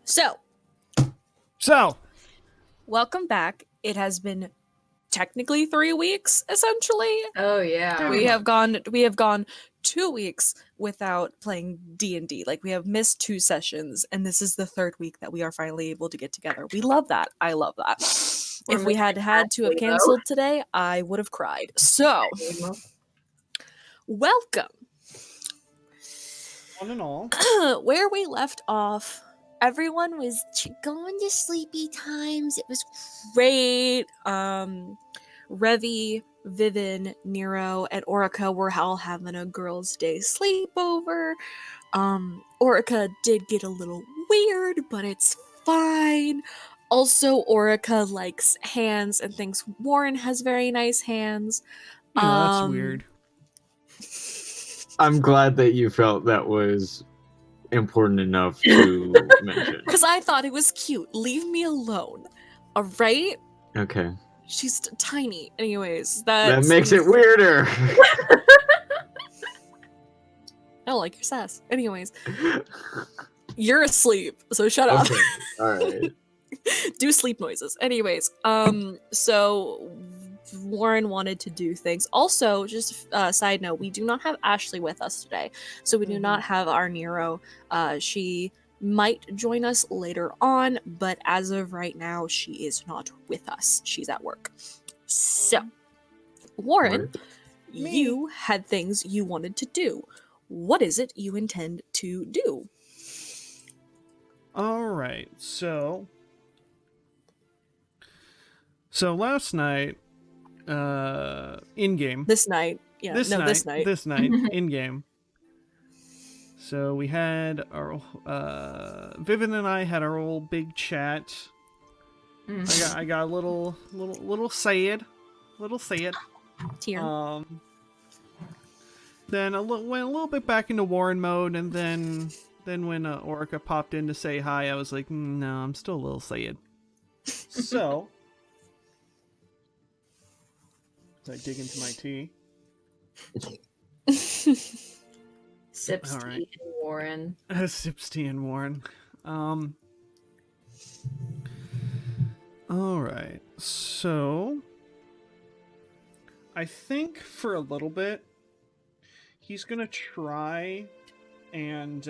So, welcome back. It has been technically 3 weeks, essentially. Oh yeah. We have gone 2 weeks without playing D&D. Like, we have missed 2 sessions, and this is the 3rd week that we are finally able to get together. We love that. I love that. If we had to have canceled today, I would have cried. So, welcome. One and all. Where we left off, everyone was going to sleepy times. It was great. Revi, Vivin, Nero, and Orica were all having a girls' day sleepover. Orica did get a little weird, but it's fine. Also, Orica likes hands and thinks Warren has very nice hands. That's weird. I'm glad that you felt that was important enough to mention. Because I thought it was cute. Leave me alone. All right? Okay. She's tiny. Anyways, that makes it weirder. I don't like your sass. Anyways, you're asleep, so shut up. Okay. All right. Do sleep noises. Anyways, so Warren wanted to do things. Also, just a side note, we do not have Ashley with us today, so we do not have our Nero. She might join us later on, but as of right now, she is not with us. She's at work. So, Warren, you had things you wanted to do. What is it you intend to do? All right, so last night, in game. This night, this night, in game. So we had our Vivian and I had our old big chat. I got a little sad. Tear. Then went a little bit back into Warren mode, and then when Orica popped in to say hi, I was like, no, I'm still a little sad. So I dig into my tea. Sips tea and Warren. Sips tea and Warren. All right. So I think for a little bit, he's gonna try and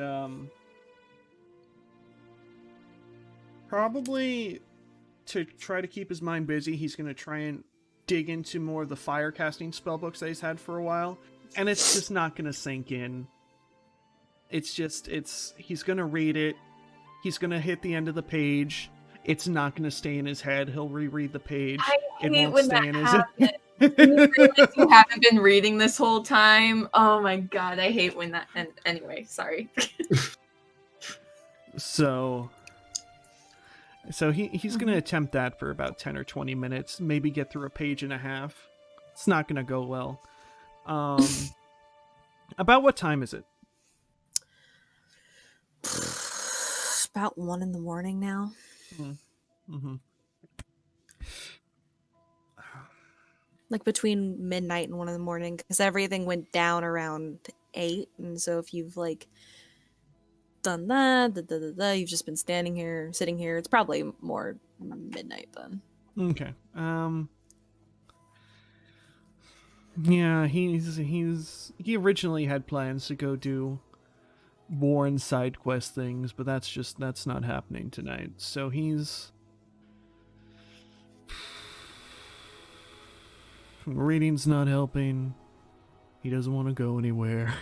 probably to try to keep his mind busy, he's gonna try and dig into more of the fire casting spellbooks that he's had for a while, and it's just not gonna sink in. He's gonna read it, he's gonna hit the end of the page, it's not gonna stay in his head, he'll reread the page, it won't stay in his head. You haven't been reading this whole time. Oh my god, I hate when that. And anyway, sorry. So he's gonna attempt that for about 10 or 20 minutes, maybe get through a page and a half. It's not gonna go well. About what time is it? It's about 1 a.m. now. Mm-hmm. Like between midnight and 1 a.m, because everything went down around 8, and so if you've like done that, you've just been sitting here, it's probably more midnight then. Okay. Yeah, he originally had plans to go do Warren side quest things, but that's not happening tonight. So reading's not helping. He doesn't want to go anywhere.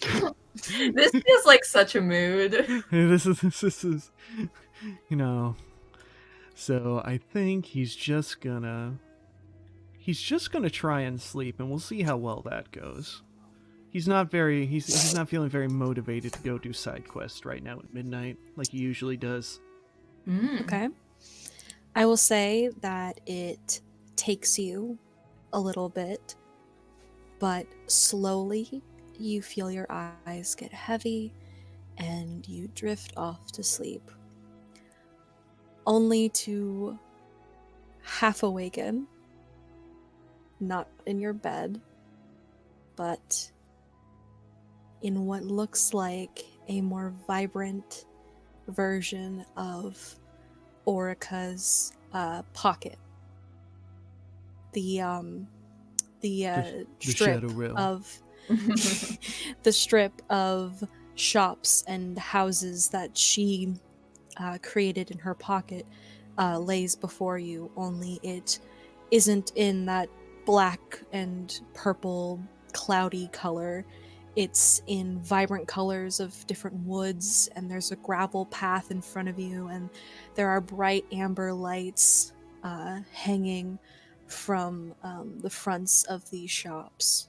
This feels like such a mood. This is, So I think he's just gonna try and sleep, and we'll see how well that goes. He's not feeling very motivated to go do side quests right now at midnight like he usually does. Okay. I will say that it takes you a little bit, but slowly you feel your eyes get heavy and you drift off to sleep, only to half awaken, not in your bed, but in what looks like a more vibrant version of Orica's pocket. The strip shadow realm. of the strip of shops and houses that she created in her pocket lays before you, only it isn't in that black and purple cloudy color. It's in vibrant colors of different woods, and there's a gravel path in front of you, and there are bright amber lights hanging from the fronts of these shops.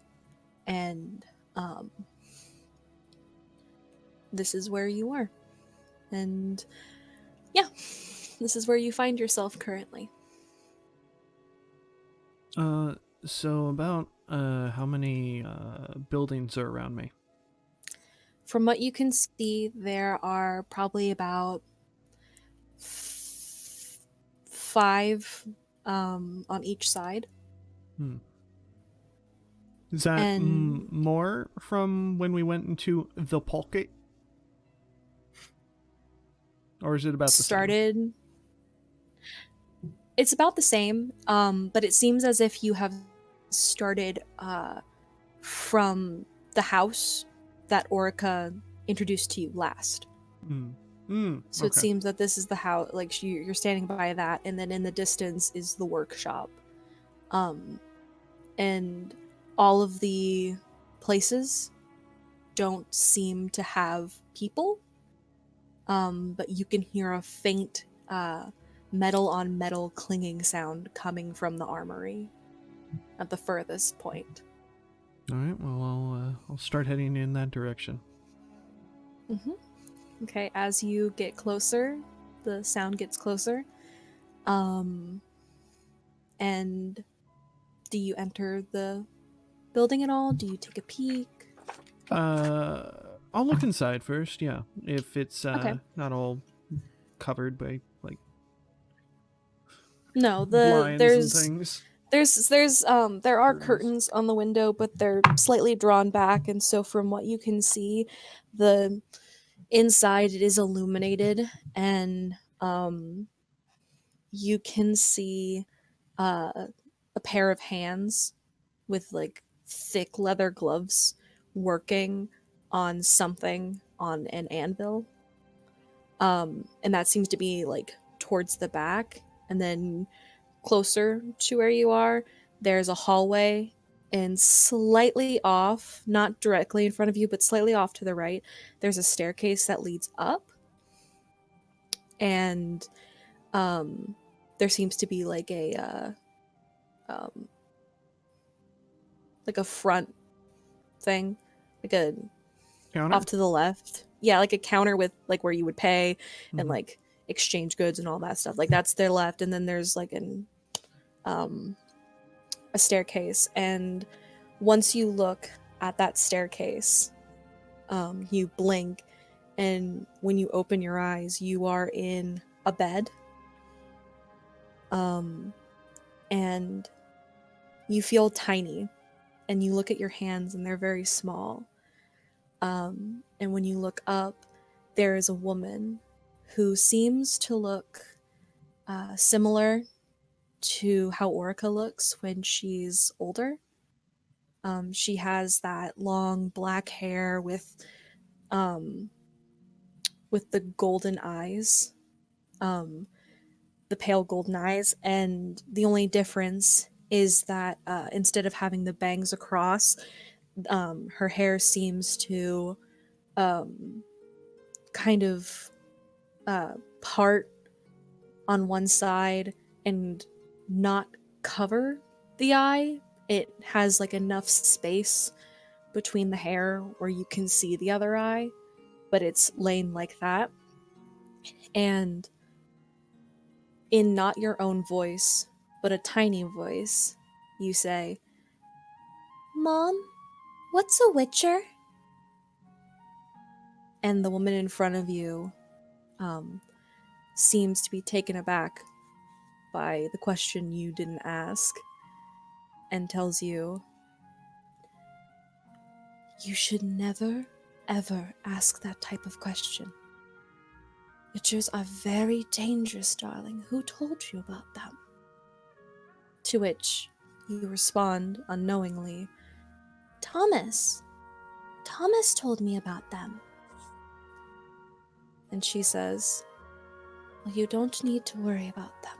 And this is where you are. And yeah, this is where you find yourself currently. So about how many buildings are around me? From what you can see, there are probably about 5 on each side. Is that And- more from when we went into the pocket? Or is it about the same? It's about the same, but it seems as if you have started from the house that Orica introduced to you last. So it Okay. seems that this is the house, like you're standing by that, and then in the distance is the workshop. And all of the places don't seem to have people, but you can hear a faint metal on metal clinging sound coming from the armory at the furthest point. All right. Well, I'll start heading in that direction. Okay, as you get closer, the sound gets closer. And do you enter the building at all? Do you take a peek? I'll look inside first. Yeah, if it's Okay. not all covered by like No, blinds there's and things. there are Curtains. curtains on the window, but they're slightly drawn back, and so from what you can see, the inside it is illuminated, and you can see a pair of hands with like thick leather gloves working on something on an anvil. And that seems to be like towards the back, and then closer to where you are, there's a hallway, and slightly off, not directly in front of you, but slightly off to the right, there's a staircase that leads up. And there seems to be like a front thing, like a Counter? off to the left. Yeah, like a counter with like where you would pay and Mhm. like exchange goods and all that stuff. Like that's their left, and then there's like a staircase. And once you look at that staircase, you blink, and when you open your eyes, you are in a bed. And you feel tiny, and you look at your hands, and they're very small. And when you look up, there is a woman who seems to look similar to how Orica looks when she's older. She has that long black hair with the golden eyes, the pale golden eyes, and the only difference is that instead of having the bangs across, her hair seems to kind of part on one side and not cover the eye. It has like enough space between the hair where you can see the other eye, but it's laid like that. And in not your own voice, but a tiny voice, you say, "Mom, what's a witcher?" And the woman in front of you seems to be taken aback by the question you didn't ask, and tells you, "You should never, ever ask that type of question." Witchers are very dangerous, darling. Who told you about them? To which you respond unknowingly, Thomas. Thomas told me about them. And she says, well, you don't need to worry about them.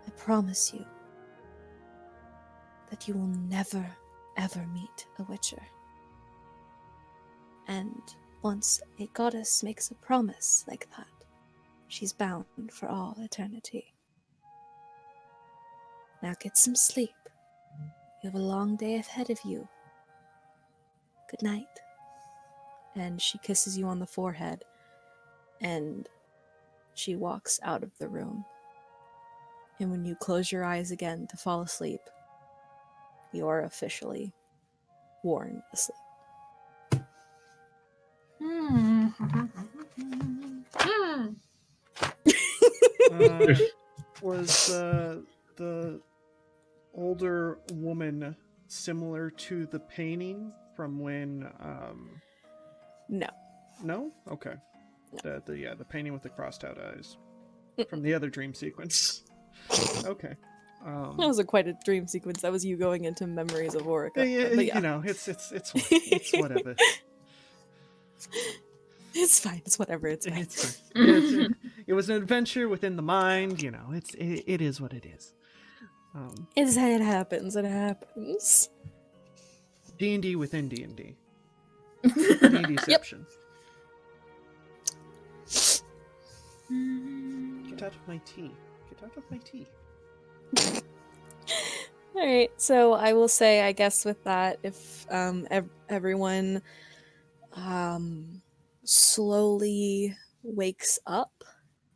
I promise you that you will never, ever meet a witcher. And once a goddess makes a promise like that, she's bound for all eternity. Now get some sleep. You have a long day ahead of you. Good night. And she kisses you on the forehead, and she walks out of the room. And when you close your eyes again to fall asleep, you are officially worn asleep. Was the older woman similar to the painting from when? No. No. Okay. No. The painting with the crossed out eyes from the other dream sequence. Okay. That wasn't quite a dream sequence. That was you going into memories of Orica. Yeah, But yeah. You know, it's whatever. It's fine. It's whatever. It's fine. It's fine. It was an adventure within the mind. You know, it is what it is. It happens. It happens. D&D within D&D. D&Dception. Get out of my tea. Get out of my tea. All right. So I will say, I guess with that, if everyone slowly wakes up,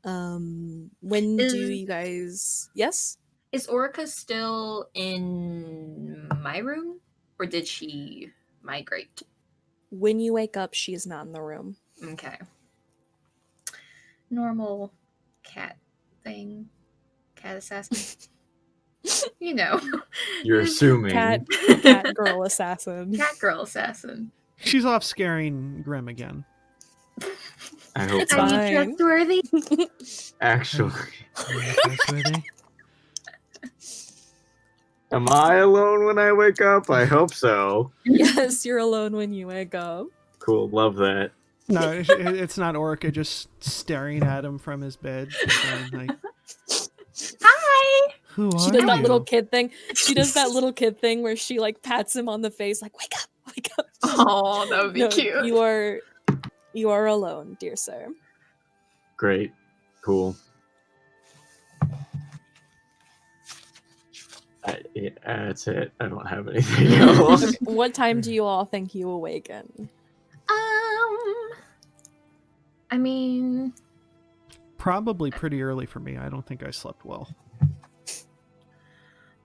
when do you guys? Yes. Is Orica still in my room, or did she migrate? When you wake up, she is not in the room. Okay. Normal cat thing. Cat assassin. You know. You're assuming. Cat girl assassin. Cat girl assassin. She's off scaring Grim again. I hope It's Are not. fine. you trustworthy? Actually, Trustworthy? am I alone when I wake up? I hope so. Yes, you're alone when you wake up. Cool, love that. No, it's not Orca just staring at him from his bed. Going like, Hi! who are She does that you? little kid thing. She does that little kid thing where she like pats him on the face, like wake up, wake up. Oh, that would be No, cute. You are alone, dear sir. Great. Cool. That's it. I don't have anything else. Okay, what time do you all think you awaken? I mean, Probably pretty early for me. I don't think I slept well.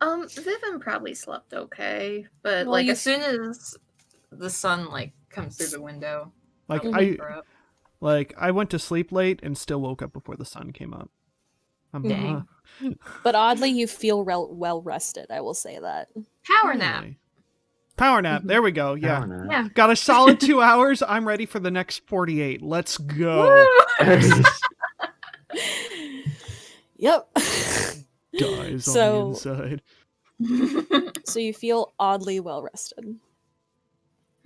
Vivian probably slept okay, but Well, like you- as soon as the sun like comes through the window, Like I'll I wake her up. I went to sleep late and still woke up before the sun came up. Dang. But oddly, you feel well rested. I will say that. Power nap. Really? Power nap. There we go. Yeah. Darn it. Yeah. Got a solid 2 hours. I'm ready for the next 48. Let's go. Yep. Dies So- on the inside. So you feel oddly well rested.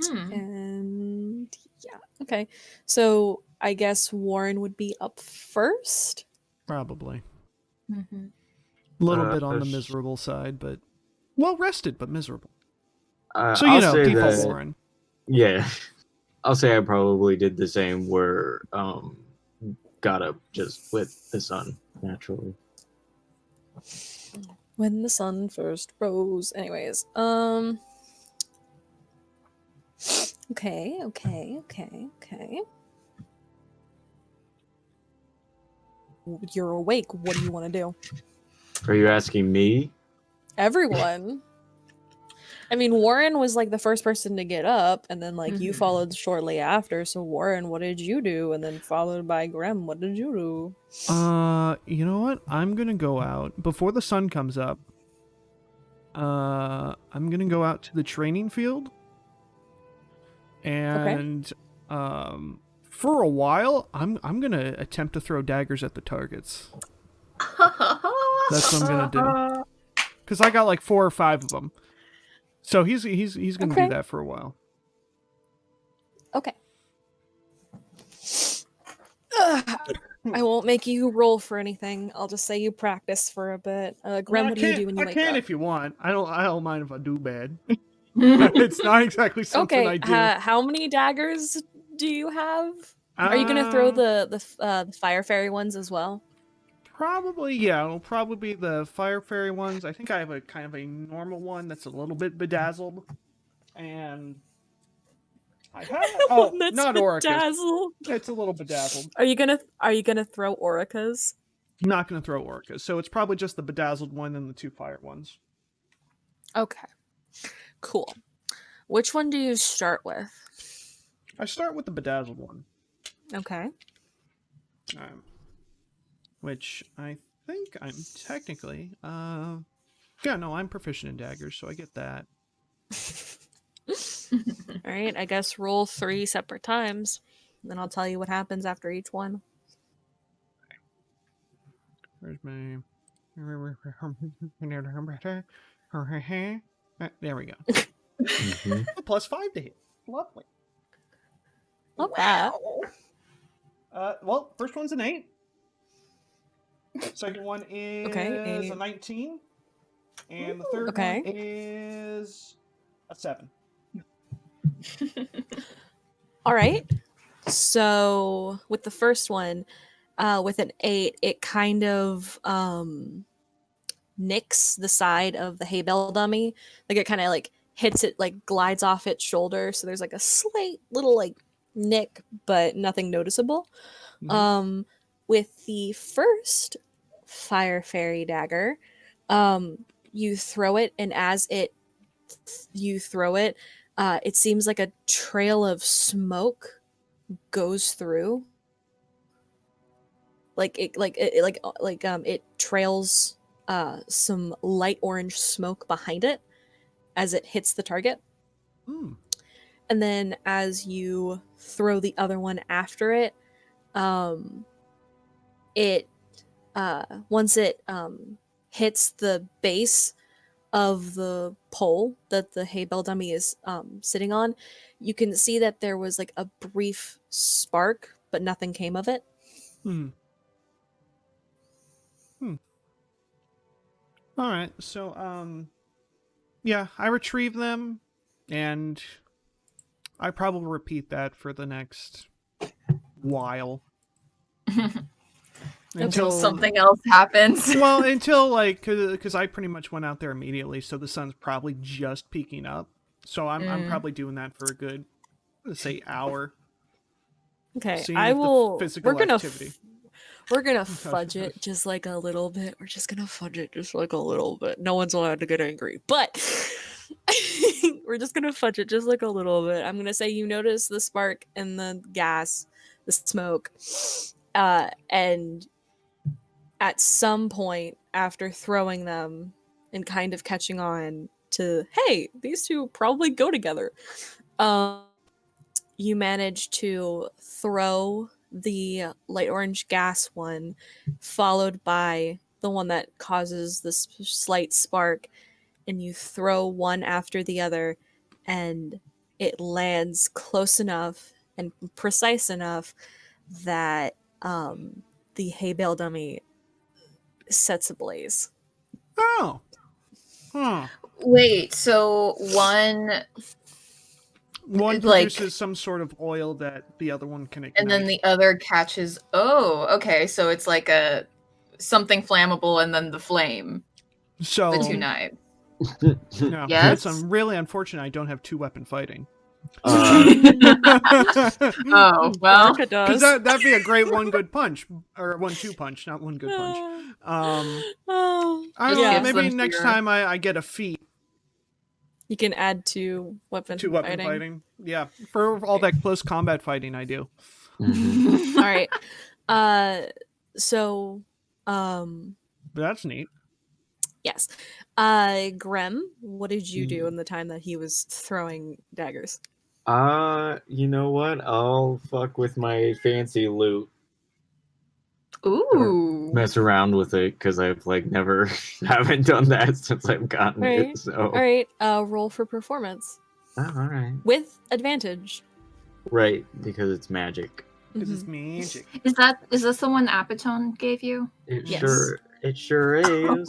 Hmm. And yeah, okay. So I guess Warren would be up first. Probably. Mhm. A little bit on the sh- miserable side, but well rested, but miserable. So I'll you know, say default that- Warren. Yeah. I'll say I probably did the same where got up just with the sun naturally. When the sun first rose. Anyways, okay. You're awake. What do you want to do? Are you asking me? Everyone. I mean, Warren was like the first person to get up, and then like you Mhm. followed shortly after. So Warren, what did you do? And then followed by Grem, what did you do? You know what? I'm gonna go out before the sun comes up. I'm gonna go out to the training field and For a while, I'm gonna attempt to throw daggers at the targets. That's what I'm gonna do. Because I got like 4 or 5 of them. So he's gonna do that for a while. Okay. I won't make you roll for anything. I'll just say you practice for a bit. Grem, what do you do when you wake up? I can if you want. I don't mind if I do bad. It's not exactly something I do. How many daggers do you have? Are you gonna throw the fire fairy ones as well? Probably, yeah. It'll probably be the fire fairy ones. I think I have a kind of a normal one that's a little bit bedazzled, and I have not bedazzled. It's a little bedazzled. Are you gonna throw oricas? I'm not gonna throw oricas, so it's probably just the bedazzled one and the 2 fire ones. Okay, cool. Which one do you start with? I start with the bedazzled one. Okay. Which I think I'm technically, yeah, no, I'm proficient in daggers, so I get that. All right, I guess roll 3 separate times, then I'll tell you what happens after each one. Where's my... There we go. +5 to hit. Lovely. Not bad. Well, first one's an 8. Second one is a 19. And the third one is a 7. All right. So with the first one, with an 8, it kind of nicks the side of the hay bale dummy. Like it kind of like hits it, like glides off its shoulder. So there's like a slight little like nick, but nothing noticeable. Mm-hmm. With the first fire fairy dagger, you throw it, and as you throw it, it seems like a trail of smoke goes through. It trails some light orange smoke behind it as it hits the target. Mm. And then as you throw the other one after it, once it hits the base of the pole that the hay bale dummy is sitting on, you can see that there was like a brief spark, but nothing came of it. All right, so yeah, I retrieve them, and I probably repeat that for the next while. Until something else happens. Well, until like, because I pretty much went out there immediately, so the sun's probably just peeking up. So I'm probably doing that for a good, let's say, hour. Okay, I will. We're gonna fudge it just like a little bit. We're just gonna fudge it just like a little bit. No one's allowed to get angry, but we're just gonna fudge it just like a little bit. I'm gonna say you notice the spark and the gas, the smoke, and at some point after throwing them and kind of catching on to, hey, these two probably go together, you manage to throw the light orange gas one, followed by the one that causes this slight spark, and you throw one after the other, and it lands close enough and precise enough that the hay bale dummy sets ablaze. Oh. Huh. Wait, so one produces some sort of oil that the other one can ignite. And then the other catches. Oh, okay. So it's like something flammable and then the flame. So the 2 knives. No, yes? It's really unfortunate I don't have 2-weapon fighting. Oh, well. Because that'd be a great 1 good punch. Or 1-2 punch, not 1 good punch. I don't know, maybe next time I get a feat. You can add 2-weapon fighting. Yeah, for all that close combat fighting I do. All right. So that's neat. Yes. Grem, what did you do in the time that he was throwing daggers? You know what? I'll fuck with my fancy loot. Ooh. Mess around with it because I've like never haven't done that since I've gotten All right. it. So All right. Roll for performance all right, with advantage. right, because it's magic. This is Mhm. magic. Is this the one Apatone gave you? It Yes. sure is.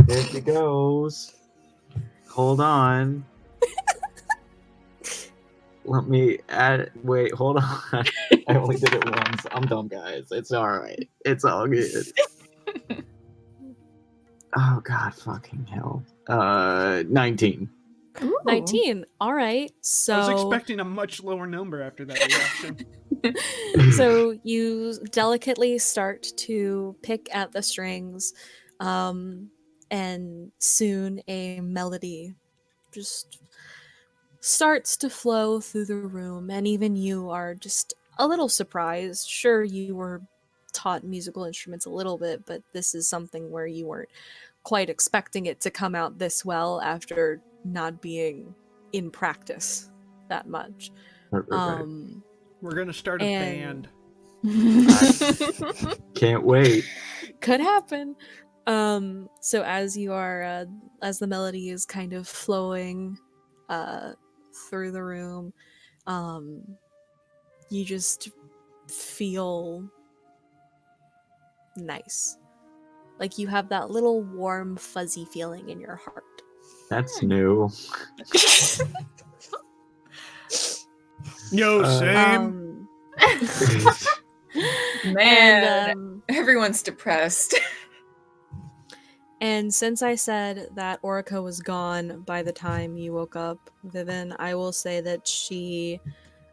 There she goes. Hold on. Let me add. Wait, hold on. I only did it once. I'm dumb, guys. It's all right. It's all good. Oh God, fucking hell. 19. Ooh. 19. All right. So I was expecting a much lower number after that reaction. so you delicately start to pick at the strings, and soon a melody just starts to flow through the room, and even you are just a little surprised. Sure, you were taught musical instruments a little bit, but this is something where you weren't quite expecting it to come out this well after not being in practice that much. Right. We're gonna start a And- band. Can't wait. Could happen. So as you are as the melody is kind of flowing through the room, you just feel nice. Like you have that little warm fuzzy feeling in your heart. That's new. Yo, same. Man, And, everyone's depressed. and since I said that Orica was gone by the time you woke up, Vivian, I will say that she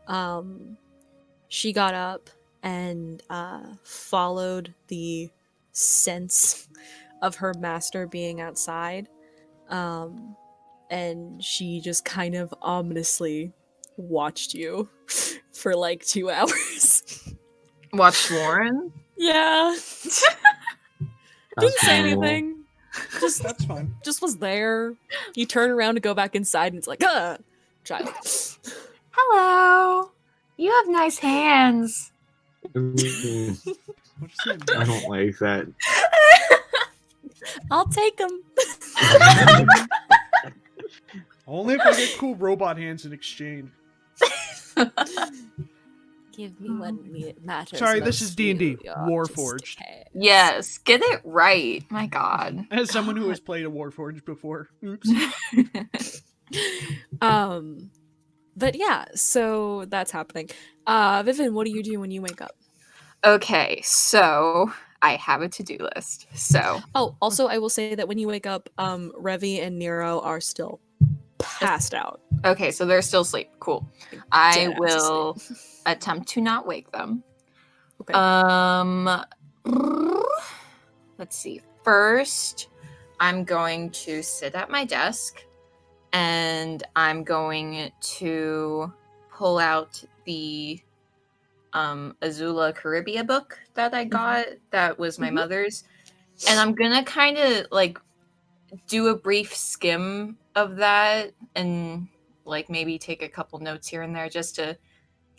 got up and followed the sense of her master being outside, and she just kind of ominously watched you for like 2 hours. Watch Warren. Yeah. Didn't say normal. anything. Just That's fine. just was there. You turn around to go back inside and it's like, child. Hello. You have nice hands. Mm, What's that? I don't like that. I'll take them. Only if I get cool robot hands in exchange. Give me what matters. Sorry, this is most, D&D, you Warforged. artistic. Yes, get it right. My God. As someone who has played a Warforged before. Oops. But yeah, so that's happening. Vivian, what do you do when you wake up? Okay, so I have a to-do list. So Oh, also I will say that when you wake up, Revi and Nero are still passed out. okay, so they're still asleep. Cool. I Dead ass will asleep. attempt to not wake them. Okay. Let's see. First, I'm going to sit at my desk and I'm going to pull out the Azula Caribbean book that I got that was my mother's, and I'm gonna kind of like do a brief skim of that and like maybe take a couple notes here and there just to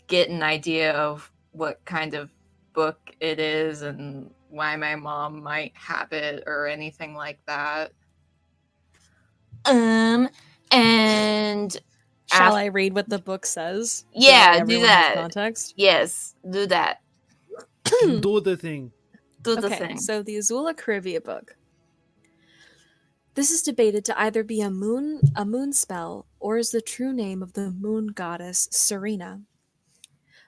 get an idea of what kind of book it is and why my mom might have it or anything like that. And Shall I read what the book says? So yeah, do everyone has that. context. Yes, do that. Do the thing. Do the Okay, thing. so the Azula Caribbean book. This is debated to either be a moon spell or is the true name of the moon goddess Serena.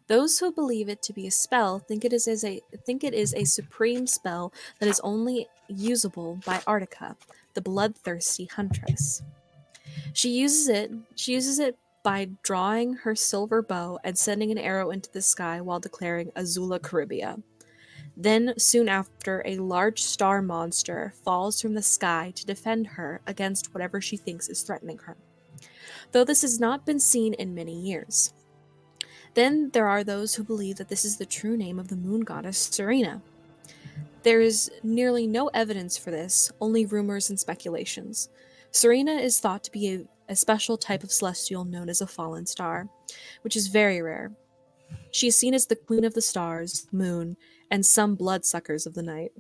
Those who believe it to be a spell think it is a supreme spell that is only usable by Artica, the bloodthirsty huntress. She uses it by drawing her silver bow and sending an arrow into the sky while declaring Azula Caribbean. Then, soon after, a large star monster falls from the sky to defend her against whatever she thinks is threatening her, though this has not been seen in many years. Then there are those who believe that this is the true name of the moon goddess Serena. There is nearly no evidence for this, only rumors and speculations. Serena is thought to be a special type of celestial known as a fallen star, which is very rare. She is seen as the queen of the stars, moon, and some bloodsuckers of the night.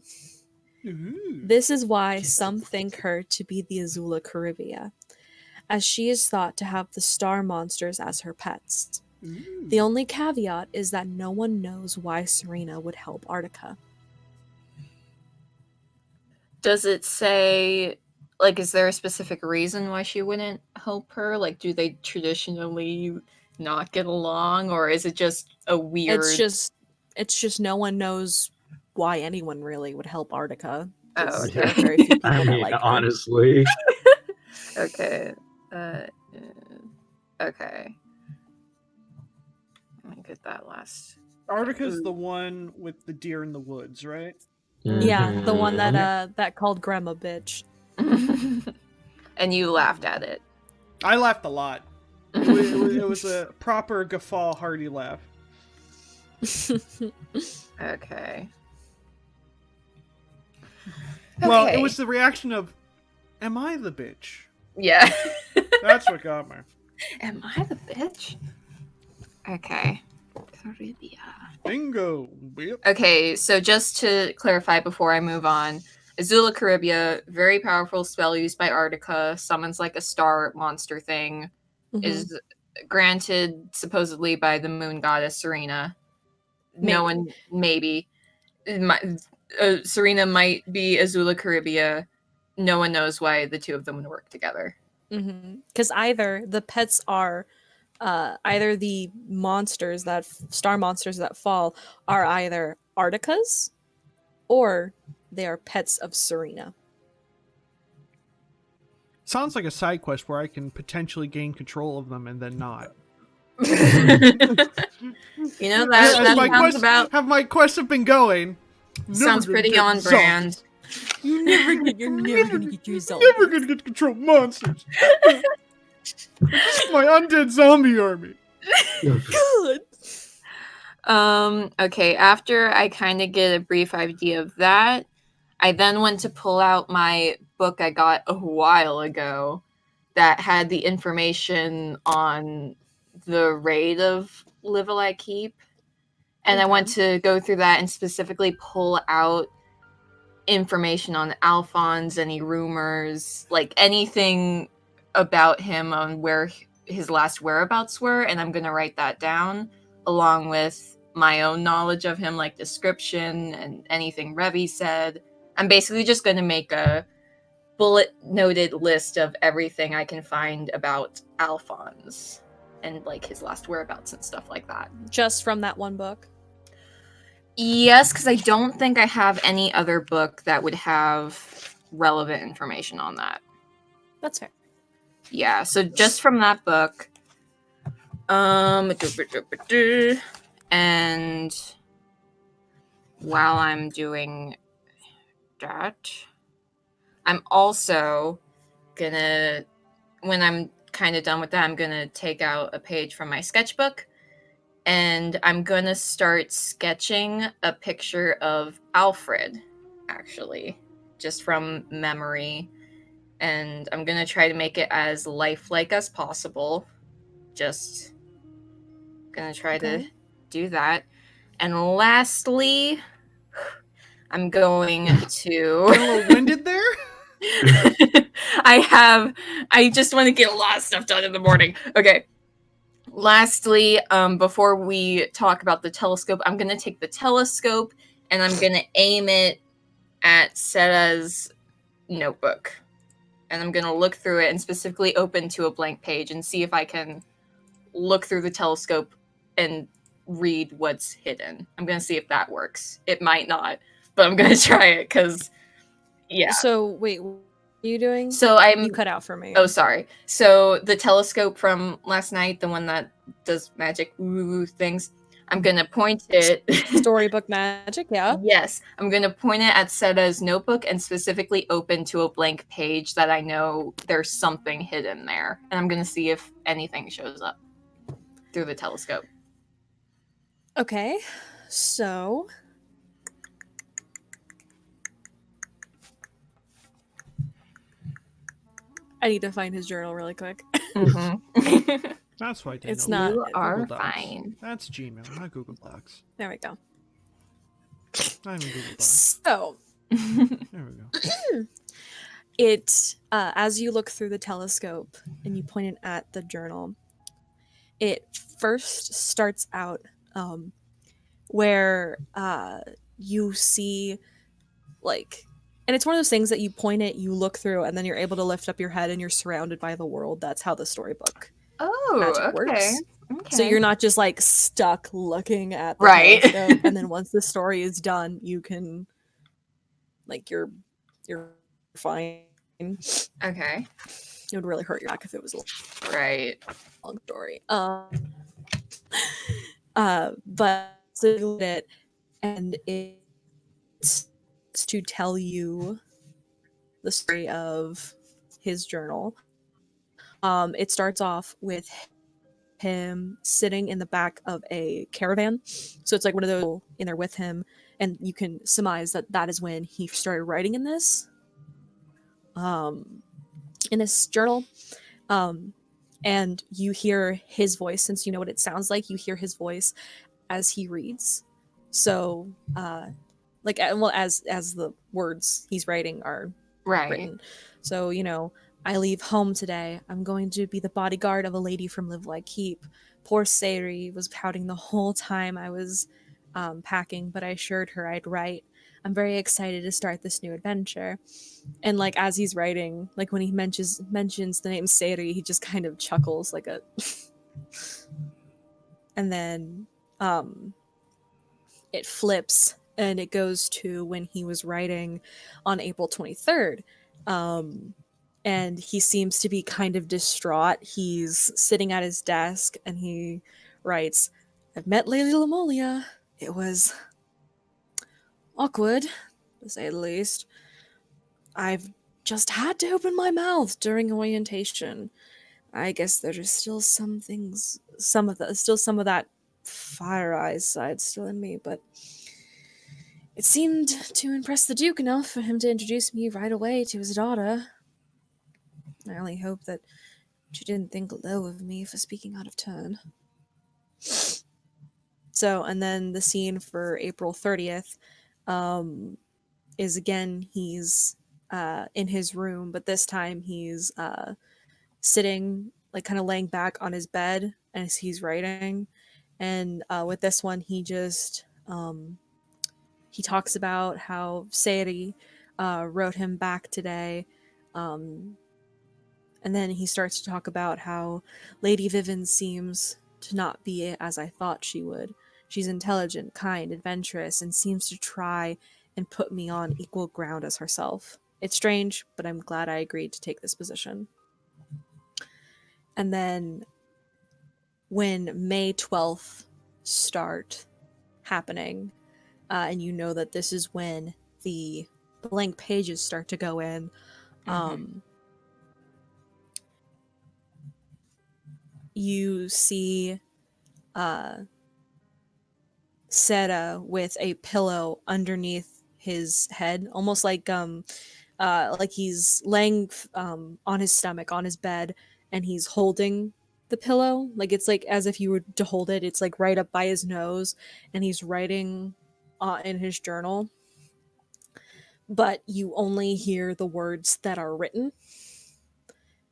This is why some think her to be the Azula Caribia, as she is thought to have the star monsters as her pets. The only caveat is that no one knows why Serena would help Artica. Does it say, like, is there a specific reason why she wouldn't help her? Like, do they traditionally not get along, or is it just a weird... It's just no one knows why anyone really would help Artica. Oh, There are very few people I that mean, like her. honestly. Okay. Okay. Let me get that last. Artica's the one with the deer in the woods, right? Yeah, the one Mhm. that called Grandma bitch. And you laughed at it. I laughed a lot. It was a proper guffaw, hearty laugh. Okay. Well, Okay. it was the reaction of, "Am I the bitch?" Yeah. That's what got me. Am I the bitch? Okay. Caribia. Bingo. Yep. Okay, so just to clarify before I move on, Azula Caribia, very powerful spell used by Artica, summons like a star monster thing, is granted supposedly by the moon goddess Serena. No one, maybe. Serena might be Azula Caribia. No one knows why the two of them would work together. Because either the pets are either the monsters that star monsters that fall are either Artica's or they are pets of Serena. Sounds like a side quest where I can potentially gain control of them and then not. You know, that sounds about... Have my quests have been going. Sounds pretty on brand. You're never gonna get your result. Never gonna get to control monsters. My undead zombie army. Good. Okay, after I kind of get a brief idea of that, I then went to pull out my book I got a while ago that had the information on the raid of Live I Keep. And I went to go through that and specifically pull out information on Alphonse, any rumors, like anything about him on where his last whereabouts were, and I'm going to write that down along with my own knowledge of him, like description and anything Revi said. I'm basically just going to make a bullet noted list of everything I can find about Alphonse and like his last whereabouts and stuff like that. Just from that one book? Yes, because I don't think I have any other book that would have relevant information on that. That's fair. Yeah, so just from that book. And while I'm doing that, I'm also gonna, when I'm kind of done with that, I'm gonna take out a page from my sketchbook and I'm gonna start sketching a picture of Alfred, actually, just from memory. And I'm gonna try to make it as lifelike as possible. Just gonna try to do that. And lastly, I'm going to... Get a little winded there? I just want to get a lot of stuff done in the morning. Okay. Lastly, before we talk about the telescope, I'm going to take the telescope and I'm going to aim it at Seta's notebook. And I'm going to look through it and specifically open to a blank page and see if I can look through the telescope and read what's hidden. I'm going to see if that works. It might not, but I'm going to try it because, yeah. So, wait, what are you doing? So You cut out for me. Oh, sorry. So the telescope from last night, the one that does magic woo things, I'm going to point it... Storybook magic, yeah? Yes. I'm going to point it at Seta's notebook and specifically open to a blank page that I know there's something hidden there. And I'm going to see if anything shows up through the telescope. Okay, so... I need to find his journal really quick. Mhm. That's why It's know. not- You are Google Docs. fine. That's Gmail, not Google Docs. There we go. Not even Google Docs. So, There we go. it as you look through the telescope and you point it at the journal, it first starts out where you see like, and it's one of those things that you point it, you look through, and then you're able to lift up your head and you're surrounded by the world. That's how the storybook magic Oh, okay. works. Okay. So you're not just like stuck looking at the Right. telescope, and then once the story is done, you can like you're fine. Okay. It would really hurt your back if it was a Right. long story. But so you look at it, and it's to tell you the story of his journal. It starts off with him sitting in the back of a caravan. So it's like one of those in there with him, and you can surmise that that is when he started writing in this journal. And you hear his voice, since you know what it sounds like, you hear his voice as he reads. So like, well, as the words he's writing are Right. written. So, I leave home today. I'm going to be the bodyguard of a lady from Live Like Keep. Poor Sari was pouting the whole time I was packing, but I assured her I'd write. I'm very excited to start this new adventure. And like as he's writing, like when he mentions the name Sari, he just kind of chuckles like a and then it flips and it goes to when he was writing on April 23rd. And he seems to be kind of distraught. He's sitting at his desk and he writes, I've met Lady Lamolia. It was awkward, to say the least. I've just had to open my mouth during orientation. I guess there are still some things, some of that fire eyes side still in me, but it seemed to impress the Duke enough for him to introduce me right away to his daughter. I only hope that she didn't think low of me for speaking out of turn. So, and then the scene for April 30th is again, he's in his room, but this time he's sitting, like kind of laying back on his bed as he's writing. And with this one, he just he talks about how Sadie wrote him back today. And then he starts to talk about how Lady Vivian seems to not be as I thought she would. She's intelligent, kind, adventurous, and seems to try and put me on equal ground as herself. It's strange, but I'm glad I agreed to take this position. And then when May 12th start happening, and you know that this is when the blank pages start to go in, you see Seta with a pillow underneath his head, almost like he's laying on his stomach on his bed, and he's holding the pillow, like it's like as if you were to hold it. It's like right up by his nose, and he's writing in his journal. But you only hear the words that are written.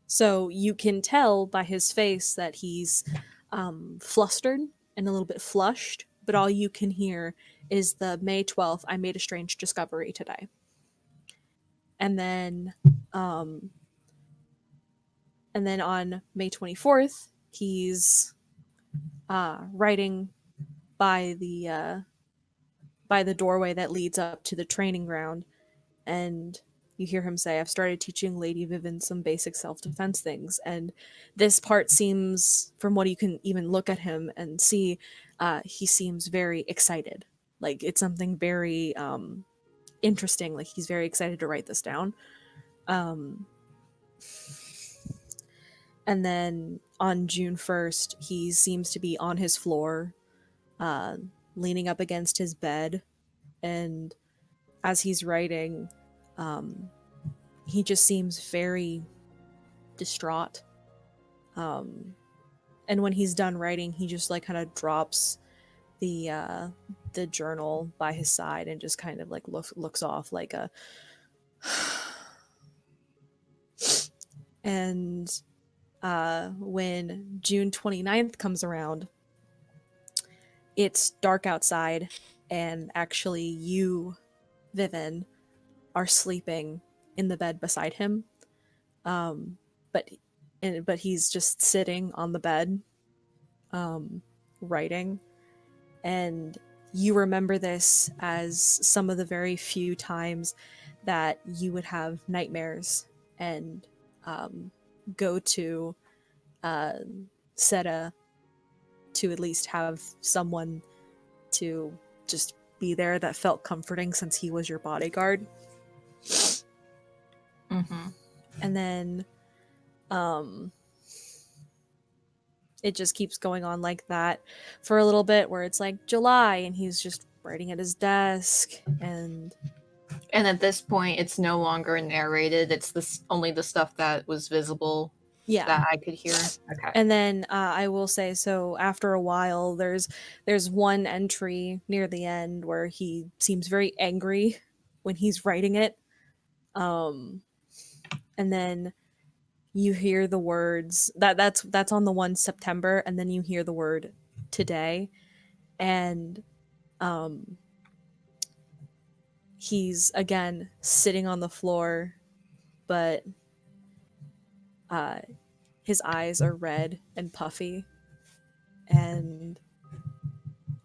So you can tell by his face that he's flustered and a little bit flushed, but all you can hear is the May 12th, I made a strange discovery today. And then on May 24th, he's writing by the doorway that leads up to the training ground, and you hear him say, I've started teaching Lady Vivian some basic self-defense things. And this part seems, from what you can even look at him and see, he seems very excited. Like it's something very interesting. Like he's very excited to write this down. And then on June 1st, he seems to be on his floor, leaning up against his bed. And as he's writing, he just seems very distraught. And when he's done writing, he just like kind of drops the journal by his side and just kind of like looks off like a and when June 29th comes around, it's dark outside, and actually you, Viven, are sleeping in the bed beside him. But he's just sitting on the bed, writing. And you remember this as some of the very few times that you would have nightmares and go to Seta to at least have someone to just be there that felt comforting since he was your bodyguard. Mm-hmm. And then it just keeps going on like that for a little bit, where it's like July and he's just writing at his desk, and at this point it's no longer narrated. It's only the stuff that was visible that I could hear. Okay. And then I will say, so after a while, there's one entry near the end where he seems very angry when he's writing it. And then you hear the words that's on the 1 September, and then you hear the word today, and he's again sitting on the floor, but his eyes are red and puffy, and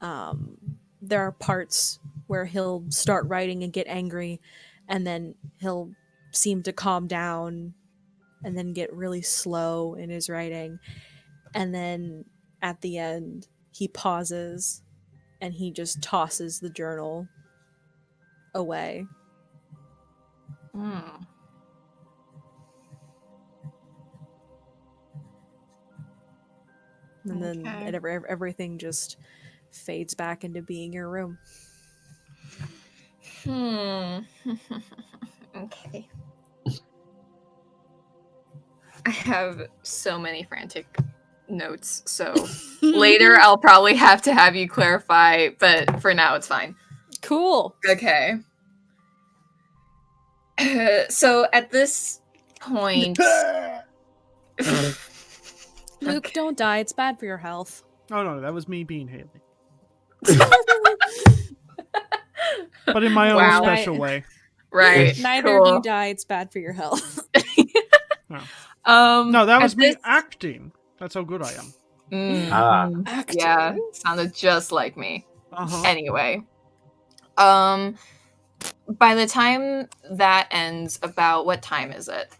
there are parts where he'll start writing and get angry, and then he'll seem to calm down and then get really slow in his writing, and then at the end he pauses and he just tosses the journal away. Mm. And then everything just fades back into being your room. Okay. I have so many frantic notes, so later I'll probably have to have you clarify, but for now it's fine. Cool. Okay. So at this point... Luke, don't die. It's bad for your health. Oh, no, that was me being Haley. But in my own special way. Right. Neither of you die. It's bad for your health. No, that was me acting. That's how good I am. Acting. Yeah, sounded just like me. Uh-huh. Anyway. By the time that ends, about what time is it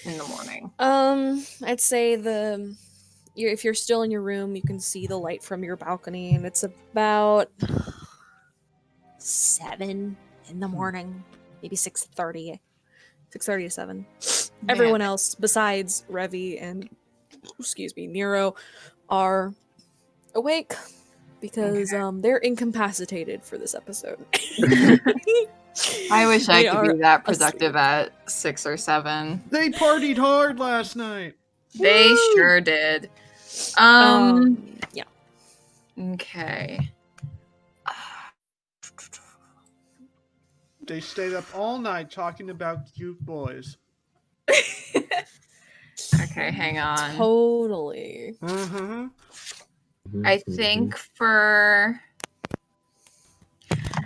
in the morning? I'd say if you're still in your room, you can see the light from your balcony, and it's about 7 in the morning, maybe 6:30 to 7. Man. Everyone else besides Revi and Nero are awake because they're incapacitated for this episode. I wish I could be that productive at 6 or 7. They partied hard last night. They sure did. Yeah. Okay. They stayed up all night talking about cute boys. Okay, hang on. Totally. Mm-hmm. I think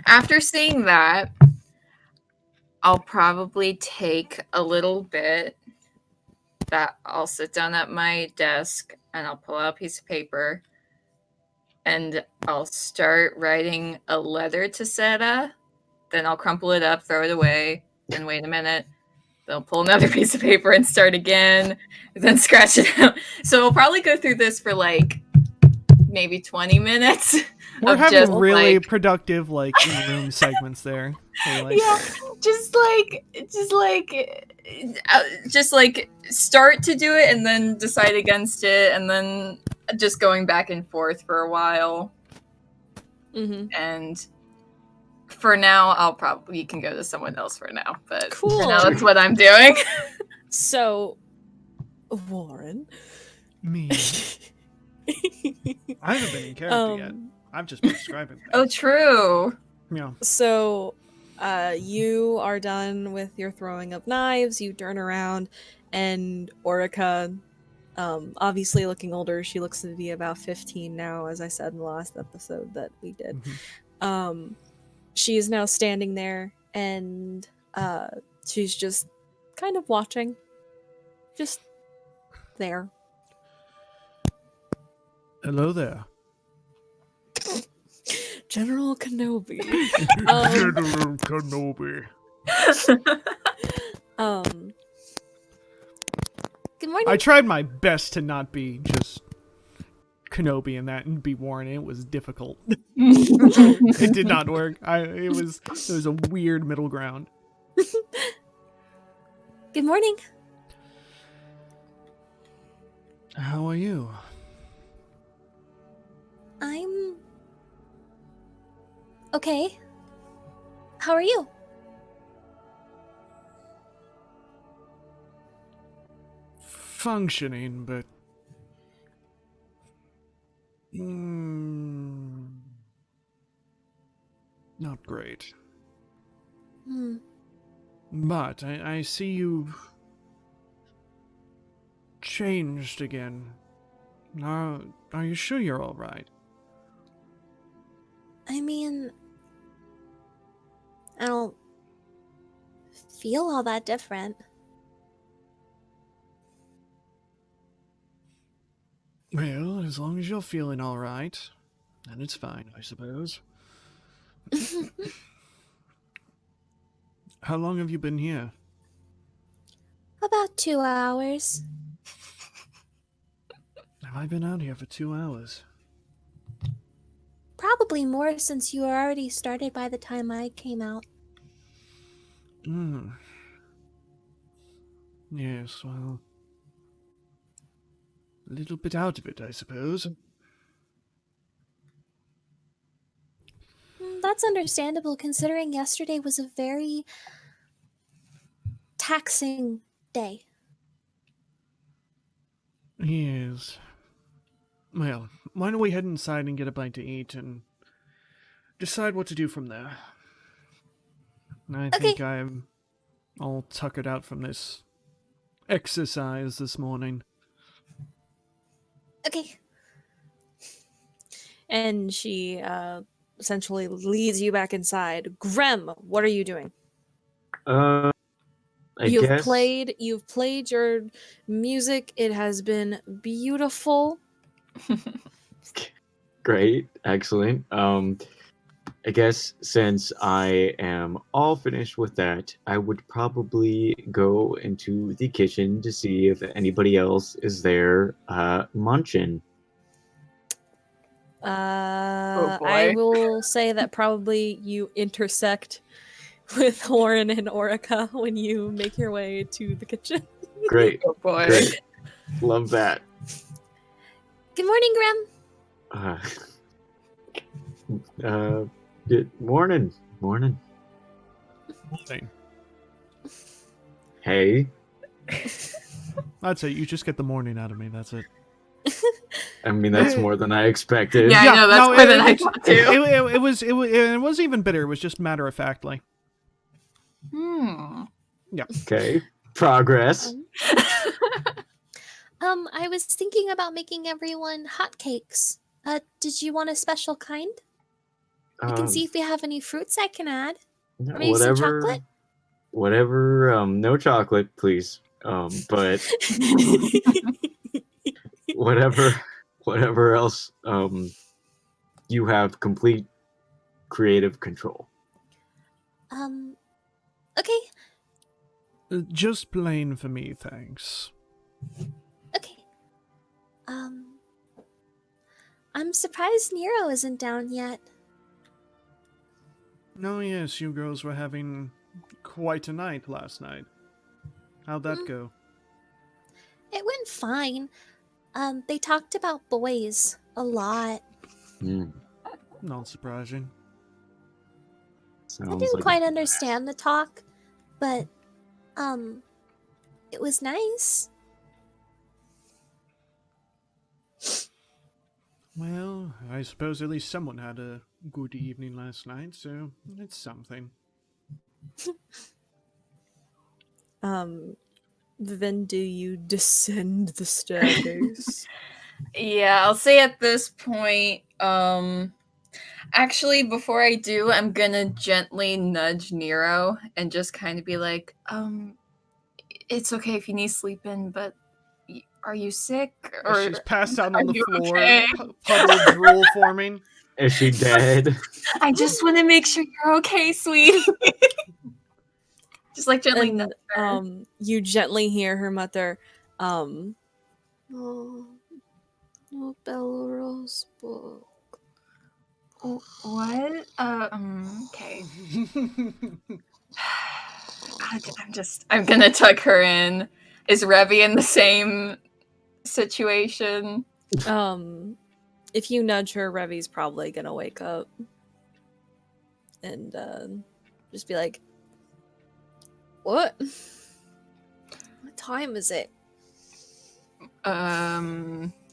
after seeing that, I'll probably take a little bit that I'll sit down at my desk and I'll pull out a piece of paper and I'll start writing a letter to Seta. Then I'll crumple it up, throw it away, then wait a minute. Then I'll pull another piece of paper and start again, then scratch it out. So I'll probably go through this for like maybe 20 minutes. We're having really productive in-room segments there. Yeah, just start to do it and then decide against it, and then just going back and forth for a while. Mm-hmm. And for now, you can go to someone else for now. But cool. For now, that's what I'm doing. So, Warren, Me. I haven't been in character yet. I've just been describing things. Oh, true. Yeah. So, you are done with your throwing of knives. You turn around, and Orica, obviously looking older, she looks to be about 15 now, as I said in the last episode that we did. Mhm. She is now standing there, and she's just kind of watching. Just there. Hello there. General Kenobi. General Kenobi. Good morning. I tried my best to not be just Kenobi in that and be Warren. It was difficult. It did not work. It was a weird middle ground. Good morning. How are you? I'm okay. How are you? Functioning, but not great. But I see you changed again. Are you sure you're all right? I mean, I don't feel all that different. Well, as long as you're feeling all right, then it's fine, I suppose. How long have you been here? About 2 hours. Have I been out here for 2 hours? Probably more since you were already started by the time I came out. Yes, well, a little bit out of it, I suppose. That's understandable considering yesterday was a very taxing day. Yes. Well, why don't we head inside and get a bite to eat and decide what to do from there? I think I'm all tuckered out from this exercise this morning. Okay. And she essentially leads you back inside. Grem, what are you doing? You've guess. played your music. It has been beautiful. Great, excellent. I guess since I am all finished with that, I would probably go into the kitchen to see if anybody else is there munching. Oh, boy. I will say that probably you intersect with Warren and Orica when you make your way to the kitchen. Great. Oh boy. Great. Love that. Good morning, Grem. Good morning. Morning. Morning. Hey. That's it. You just get the morning out of me. That's it. I mean, that's more than I expected. Yeah, I know, that's more than I thought too. It was even better. It was just matter of factly. Yeah. Okay. Progress. I was thinking about making everyone hotcakes. Did you want a special kind? I can see if we have any fruits I can add. Or maybe some chocolate? Whatever, no chocolate, please. But whatever else, you have complete creative control. Okay. Just plain for me, thanks. Okay. I'm surprised Nero isn't down yet. No, yes, you girls were having quite a night last night. How'd that go? It went fine. They talked about boys a lot. Not surprising. Sounds I didn't like quite understand the talk, but it was nice. Well, I suppose at least someone had a good evening last night, so it's something. Then do you descend the staircase? Yeah, I'll say at this point, actually, before I do, I'm gonna gently nudge Nero and just kind of be like, it's okay if you need sleep in, but are you sick? Or She's passed out are on the you floor, okay? puddle of drool forming. Is she dead? I just want to make sure you're okay, sweetie. Just like gently nudge her. You gently hear her mutter, oh, no Belarus book. Oh, what? Okay. I'm gonna tuck her in. Is Revy in the same situation? If you nudge her, Revy's probably gonna wake up and just be like, "What? What time is it?"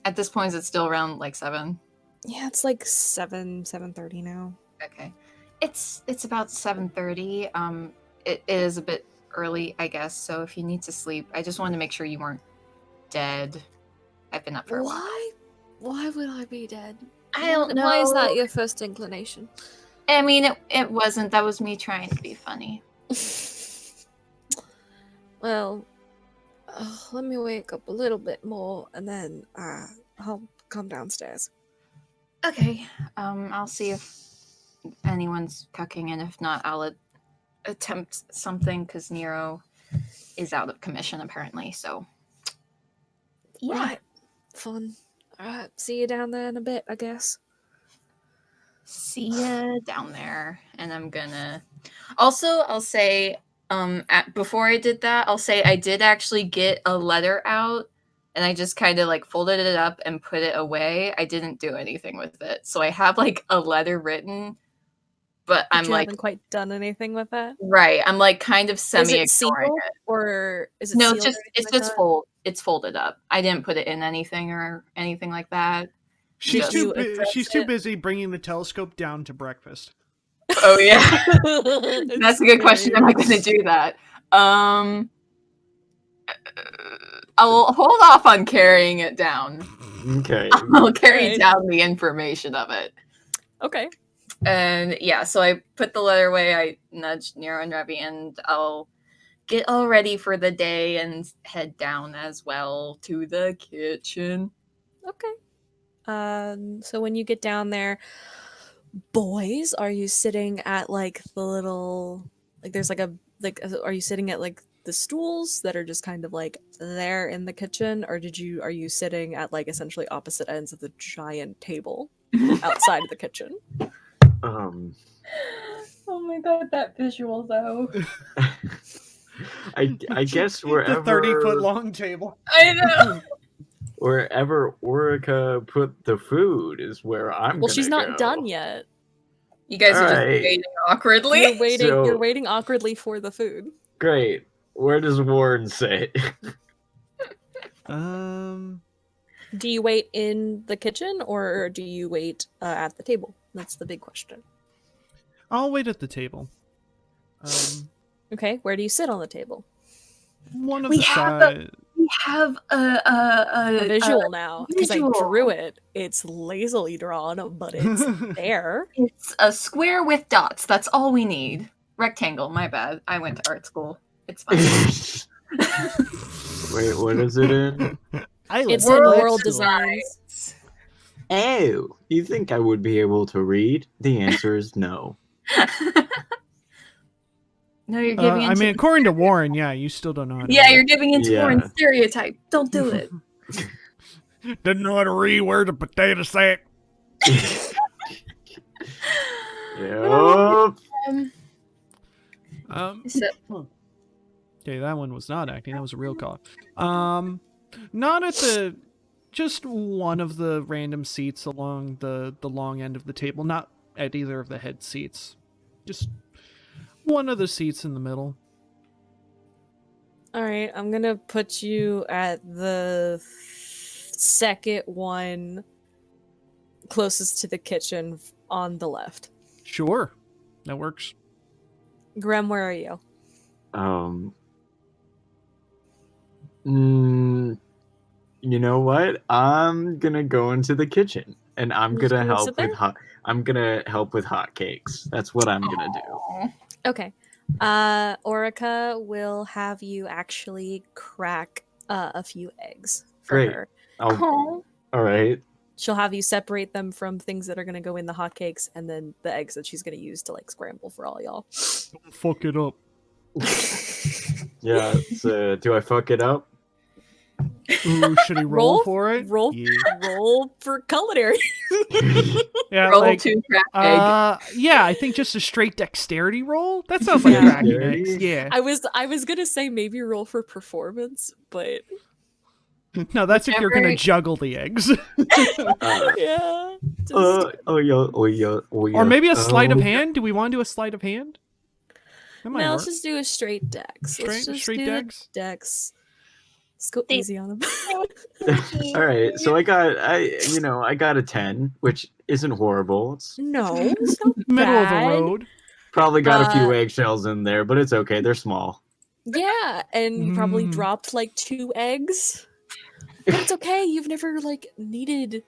At this point, is it still around like 7? Yeah, it's like 7:30 now. Okay, it's about 7:30. It is a bit early, I guess. So if you need to sleep, I just wanted to make sure you weren't dead. I've been up for a while. Why? Why would I be dead? I don't know. Why is that your first inclination? I mean, it wasn't. That was me trying to be funny. Well, let me wake up a little bit more, and then I'll come downstairs. Okay. I'll see if anyone's cooking, and if not, I'll attempt something because Nero is out of commission apparently. So, yeah. Right. Fun. Alright, see you down there in a bit, I guess. See ya down there. And I'm gonna also, I'll say, before I did that, I'll say I did actually get a letter out, and I just kind of like folded it up and put it away. I didn't do anything with it, so I have like a letter written, but I'm like, haven't quite done anything with that. right, I'm like kind of Is semi it sealed, ignoring it. or is it No, sealed? it's just it's folded up. I didn't put it in anything or anything like that. She's Just- she's too busy bringing the telescope down to breakfast. Oh yeah, that's a good question. Am I going to do that? I'll hold off on carrying it down. Okay. I'll carry Alright. down the information of it. Okay. And yeah, so I put the letter away. I nudged Nero and Revy, and I'll get all ready for the day and head down as well to the kitchen. Okay. So when you get down there, boys, are you sitting at like the little, like there's like are you sitting at like the stools that are just kind of like there in the kitchen, or are you sitting at like essentially opposite ends of the giant table outside of the kitchen? Oh my god, that visual though. I guess wherever The 30-foot long table. I know. wherever Orica put the food is where I'm Well, gonna she's not go. done yet. You guys are just Alright. waiting awkwardly. You're waiting. So- You're waiting awkwardly for the food. Great. Where does Warren sit? Do you wait in the kitchen or do you wait at the table? That's the big question. I'll wait at the table. Okay, where do you sit on the table? One of We the have side. We have A visual now, because I visual. drew it. It's lazily drawn, but it's there. It's a square with dots. That's all we need. Rectangle. My bad. I went to art school. It's fine. Wait, what is it in? It's in World world design. designs. Oh, you think I would be able to read? The answer is no. No, you're giving. I mean, according to Warren, yeah, you still don't know how to yeah, read. you're giving into Yeah. Warren's stereotype. Don't do it. Didn't know how to read. Where's the potato sack? Yup. Okay, that one was not acting. That was a real cough. Not at the, just one of the random seats along the long end of the table. Not at either of the head seats. Just one of the seats in the middle. All right, I'm gonna put you at the second one closest to the kitchen on the left. Sure, that works. Grem, where are you? You know what? I'm gonna go into the kitchen and I'm You're just gonna gonna help sit there? with hot cakes. That's what I'm gonna do. Aw. Okay. Orica will have you actually crack a few eggs for Great. her. Aw. All right. She'll have you separate them from things that are going to go in the hotcakes and then the eggs that she's going to use to like scramble for all y'all. Don't fuck it up. Yeah. So, do I fuck it up? Ooh, should he roll Roll? for it? Roll, Yeah. roll for culinary. Yeah, Roll like, 2 crack egg. yeah, I think just a straight dexterity roll. That sounds like Yeah. cracking Dexterity? eggs. Yeah. I was gonna say maybe roll for performance, but No, that's if you're gonna Whichever- juggle the eggs, yeah. Just, or maybe a sleight of hand. Do we want to do a sleight of hand? That might no, work. let's just do a straight dex. Let's Straight- just straight do dex? dex. Let's go They- easy on him. All right. So I got a 10, which isn't horrible. It's No, it's not Middle of the bad. road. probably got a few Uh, eggshells in there, but it's okay. They're small. Yeah, and you probably Mm. dropped like 2 eggs. But it's okay. You've never like needed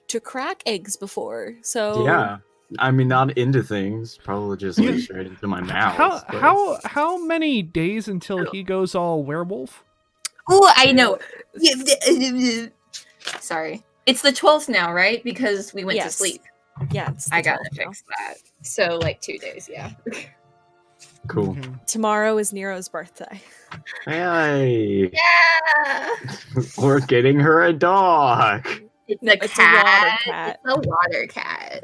to crack eggs before, so Yeah. I mean, not into things. Probably just like straight into my mouth. but- How many days until he goes all werewolf? Oh, I know. Sorry. It's the 12th now, right? Because we went to Yes. sleep. Yeah, it's the I gotta 12th now. fix that. So, like 2 days, yeah. Cool. Okay. Tomorrow is Nero's birthday. Hey, Yeah! we're getting her a dog. It's No, a it's a water cat. cat. It's a water cat.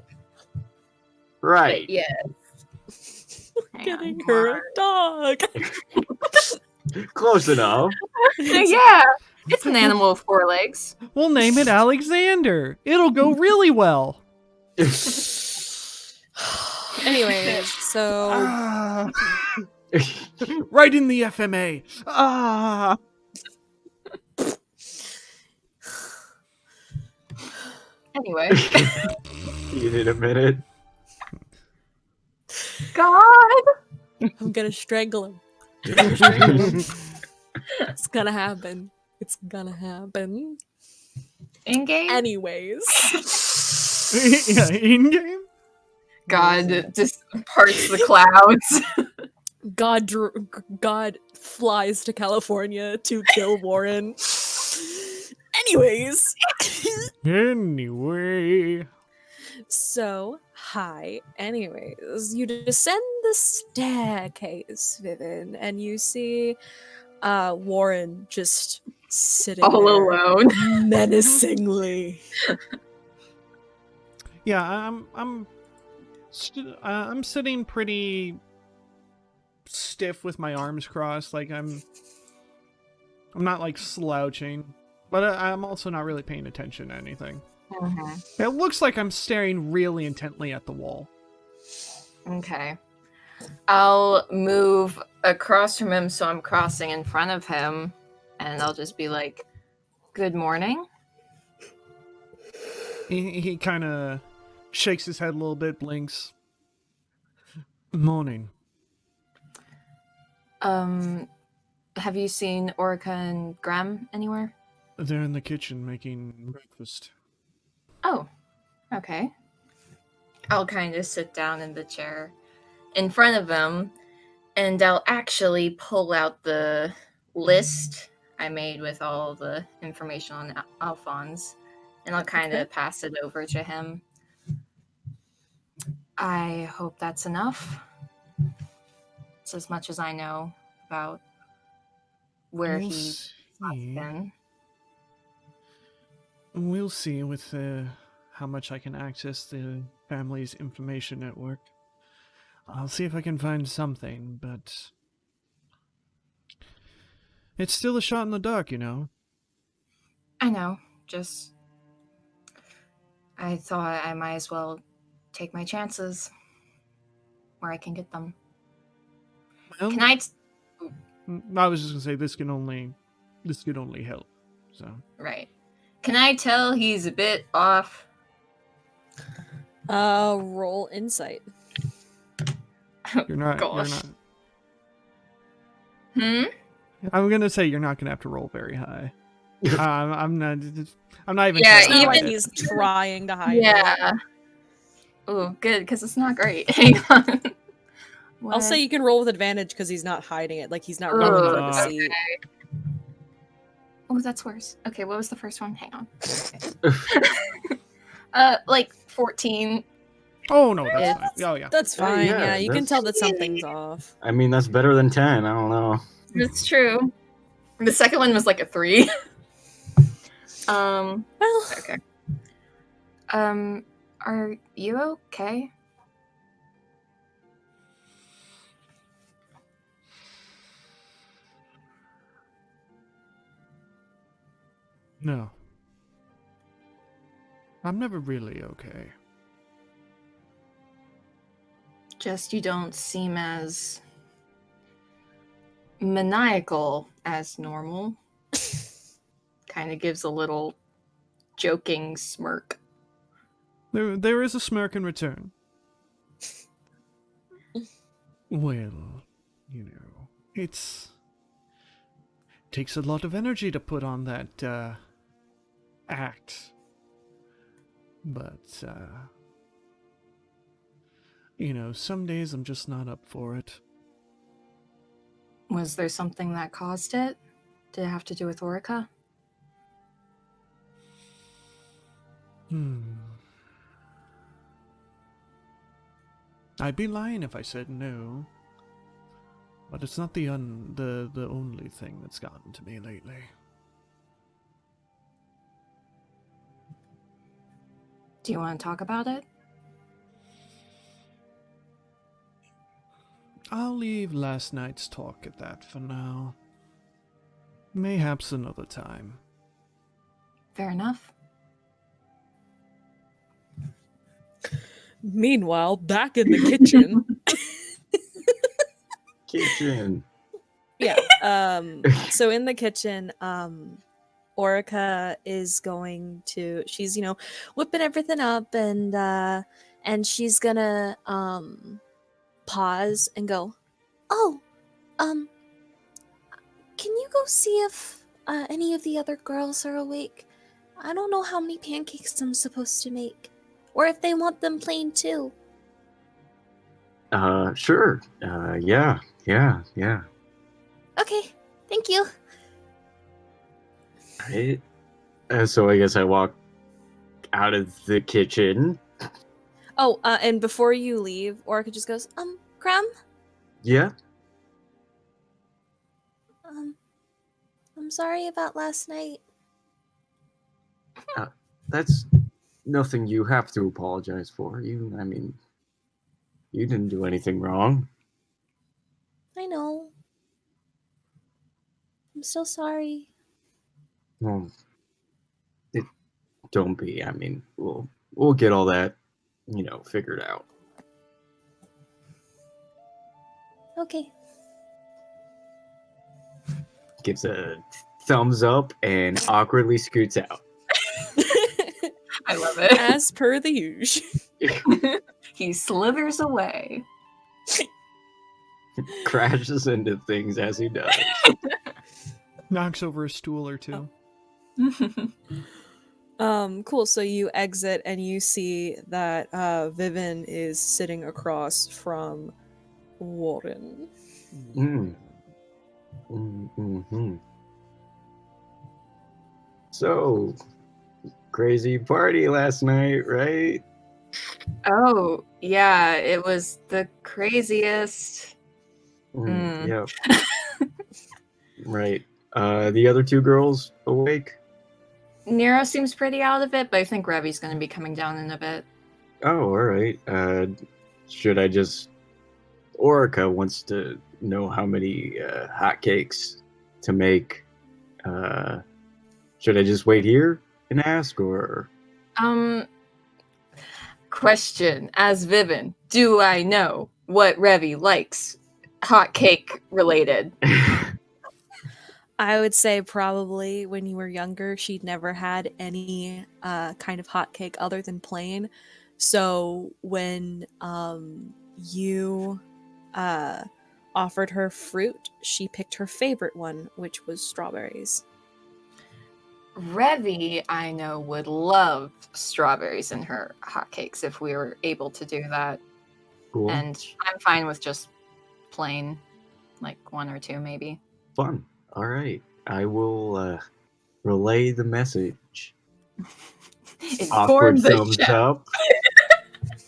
Right. But yes. Hang on, Getting her a dog. Close enough. Yeah. It's an animal with 4 legs. We'll name it Alexander. It'll go really well. Anyways, so Ah. Right in the FMA. Ah. Anyway. You need a minute. God! I'm gonna strangle him. It's gonna happen. It's gonna happen. In game? Anyways. Yeah, in game. God just parts the clouds. God flies to California to kill Warren. Anyways. Anyway. So, hi. Anyways, you descend the staircase, Vivian, and you see Warren just sitting All there alone. menacingly. Yeah, I'm sitting pretty stiff with my arms crossed, like I'm not like slouching, but I'm also not really paying attention to anything. Mhm. It looks like I'm staring really intently at the wall. Okay. I'll move across from him so I'm crossing in front of him, and I'll just be like, "Good morning." He kind of shakes his head a little bit, blinks. Morning. Have you seen Orica and Graham anywhere? They're in the kitchen making breakfast. Oh, okay. I'll kind of sit down in the chair in front of him, and I'll actually pull out the list I made with all the information on Alphonse, and I'll kind of pass it over to him. I hope that's enough. It's as much as I know about where We'll he's see. been. We'll see with how much I can access the family's information network. I'll see if I can find something, but it's still a shot in the dark, you know. I know, just I thought I might as well take my chances where I can get them. Well, Can I? I was just gonna say this could only help. So Right. Can I tell he's a bit off? Roll insight. You're not. Gosh. You're not. Hmm? I'm gonna say you're not gonna have to roll very high. I'm not. I'm not even. Yeah, It's trying not to like hide he's it. trying to hide it. Yeah. Oh, good, because it's not great. Hang on. I'll say you can roll with advantage because he's not hiding it. Like he's not running for the Oh, seat. Oh, that's worse. Okay, what was the first one? Hang on. Like 14. Oh no, that's It's- fine. Oh yeah. That's Oh, fine. yeah, Yeah, you can that's- tell that something's off. I mean, that's better than 10. I don't know. It's true. The second one was like a 3. Well, Okay. Are you okay? No. I'm never really okay. Just you don't seem as maniacal as normal. Kind of gives a little joking smirk. There is a smirk in return. Well, you know, takes a lot of energy to put on that act. But you know, some days I'm just not up for it. Was there something that caused it? Did it have to do with Orica? I'd be lying if I said no. But it's not the only thing that's gotten to me lately. Do you want to talk about it? I'll leave last night's talk at that for now. Mayhaps another time. Fair enough. meanwhile, back in the kitchen. Kitchen. Yeah. So in the kitchen, Orica is going to, she's, whipping everything up, and she's gonna pause and go, "Oh, can you go see if any of the other girls are awake? I don't know how many pancakes I'm supposed to make, or if they want them plain too." Sure. Yeah. Okay, thank you. Right. So I guess I walk out of the kitchen. Oh, and before you leave, Orica just goes, Graham, Yeah. I'm sorry about last night. That's nothing you have to apologize for. You didn't do anything wrong. I know. I'm still sorry. Well, don't be. We'll get all that, figured out. Okay. Gives a thumbs up and awkwardly scoots out. I love it. As per the usual. He slithers away. Crashes into things as he does. Knocks over a stool or two. Cool. So you exit and you see that Vivian is sitting across from Warren. Mm-hmm. So, crazy party last night, right? Oh, yeah, it was the craziest. Yep. Right. The other two girls awake? Nero seems pretty out of it, but I think Revi's going to be coming down in a bit. Oh, all right. Should I just... Orica wants to know how many hotcakes to make. Should I just wait here and ask, or... Question, as Vivian, do I know what Revi likes hot cake related? I would say probably when you were younger, she'd never had any kind of hot cake other than plain. So when you offered her fruit, she picked her favorite one, which was strawberries. Revy, I know, would love strawberries in her hotcakes if we were able to do that. Cool. And I'm fine with just plain, like 1 or 2 maybe. Fun. All right. I will relay the message. Inform Awkward the thumbs chef. up.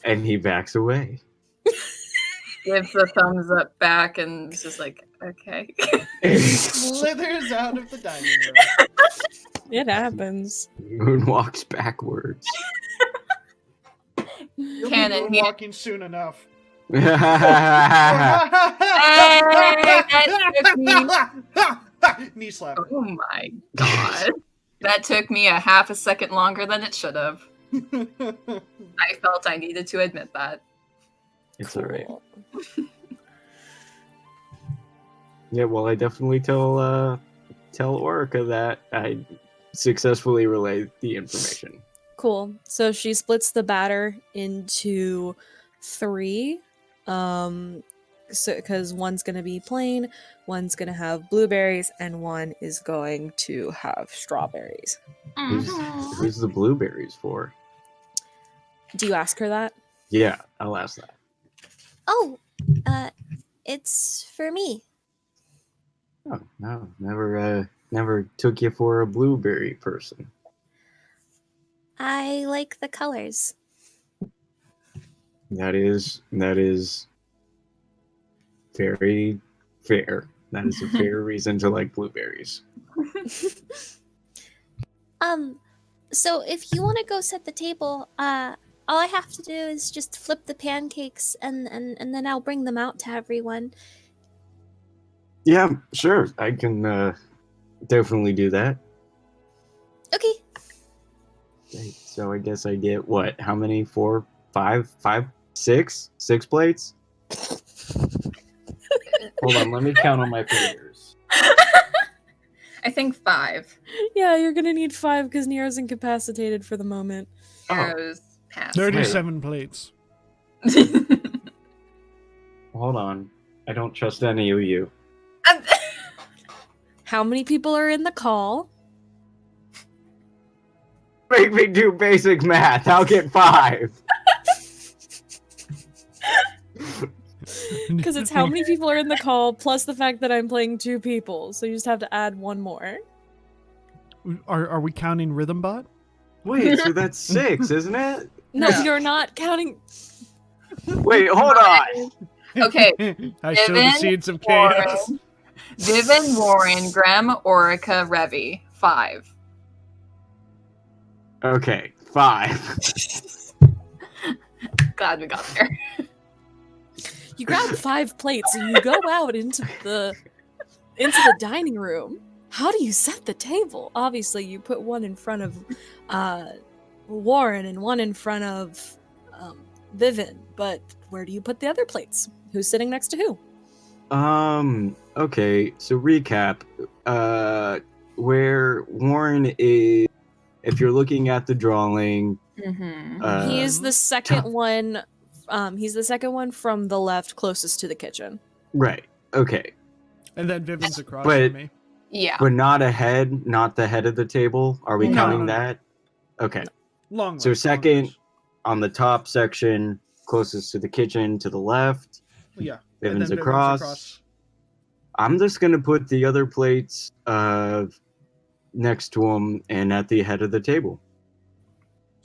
And he backs away. Gives the thumbs up back and is just like, okay. Slithers out of the dining room. It happens. Moon walks backwards. You'll Canon, be yeah. walking soon enough. Knee slap. Oh my god. That took me a half a second longer than it should have. I felt I needed to admit that. It's alright. Yeah, well, I definitely tell Orica that I successfully relayed the information. Cool. So she splits the batter into 3. So because one's gonna be plain, one's gonna have blueberries, and one is going to have strawberries. Who's the blueberries for? Do you ask her that? Yeah, I'll ask that. Oh, it's for me. Oh, no, never took you for a blueberry person. I like the colors. That is very fair. That is a fair reason to like blueberries. So if you want to go set the table, all I have to do is just flip the pancakes and then I'll bring them out to everyone. Yeah, sure. I can definitely do that. Okay. Okay, so I guess I get what? How many? 4, 5, 6? 6 plates? Hold on, let me count on my fingers. I think 5. Yeah, you're gonna need 5 because Nero's incapacitated for the moment. Oh. Arrows pass. 37 plates. Hold on. I don't trust any of you. How many people are in the call? Make me do basic math. I'll get 5. Because it's how many people are in the call plus the fact that I'm playing 2 people, so you just have to add 1 more. Are we counting Rhythm Bot? Wait, so that's 6, isn't it? No, No. you're not counting. Wait, hold on. Okay. I sow the Viven, seeds of chaos. Viven, Warren, Graham, Orica, Revy. 5. Okay, 5. Glad we got there. You grab 5 plates and you go out into the dining room. How do you set the table? Obviously, you put one in front of Warren and one in front of Viven. But where do you put the other plates? Who's sitting next to who? Okay, so recap. Where Warren is, if you're looking at the drawing, Mm-hmm. He is the second one. He's the second one from the left, closest to the kitchen. right, okay. And then Vivian's across But- from me. Yeah. But not the head of the table. Are we No. counting No. that? Okay. Long So range, long second- range. On the top section, closest to the kitchen, to the left. Yeah. Viven's and then Vivian's across. I'm just gonna put the other plates next to him and at the head of the table,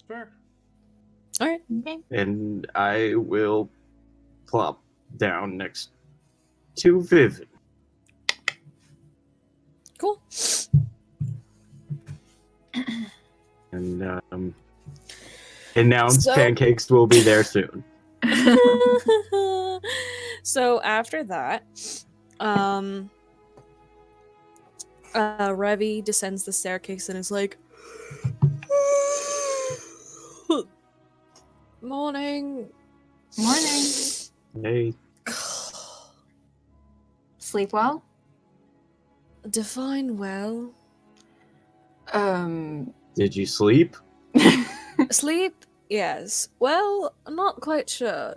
Fair. All right. and I will plop down next to Viv. Cool. And announce So- pancakes will be there soon. So after that, Revy descends the staircase and is like, "Morning." Morning. Hey, Sleep well? Define well. did you sleep? Sleep? Yes. Well, I'm not quite sure.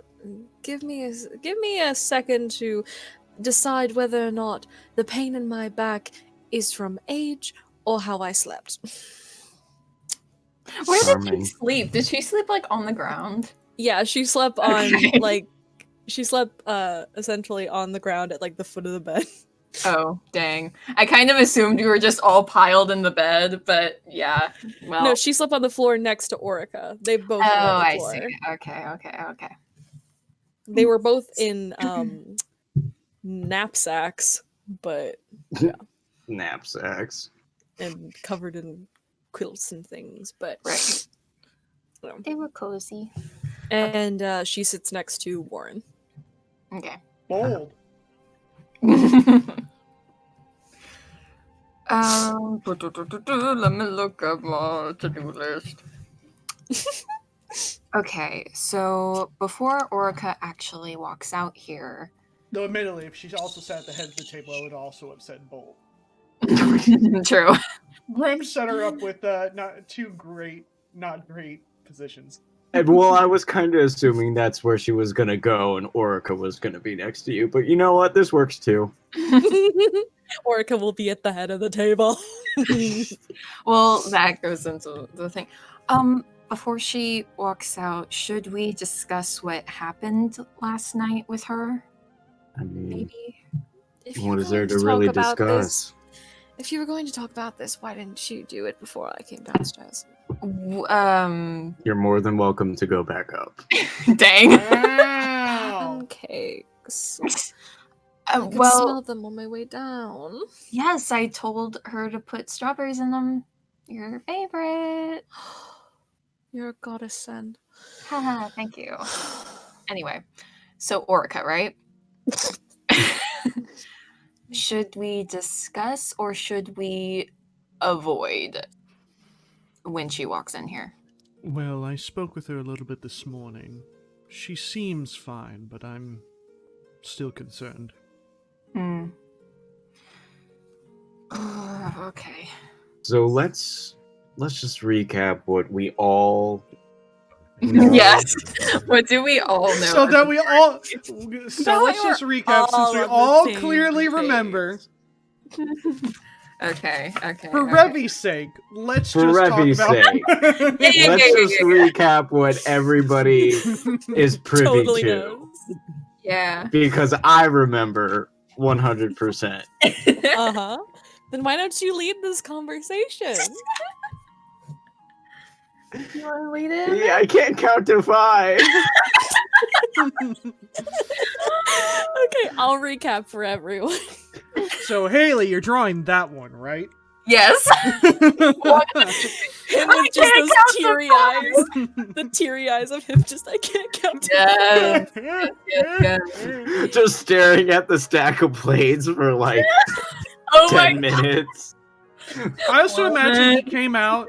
Give me a second to decide whether or not the pain in my back is from age or how I slept. Where did she Charming. sleep? Did she sleep like on the ground? Yeah, she slept on Okay. she slept essentially on the ground at like the foot of the bed. Oh, dang. I kind of assumed you were just all piled in the bed, but yeah. Well. No, she slept on the floor next to Orica. They both Oh, were on the I floor. see. Okay. They were both in knapsacks, but Knapsacks. and covered in quilts and things, but Right. yeah. They were cozy. And she sits next to Warren. Okay. Bold. Let me look at my to-do list. Okay, so before Orica actually walks out here. Though, admittedly, if she also sat at the head of the table, I would also have said bold. True. Grim set her up with not great positions. And well, I was kind of assuming that's where she was gonna go, and Orica was gonna be next to you. But you know what? This works too. Orica will be at the head of the table. Well, that goes into the thing. Before she walks out, should we discuss what happened last night with her? I mean, Maybe. If you what were is there going to talk really about discuss? this- If you were going to talk about this, why didn't you do it before I came downstairs? You're more than welcome to go back up. Dang. Wow. Pancakes. I could Well, smell them on my way down. yes, I told her to put strawberries in them. Your favorite. You're a goddess, Sen. Haha, thank you. Anyway, so Orica, right? Should we discuss or should we avoid when she walks in here? Well, I spoke with her a little bit this morning. She seems fine, but I'm still concerned. Okay. So let's just recap what we all know. Yes. What do we all know? So that we all. That So let's way just we're recap since all we on the all same clearly page. remember. Okay. For okay. Revy's sake, let's For just Revy's talk about. Yeah. Let's just recap what everybody is privy Totally to. knows. Yeah. Because I remember 100%. Uh-huh. Then why don't you lead this conversation? You want to lead it? Yeah, I can't count to 5. Okay, I'll recap for everyone. So Haley, you're drawing that one, right? Yes. And with just can't those count to teary eyes. The teary eyes of him just, I can't count to Yes. Yes. Just staring at the stack of plates for like Oh my 10 minutes. I also Well, imagine then- he came out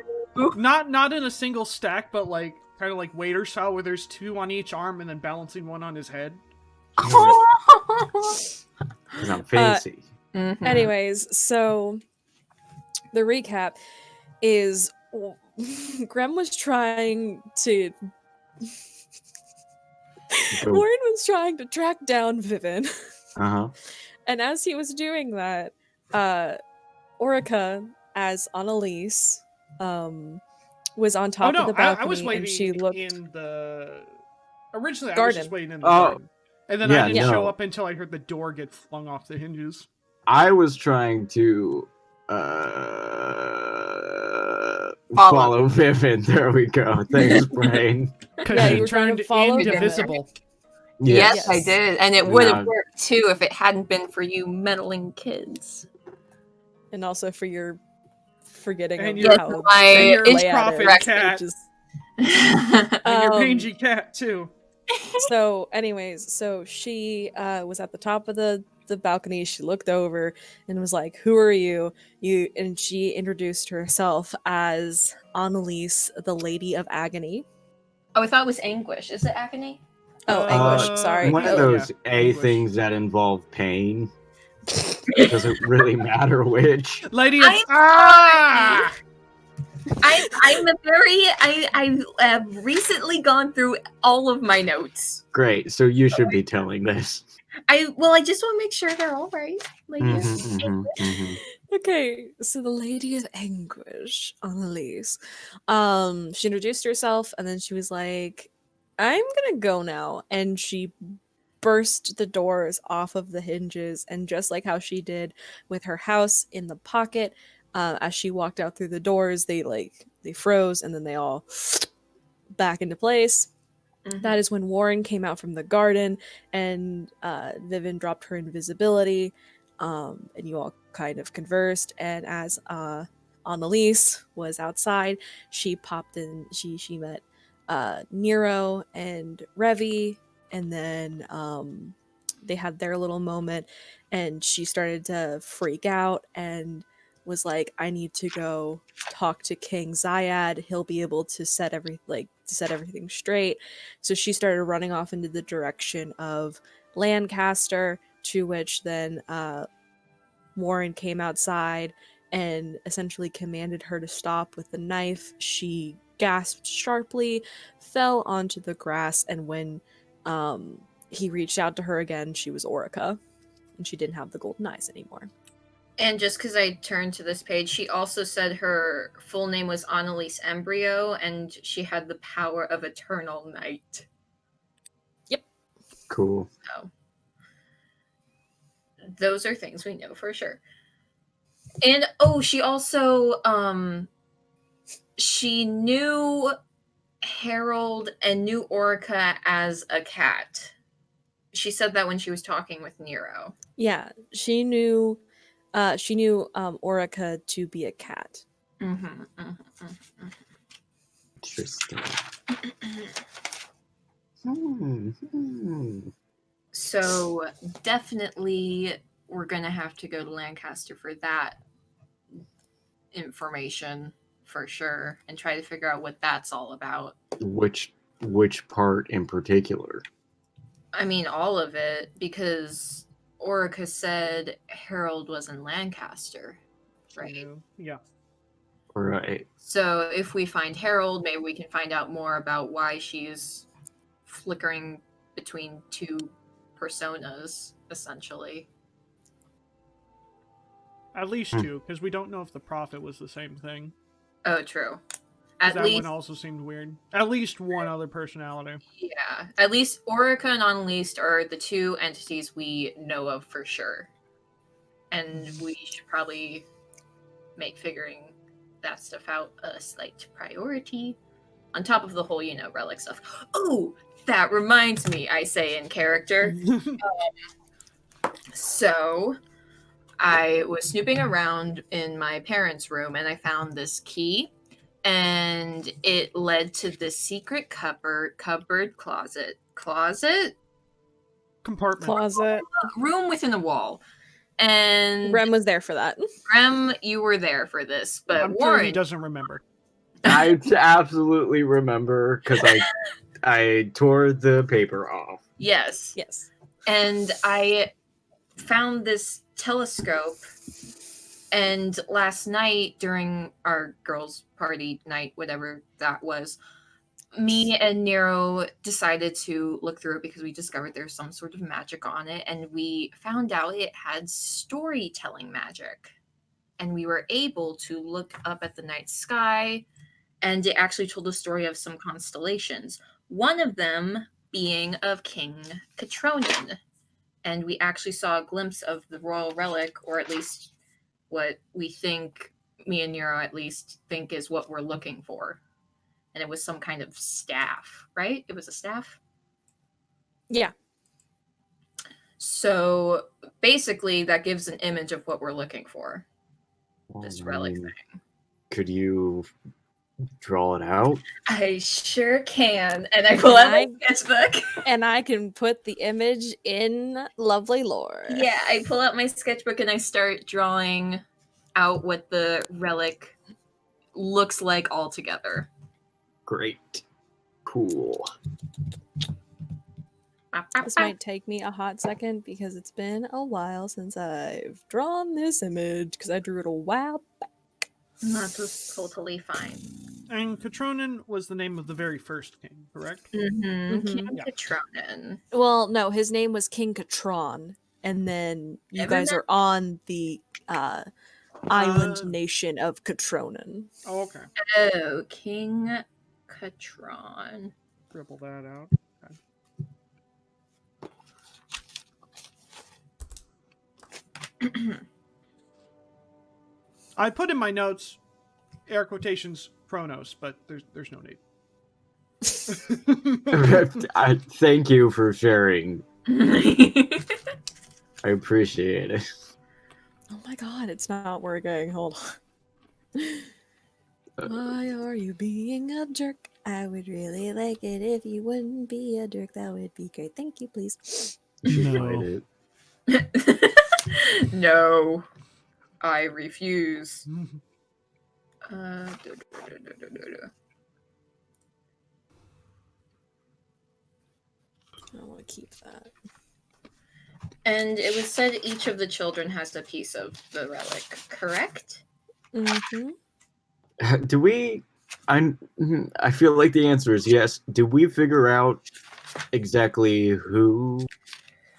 not in a single stack, but like kind of like waiter style, where there's 2 on each arm and then balancing one on his head. Because I'm fancy. Mhm. Anyways, so the recap is Grem was trying to Go. Warren was trying to track down Vivin. Uh-huh. And as he was doing that, Orica, as Annalise, was on top of the balcony, I was waiting and she looked. in the. Originally, I was Garden. just waiting in the Oh. garden. And then Yeah, I didn't no. show up until I heard the door get flung off the hinges. I was trying to follow Vivin. There we go. Thanks, brain. Because Yeah, he you were trying to turned follow Vivin. indivisible. Yes, I Yes. did. And it would have Yeah. worked too if it hadn't been for you meddling kids. And also for your forgetting And of your- how my and your layout prophet is, cat. which is- And your Um, mangy cat, too. So, anyways, so she was at the top of the balcony. She looked over and was like, "Who are you?" And she introduced herself as Annalise, the Lady of Agony. Oh, I thought it was anguish. Is it agony? Oh, anguish. Sorry. One of Oh, those yeah, A English. things that involve pain. It doesn't really matter which. Lady of... I'm Ah! I have recently gone through all of my notes. Great. So you should be telling this. I just want to make sure they're all right. Okay, so the Lady of Anguish, Annalise. She introduced herself and then she was like, I'm gonna go now. And she burst the doors off of the hinges, and just like how she did with her house in the pocket, as she walked out through the doors, they froze and then they all back into place. That is when Warren came out from the garden and Vivian dropped her invisibility, and you all kind of conversed. And as Annalise was outside, she popped in. She met Nero and Revi, and then they had their little moment, and she started to freak out and was like, "I need to go talk to King Zayad. He'll be able to set everything straight." So she started running off into the direction of Lancaster, to which then Warren came outside and essentially commanded her to stop with the knife. She gasped sharply, fell onto the grass, and when he reached out to her again, she was Orica, and she didn't have the golden eyes anymore. And just because I turned to this page, she also said her full name was Annalise Embryo, and she had the power of eternal night. Yep. Cool. So, those are things we know for sure. And she also she knew Harold and knew Orica as a cat. She said that when she was talking with Nero. Yeah, she knew Orica to be a cat. Interesting. So definitely we're gonna have to go to Lancaster for that information for sure, and try to figure out what that's all about. Which part in particular? I mean, all of it, because Orica said Harold was in Lancaster, right? Yeah. Right. So if we find Harold, maybe we can find out more about why she's flickering between two personas, essentially. At least two, because we don't know if the Prophet was the same thing. Oh, true. That one also seemed weird. At least one other personality. Yeah. At least Orica and Unleashed are the two entities we know of for sure. And we should probably make figuring that stuff out a slight priority. On top of the whole, relic stuff. Oh, that reminds me, I say in character. So, I was snooping around in my parents' room and I found this key. And it led to the secret cupboard, closet, compartment, closet, room within a wall. And Rem was there for that. Rem, you were there for this, but I'm Warren, sure he doesn't remember. I absolutely remember because I tore the paper off. Yes. And I found this telescope. And last night, during our girls' party night, whatever that was, me and Nero decided to look through it because we discovered there's some sort of magic on it. And we found out it had storytelling magic. And we were able to look up at the night sky, and it actually told a story of some constellations. One of them being of King Catronin. And we actually saw a glimpse of the royal relic, or at least what we think, me and Nero at least think is what we're looking for. And it was some kind of staff, right? It was a staff? Yeah. So basically that gives an image of what we're looking for. This relic thing. Could you draw it out? I sure can. And I pull out my sketchbook. And I can put the image in Lovely Lore. Yeah, I pull out my sketchbook and I start drawing out what the relic looks like all together. Great. Cool. This might take me a hot second because it's been a while since I've drawn this image because I drew it a while back. That was totally fine. And Catronin was the name of the very first king, correct? Mm-hmm. King Yeah. Catronin. Well, no, his name was King Catron, and then you Never guys met- are on the island nation of Catronin. Oh, okay. Oh, King Catron. Dribble that out. Okay. I put in my notes, air quotations, Chronos, but there's no need. Thank you for sharing. I appreciate it. Oh my god, it's not working. Hold on. Why are you being a jerk? I would really like it if you wouldn't be a jerk. That would be great. Thank you, please. You should No. write it. No, I refuse. I want to keep that. And it was said each of the children has a piece of the relic, correct? Mm-hmm. Do we? I feel like the answer is yes. Did we figure out exactly who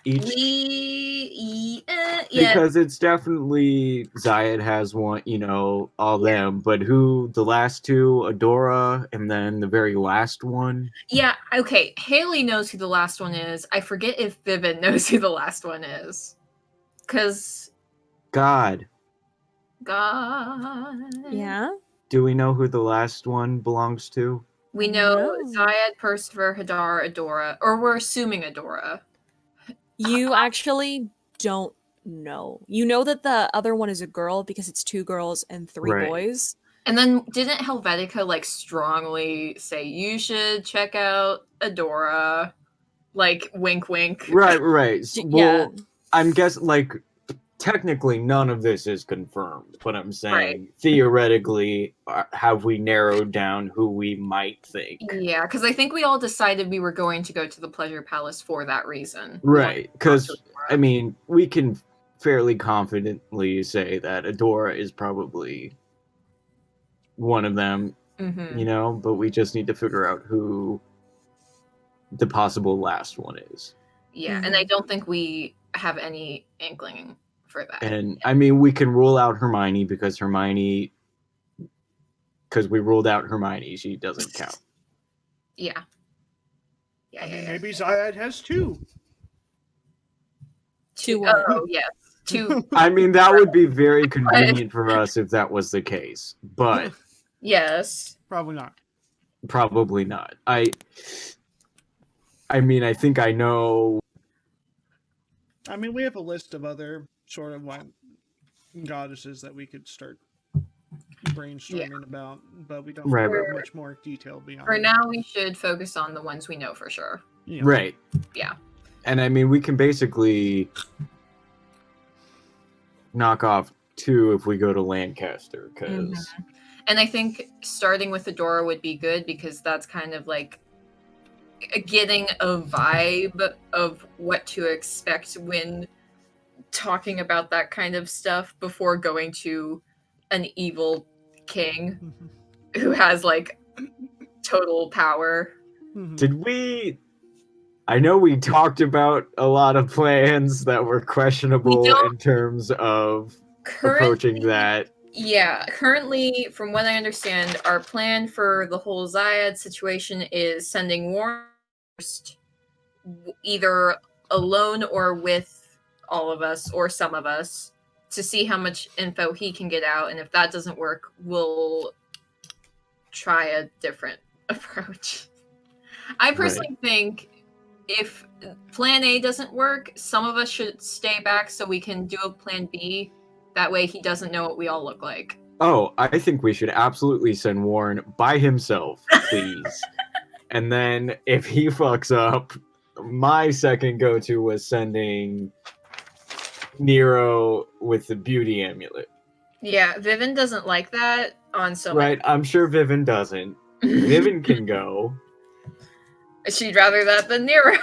each? Yeah. Because it's definitely Zayed has one, all them, but who the last two, Adora, and then the very last one? Yeah, okay. Haley knows who the last one is. I forget if Vivian knows who the last one is. Because God. Yeah? Do we know who the last one belongs to? We I know don't know. Zayed, Percifer, Hadar, Adora. Or we're assuming Adora. You actually don't know. You know that the other one is a girl because it's 2 girls and 3 Right. boys. And then didn't Helvetica strongly say you should check out Adora? Wink wink. Right. Yeah. I'm guessing, technically none of this is confirmed, but I'm saying Right. theoretically, have we narrowed down who we might think? Yeah, because I think we all decided we were going to go to the Pleasure Palace for that reason. Right, because, Adora. we can fairly confidently say that Adora is probably one of them, Mhm. but we just need to figure out who the possible last one is. Yeah, and I don't think we have any inkling for that. And, we can rule out Hermione because we ruled out Hermione. She doesn't count. Yeah. Yeah. Maybe Zayed has 2. 2 what? Oh, yes. 2. That would be very convenient for us if that was the case, but Yes. Probably not. probably not. I think I know. We have a list of other sort of goddesses that we could start brainstorming about, but we don't have much more detail beyond. For now, we should focus on the ones we know for sure. Yeah. Right. Yeah. And we can basically knock off 2 if we go to Lancaster, because And I think starting with Adora would be good because that's kind of getting a vibe of what to expect when talking about that kind of stuff before going to an evil king who has total power. Did we? I know we talked about a lot of plans that were questionable in terms of approaching that. Yeah, currently, from what I understand, our plan for the whole Zayed situation is sending Warren first, either alone or with all of us or some of us, to see how much info he can get out. And if that doesn't work, we'll try a different approach. I personally think if plan A doesn't work, some of us should stay back so we can do a plan B. That way he doesn't know what we all look like. Oh, I think we should absolutely send Warren by himself, please. And then if he fucks up, my second go-to was sending Nero with the beauty amulet. Yeah, Vivian doesn't like that on so Right, I'm sure Vivian doesn't. Vivian can go. She'd rather that than Nero.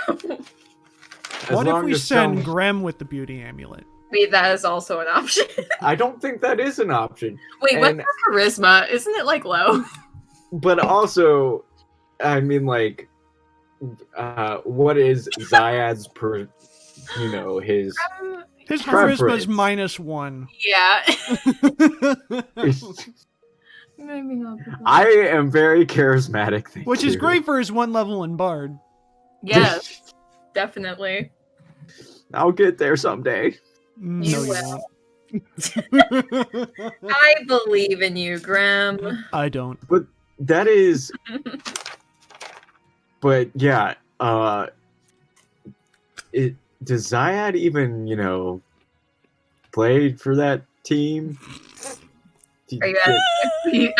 What if we send Grem with the beauty amulet? Maybe that is also an option. I don't think that is an option. Wait, what's And- her charisma? Isn't it like low? But also, I mean, like, what is Zayad's his His Preference. charisma's -1. Yeah. Maybe not. I am very charismatic, thank Which is you. great for his 1 level in Bard. Yes, definitely. I'll get there someday. No, You you will. won't. I believe in you, Graham. I don't. That is, but yeah, does Zayad even, play for that team? Are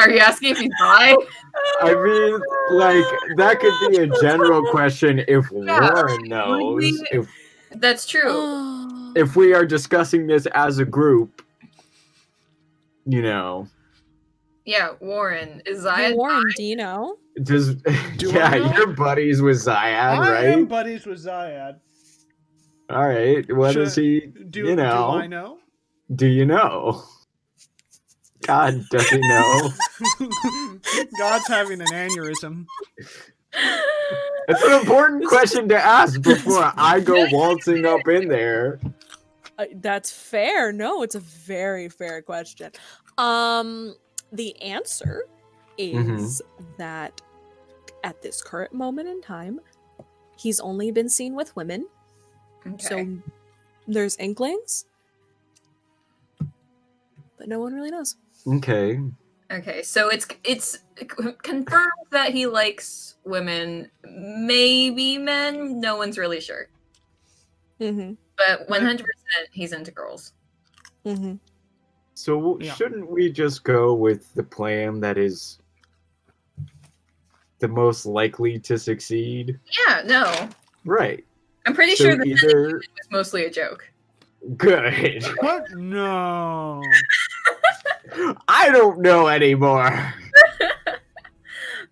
you asking if he's bi? I mean, like, that could be a general question if Yeah. Warren knows. We- That's true. Oh. If we are discussing this as a group, Yeah, Warren. Is Hey, Zayad Warren, do you know? does Do I yeah, know? you're buddies with Zayad, I am right? buddies with Zayad. All right. What Should- does he? Do I know? Do you know? God, does he know? God's having an aneurysm. It's an important question to ask before I go waltzing up in there. That's fair. No, it's a very fair question. The answer is that at this current moment in time, he's only been seen with women. Okay. So there's inklings, but no one really knows. Okay. Okay, so it's confirmed that he likes women, maybe men. No one's really sure, Mm-hmm. but 100% he's into girls. Mm-hmm. So Yeah. shouldn't we just go with the plan that is the most likely to succeed? Yeah, no, Right. I'm pretty So sure that either was mostly a joke. good. What? No. I don't know anymore.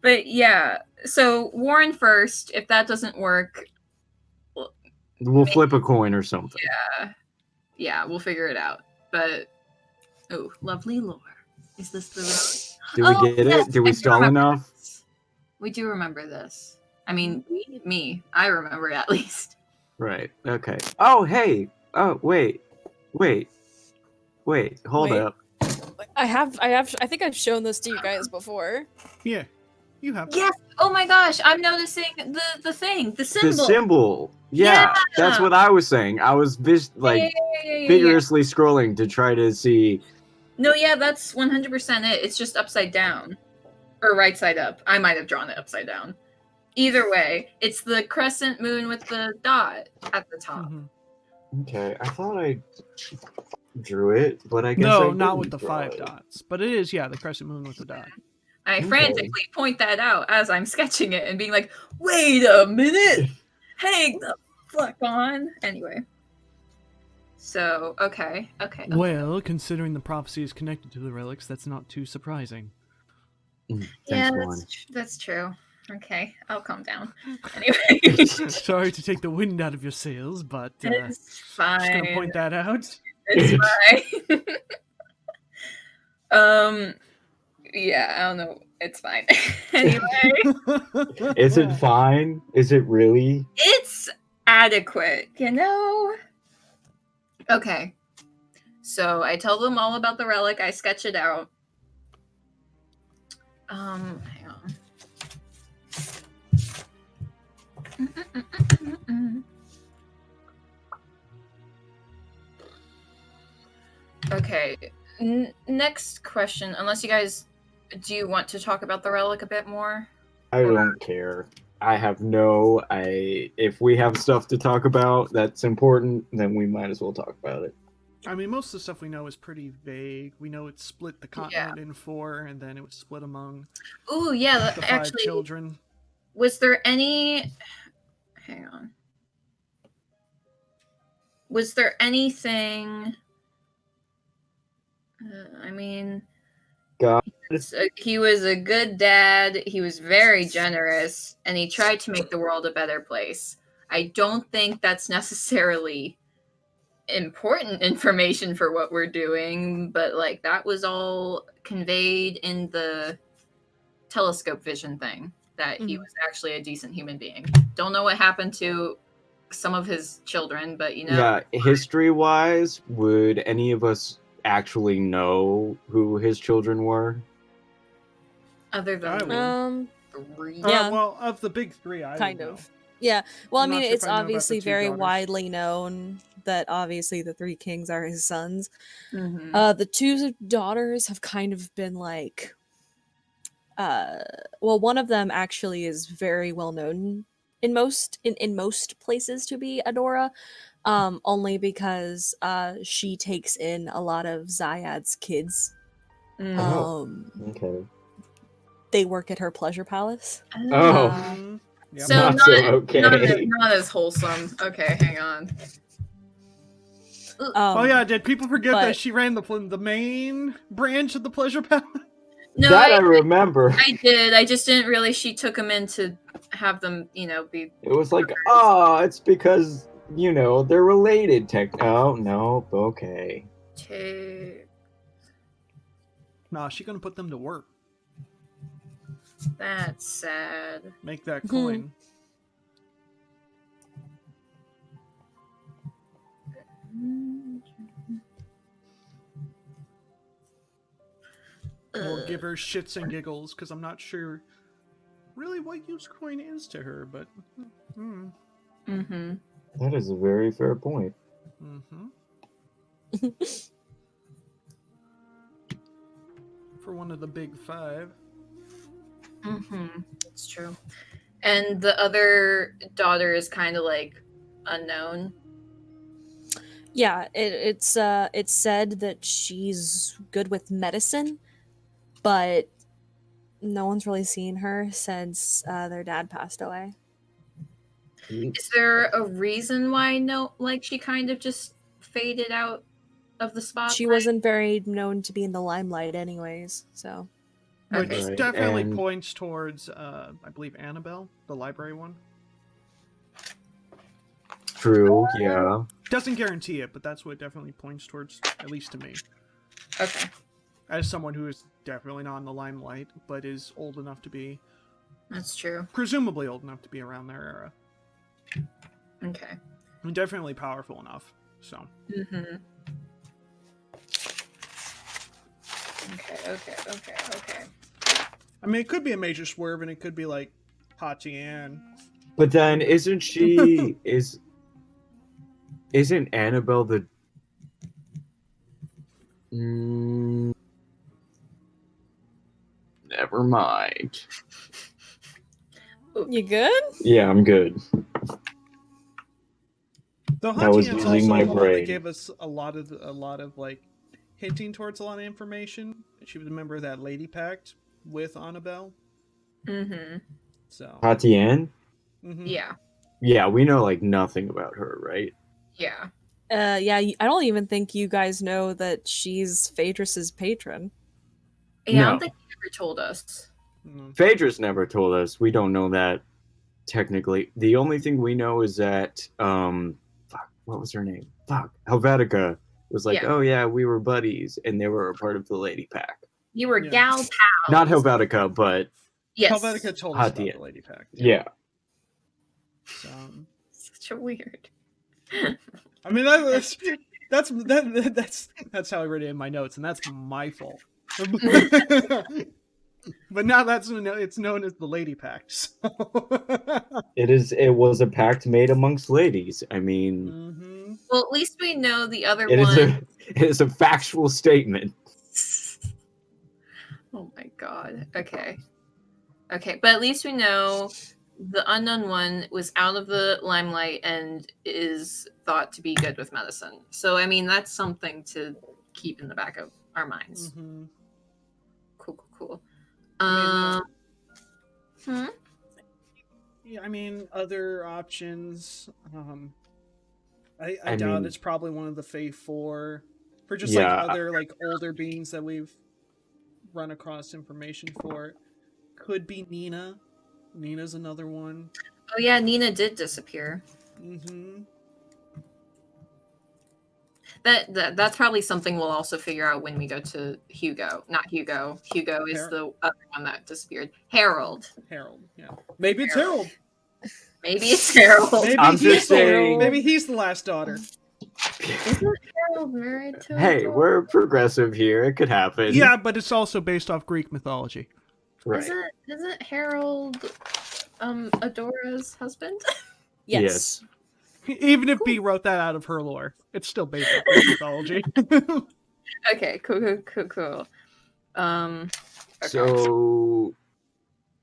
But yeah, so Warren first. If that doesn't work, We'll flip a coin or something. yeah, we'll figure it out. But oh, lovely lore. Is this the road? Did we Oh, get yes, it? Did I we do stall remember enough? this. We do remember this. I mean, I remember it at least. Right. Okay. Oh, hey. Oh, wait. Hold Wait. up. I think I've shown this to you guys before. Yeah. You have. Yes. Oh my gosh, I'm noticing the thing, the symbol. The symbol. Yeah, that's what I was saying. I was Yeah. vigorously scrolling to try to see. No, yeah, that's 100% it. It's just upside down. Or right side up. I might have drawn it upside down. Either way, it's the crescent moon with the dot at the top. Mhm. Okay, I thought I drew it, but I guess No, I not with the didn't draw 5 it. dots. But it is, yeah, the crescent moon with the dot. I Okay. frantically point that out as I'm sketching it and being like, wait a minute! Hang the fuck on! Anyway. So, okay. Well, considering the prophecy is connected to the relics, that's not too surprising. Yeah, Thanks, Lauren. that's true. Okay, I'll calm down. Anyway. Sorry to take the wind out of your sails, but It's just fine. gonna point that out. It's fine. Yeah, I don't know. It's fine. Anyway, Is it fine? Is it really? it's adequate, you know? Okay. So I tell them all about the relic. I sketch it out. Hang on. Okay. Next question. Unless you guys, do you want to talk about the relic a bit more? I don't care. I have no. If we have stuff to talk about that's important, then we might as well talk about it. I mean, most of the stuff we know is pretty vague. We know it split the continent in 4, and then it was split among Ooh, yeah. the 5 Actually, children. was there any? Hang on. Was there anything? I mean, God. he was a good dad. He was very generous, and he tried to make the world a better place. I don't think that's necessarily important information for what we're doing, but like that was all conveyed in the telescope vision thing that he was actually a decent human being. Don't know what happened to some of his children, but you know. Yeah, history-wise, would any of us actually know who his children were? Other I than would. three. Yeah. Well, of the big three, I kind would of. know. Yeah. Well, I I'm not mean, sure if it's I know about the obviously two very daughters. widely known that obviously the three kings are his sons. Mhm. The two daughters have kind of been like, well, one of them actually is very well known in most places to be Adora, only because she takes in a lot of Zayad's kids. Mm. Okay. They work at her pleasure palace. Oh. Mhm. Yep. So Not so okay. not as wholesome. Okay, hang on. Oh yeah, did people forget that but- she ran the main branch of the pleasure palace? No, That I remember. I did. I just didn't realize she took them in to have them, you know, be. It was like, oh, it's because, you know, they're related. Oh, no, okay. Nah, she gonna put them to work. That's sad. Make that coin. We'll give her shits and giggles because I'm not sure really what use coin is to her, but Mm-hmm. That is a very fair point. For one of the big five. Mm-hmm. It's true. And the other daughter is kind of like unknown. Yeah, it's said that she's good with medicine, but no one's really seen her since their dad passed away. Is there a reason why she kind of just faded out of the spotlight? She wasn't very known to be in the limelight anyways, so. Which Okay. definitely and- points towards, I believe, Annabelle, the library one. True, yeah. Doesn't guarantee it, but that's what it definitely points towards, at least to me. Okay. As someone who is definitely not in the limelight, but is old enough to be, That's true. presumably old enough to be around their era. Okay. And definitely powerful enough, so. Mm-hmm. Okay. I mean, it could be a major swerve, and it could be like Hatian. But then isn't she isn't Annabelle the never mind. You good? Yeah, I'm good. Though I was Hatian's using also my the one that brain. gave us a lot of like hinting towards a lot of information. She was a member of that Lady Pact with Annabelle. Mm-hmm. So Hatian? Yeah. Yeah, we know like nothing about her, right? Yeah. Yeah, I don't even think you guys know that she's Phaedrus's patron. Yeah, I No. don't think he ever told us. Phaedrus never told us. We don't know that technically. The only thing we know is that fuck, what was her name? Fuck. Helvetica was like, Yeah. oh yeah, we were buddies and they were a part of the Lady Pack. You were Yeah. gal pals. Not Helvetica, but Yes. Helvetica told us about Hatian. the Lady Pact. yeah. So, Such a weird. I mean, that's how I read it in my notes, and that's my fault. But now it's known as the Lady Pact. So. It was a pact made amongst ladies. I mean, Well, at least we know the other it one. is a factual statement. Oh my god. Okay. But at least we know the unknown one was out of the limelight and is thought to be good with medicine. So, I mean, that's something to keep in the back of our minds. Cool. Yeah, I mean, other options. I I doubt mean- it's probably one of the Fae 4. For just Yeah. like other like older beings that we've run across information for. Could be Nina. Nina's another one. Oh yeah, Nina did disappear. That's probably something we'll also figure out when we go to Hugo. Not Hugo. Hugo is the other one that disappeared. Harold. Harold. Yeah. Maybe it's Harold. Maybe it's Harold. Maybe I'm he's just saying. Maybe he's the last daughter. Isn't Harold married to? Hey, Adora? we're progressive here. It could happen. Yeah, but it's also based off Greek mythology. Right. Isn't Harold Adora's husband? Yes. Even if B wrote that out of her lore, it's still based off Greek mythology. Okay, cool. Okay. So,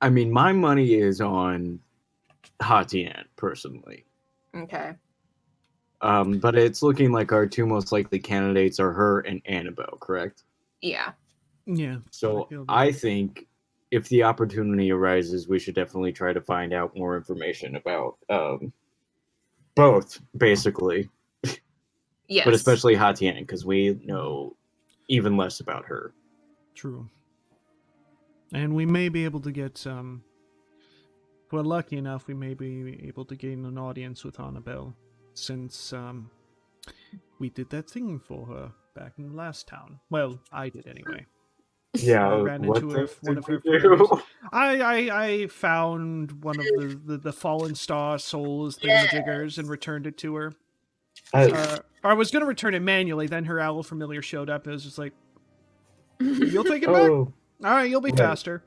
I mean, my money is on Hatian, personally. Okay. But it's looking like our two most likely candidates are her and Annabelle, correct? Yeah. Yeah. So feel that. I think if the opportunity arises, we should definitely try to find out more information about both, basically. Yes. But especially Hatian, because we know even less about her. True. And we may be able to get some. If we're lucky enough, we may be able to gain an audience with Annabelle, since we did that thing for her back in the last town. Well, I did anyway. Yeah, I ran what into her, things one did of her we fairies. do? I found one of the fallen star souls thingamajiggers and returned it to her. I was going to return it manually, then her owl familiar showed up and it was just like, you'll take it back? Oh, Alright, you'll be right. faster.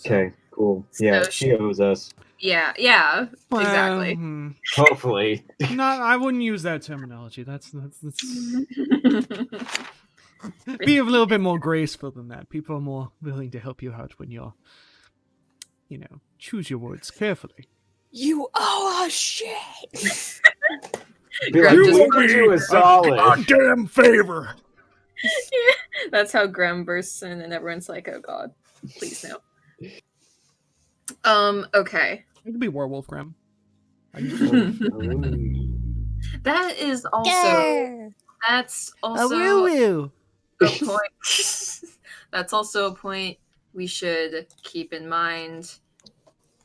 okay, cool. Yeah, So she owes us. Yeah, exactly. Hopefully. Not, I wouldn't use that terminology. That's be a little bit more graceful than that. People are more willing to help you out when you're, choose your words carefully. You owe us shit. Be like, Graham we did you a solid. Damn favor. That's how Graham bursts in, and everyone's like, "Oh God, please no." Okay. It could be werewolf Graham. That is also. Yeah. That's A also woo-woo. a point. That's also a point we should keep in mind.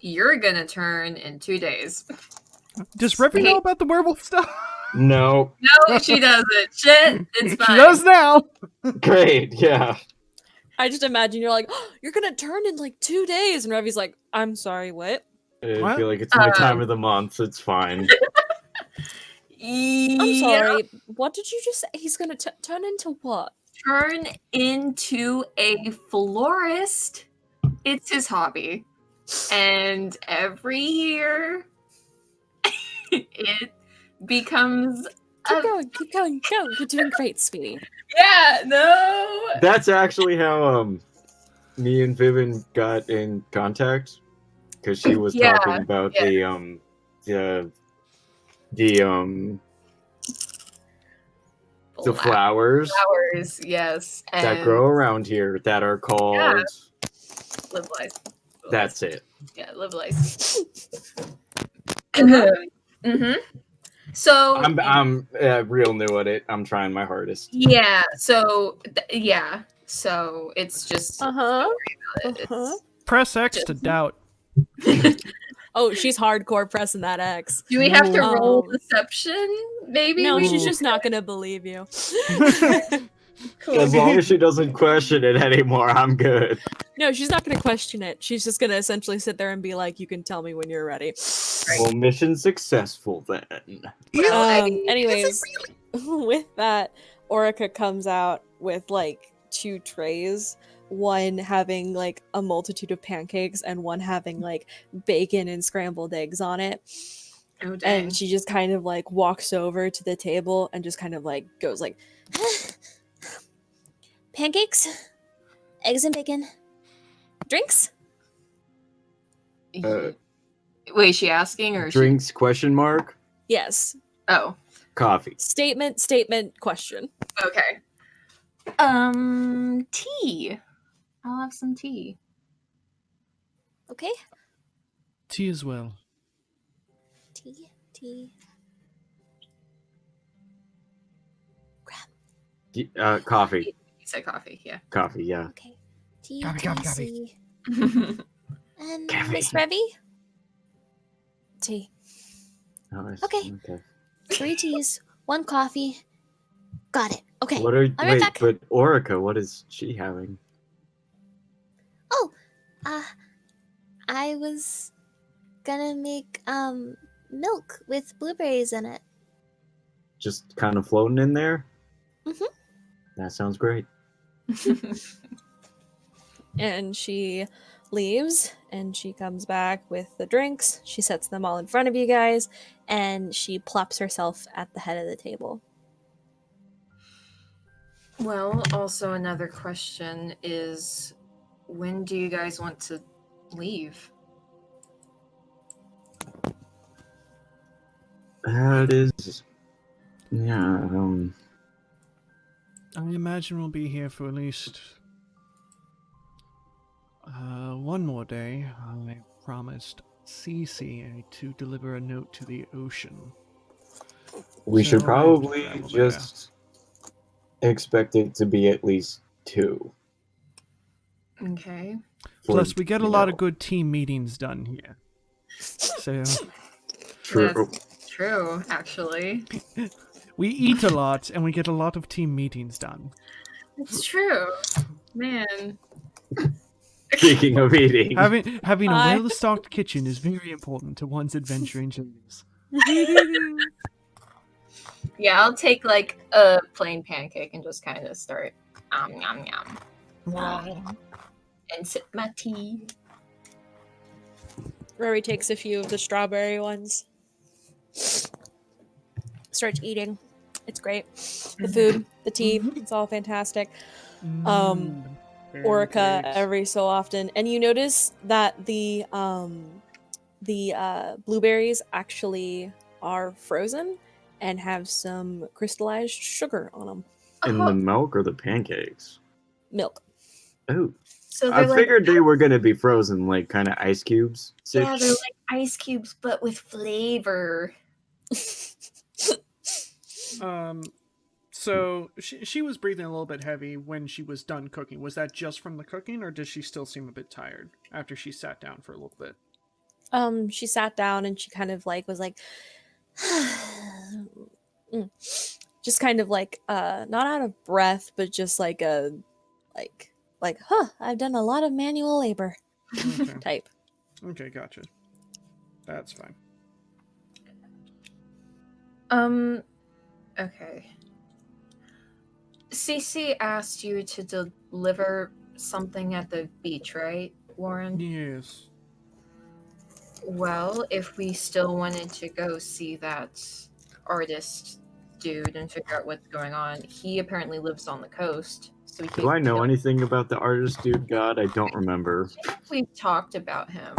You're gonna turn in 2 days. Does Revi know about the werewolf stuff? No. No, she doesn't. Shit, it's fine. She does now. Great, yeah. I just imagine you're like, oh, you're gonna turn in like 2 days, and Revi's like, I'm sorry, what? I What? feel like it's my time of the month. It's fine. I'm sorry. What did you just say? He's gonna turn into what? Turn into a florist. It's his hobby. And every year it becomes Keep going, go. You're doing great, sweetie. yeah, no. That's actually how me and Vivian got in contact, because she was Yeah, talking about the flowers Flowers, yes. And that grow around here that are called. Yeah. Live life. That's it. Yeah, live life. Mm-hmm. So I'm real new at it. I'm trying my hardest. yeah. So yeah. So it's just Uh-huh. Press X to doubt. Oh, she's hardcore pressing that X. Do we have to roll Oh. deception? Maybe. No, we she's just not gonna believe you. Cool. As long as she doesn't question it anymore, I'm good. No, she's not gonna question it. She's just gonna essentially sit there and be like, "You can tell me when you're ready." Well, mission successful then. Well, I mean, Anyways, with that, Orica comes out with like 2 trays, one having like a multitude of pancakes and one having like bacon and scrambled eggs on it. oh dang. And she just kind of like walks over to the table and just kind of like goes like, Pancakes, eggs and bacon, drinks. Uh, Wait, is she asking or is Drinks? Question mark. "Yes." she? Oh, Coffee. Statement, question. okay. Tea. I'll have some tea. Okay. Tea as well. Tea. Coffee. You said coffee, yeah. Coffee. Yeah. Okay. Tea. Coffee. And Coffee. Miss Revi, Tea. Nice. Okay. 3 teas, 1 coffee, Got it. Okay. What are I'll be right back. but Orica, what is she having? Oh, I was gonna make milk with blueberries in it. Just kind of floating in there? Mhm. That sounds great. And she leaves and she comes back with the drinks. She sets them all in front of you guys and she plops herself at the head of the table. Well, also another question is, when do you guys want to leave? That is, yeah. I imagine we'll be here for at least one more day. I promised Cece to deliver a note to the ocean. We should So I have to probably travel just expect it to be at least 2. Okay. Plus, we get a lot of know, good team meetings done here. So True. That's true, actually. we eat a lot, and we get a lot of team meetings done. It's true. Man. Speaking of eating, Having a I- well-stocked kitchen is very important to one's adventuring journeys. Yeah, I'll take like a plain pancake and just kind of start yum yum. And sip my tea. Rory takes a few of the strawberry ones. Starts eating. It's great. The food, the tea, it's all fantastic. Orica Pancakes. every so often, and you notice that the blueberries actually are frozen and have some crystallized sugar on them. in the milk or the pancakes? Milk. Oh, So I they're figured they were gonna be frozen, like kind of ice cubes. yeah, they're like ice cubes, but with flavor. So she was breathing a little bit heavy when she was done cooking. Was that just from the cooking, or does she still seem a bit tired after she sat down for a little bit? She sat down and she kind of like was like just kind of like not out of breath, but just like a I've done a lot of manual labor Okay. type. Okay, gotcha. That's fine. Okay. Cece asked you to deliver something at the beach, right, Warren? Yes. Well, if we still wanted to go see that artist dude and figure out what's going on, he apparently lives on the coast. So we Do I know anything about the artist dude? God, I don't remember. We've talked about him.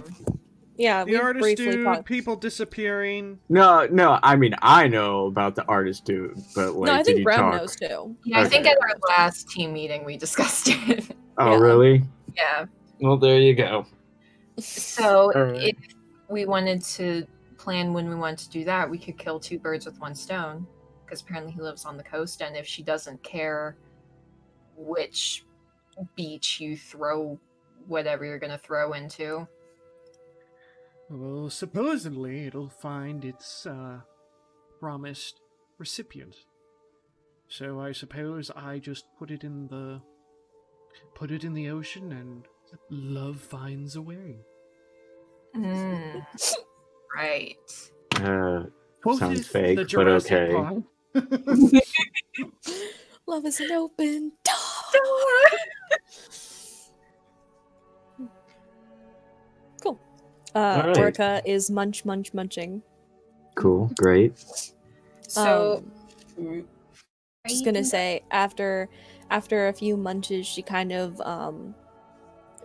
Yeah, The we artist briefly dude, talked. people disappearing. No. I mean, I know about the artist dude, but like, No, I did think he Bram talk? knows too. Yeah, I think Okay. at our last team meeting we discussed it. Oh, Yeah. really? Yeah. Well, there you go. So All right. if we wanted to plan when we wanted to do that, we could kill 2 birds with 1 stone. Because apparently he lives on the coast, and if she doesn't care which beach you throw whatever you're gonna throw into. Well, supposedly it'll find its promised recipient. So I suppose I just put it in the ocean, and love finds a way. Right. Quoted Sounds the fake, but Jurassic okay. Park. Love is an open door. Cool. All right. Orica is munching. Cool, great. So Just gonna say after a few munches, she kind of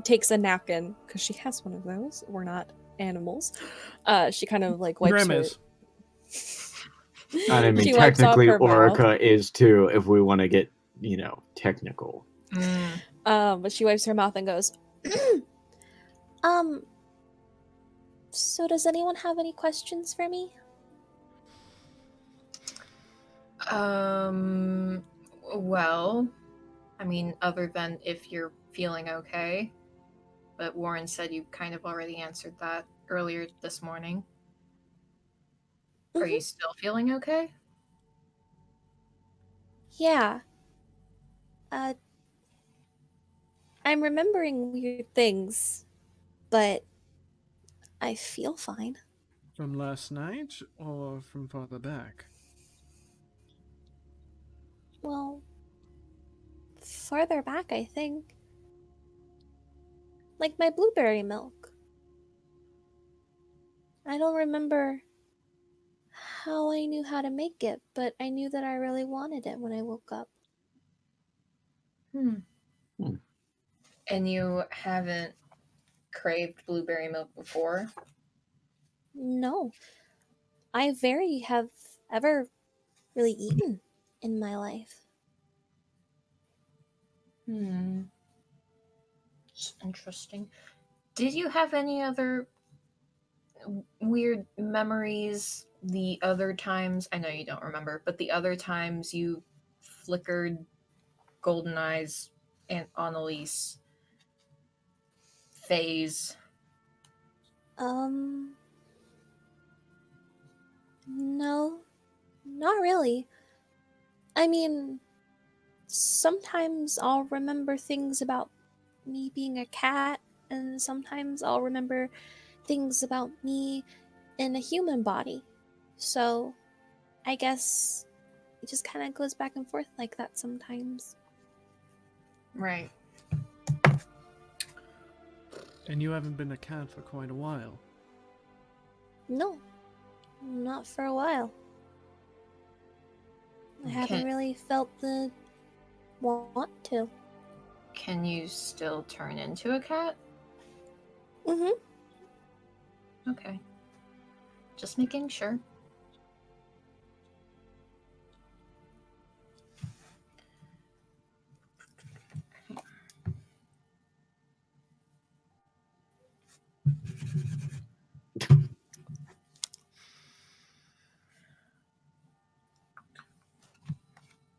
takes a napkin because she has one of those. We're not animals. She kind of like wipes her. Grimace. And I mean, She wipes off technically, her mouth. Orica is too, if we want to get, technical. But she wipes her mouth and goes, So does anyone have any questions for me? Well, I mean, other than if you're feeling okay. But Warren said you kind of already answered that earlier this morning. Are you still feeling okay? Yeah. Uh, I'm remembering weird things, but I feel fine. From last night or from farther back? Well, farther back, I think. Like my blueberry milk. I don't remember how I knew how to make it, but I knew that I really wanted it when I woke up. Hmm. Hmm. And you haven't craved blueberry milk before? No, I very have ever really eaten in my life. Hmm. It's interesting. Did you have any other weird memories the other times? I know you don't remember, but the other times you flickered golden eyes and Annalise phase? No, not really. I mean, sometimes I'll remember things about me being a cat, and sometimes I'll remember things about me in a human body. So, I guess it just kind of goes back and forth like that sometimes. Right. And you haven't been a cat for quite a while. No, not for a while. I haven't really felt the want to. Can you still turn into a cat? Mm-hmm. Okay. Just making sure.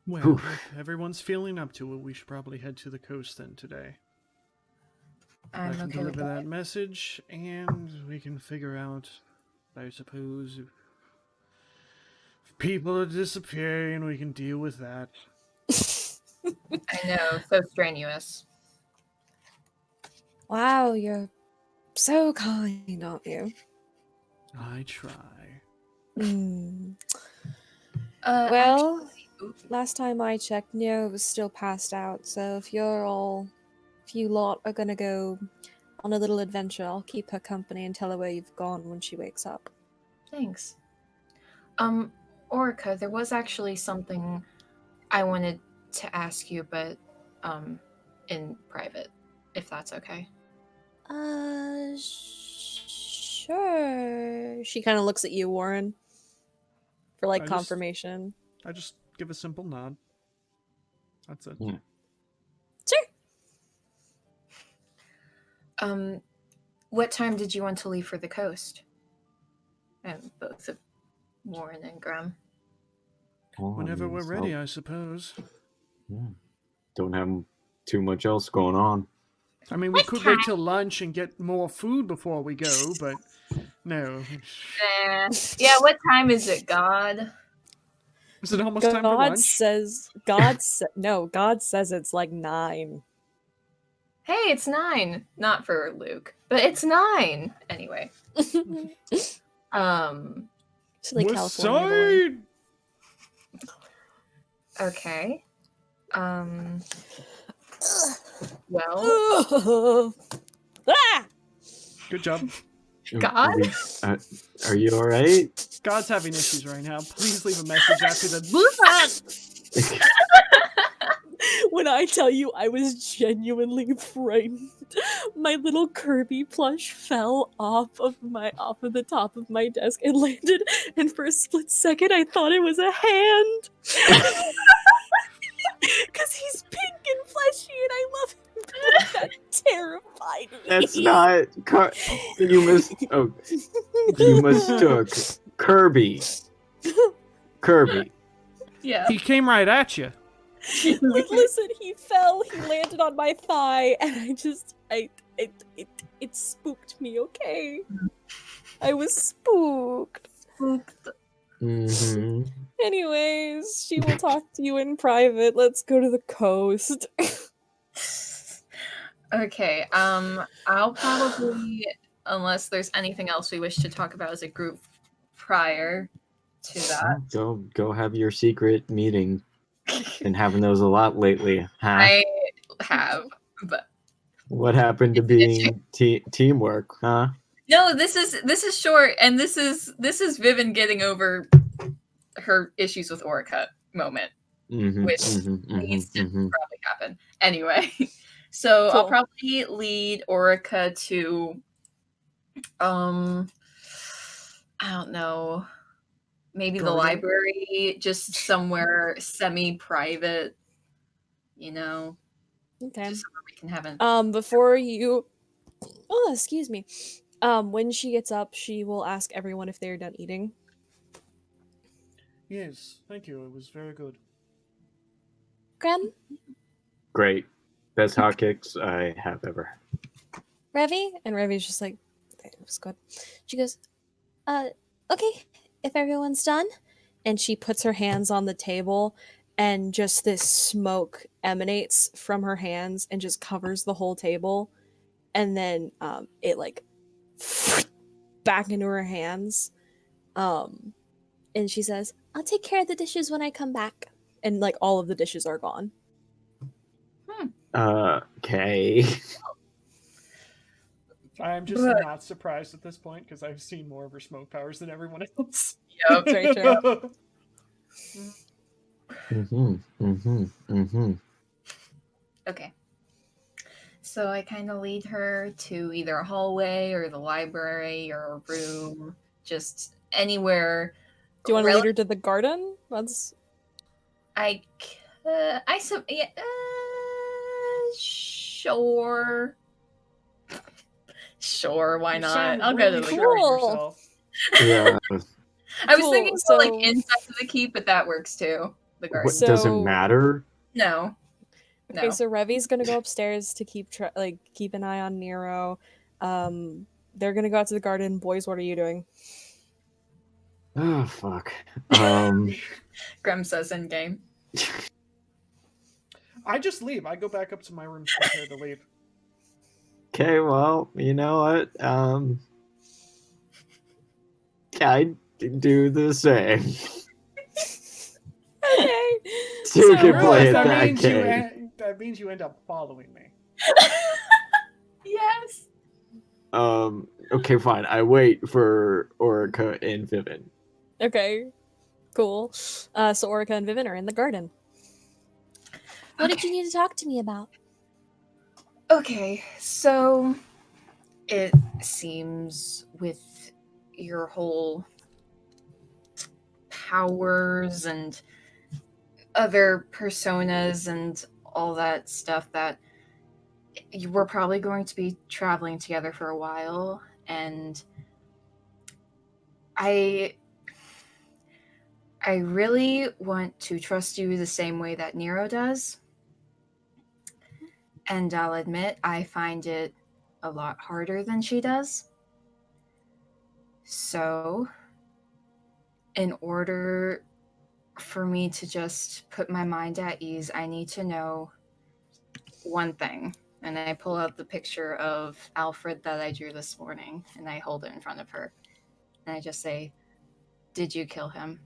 Well, Oof. if everyone's feeling up to it, we should probably head to the coast then today. I I'm can okay with deliver that. that message, and we can figure out, I suppose, if people are disappearing, we can deal with that. I know, so strenuous. Wow, you're so kind, aren't you? I try. Hmm. Well, Well, last time I checked, Nero was still passed out, so if you lot are gonna go on a little adventure, I'll keep her company and tell her where you've gone when she wakes up. thanks. Orica, there was actually something I wanted to ask you, but in private, if that's okay. Sure. She kind of looks at you, Warren, for like confirmation. I just give a simple nod. That's it. Yeah. Sure. What time did you want to leave for the coast? And both of Warren and Graham. Well, Whenever we're so- ready, I suppose. yeah. Don't have too much else going on. I mean, we could wait till lunch and get more food before we go, but no. Yeah, what time is it, God? Is it almost time for lunch? God says it's like 9. Hey, it's 9. Not for Luke, but it's 9. Anyway. Silly West California boy. Side! Okay. Well, Ah! Good job. God? Are you all right? God's having issues right now. Please leave a message after the. When I tell you I was genuinely frightened, my little Kirby plush fell off of the top of my desk and landed, and for a split second I thought it was a hand. Because he's pink and fleshy and I love him. But that terrified me. That's not. You mistook Kirby. Kirby. Yeah. He came right at you. Listen, he fell, he landed on my thigh, and it spooked me, okay? I was spooked. Spooked. Mm-hmm. Anyways, she will talk to you in private. Let's go to the coast. Okay, I'll probably, unless there's anything else we wish to talk about as a group prior to that. Go have your secret meeting. Been having those a lot lately, huh? I have, but What happened to being teamwork, huh? no, this is short, and this is Vivian getting over her issues with Orica moment, which needs to probably happen. Anyway, so I'll Cool. probably lead Orica to, I don't know, maybe the Garden? library, just somewhere semi-private, Okay. just somewhere we can have an. Before you Oh, excuse me. When she gets up, she will ask everyone if they're done eating. Yes, thank you. It was very good. Grem, Great. Best hotcakes I have ever had. Revi, And Revi's just like, it was good. she goes, okay, if everyone's done. And she puts her hands on the table, and just this smoke emanates from her hands and just covers the whole table. And then it like back into her hands. And she says, I'll take care of the dishes when I come back. and like all of the dishes are gone. Okay. I'm just But- not surprised at this point because I've seen more of her smoke powers than everyone else. Yep. Very true. Okay. So I kind of lead her to either a hallway or the library or a room, just anywhere. Do you want to lead her to the garden? That's Sure. Sure, why You not? sound I'll go to really the sure of Cool. yourself. Yeah. I was Cool, thinking so- like inside of the keep, but that works too. The garden. What, does it So- matter? No. okay. No. So Revi's gonna go upstairs to keep an eye on Nero. They're gonna go out to the garden. Boys, what are you doing? Oh fuck. Grem says in game. I just leave. I go back up to my room to prepare to leave. Okay, well, you know what? I do the same. Okay. You So- can play it that that means you game. that means you end up following me. Yes. Okay, fine. I wait for Orica and Vivian. Okay. Cool. So Orica and Vivian are in the garden. What did you need to talk to me about? Okay, so it seems with your whole powers and other personas and all that stuff that you were probably going to be traveling together for a while, and I really want to trust you the same way that Nero does. And I'll admit, I find it a lot harder than she does. So, in order for me to just put my mind at ease, I need to know one thing. And I pull out the picture of Alfred that I drew this morning, and I hold it in front of her. And I just say, did you kill him?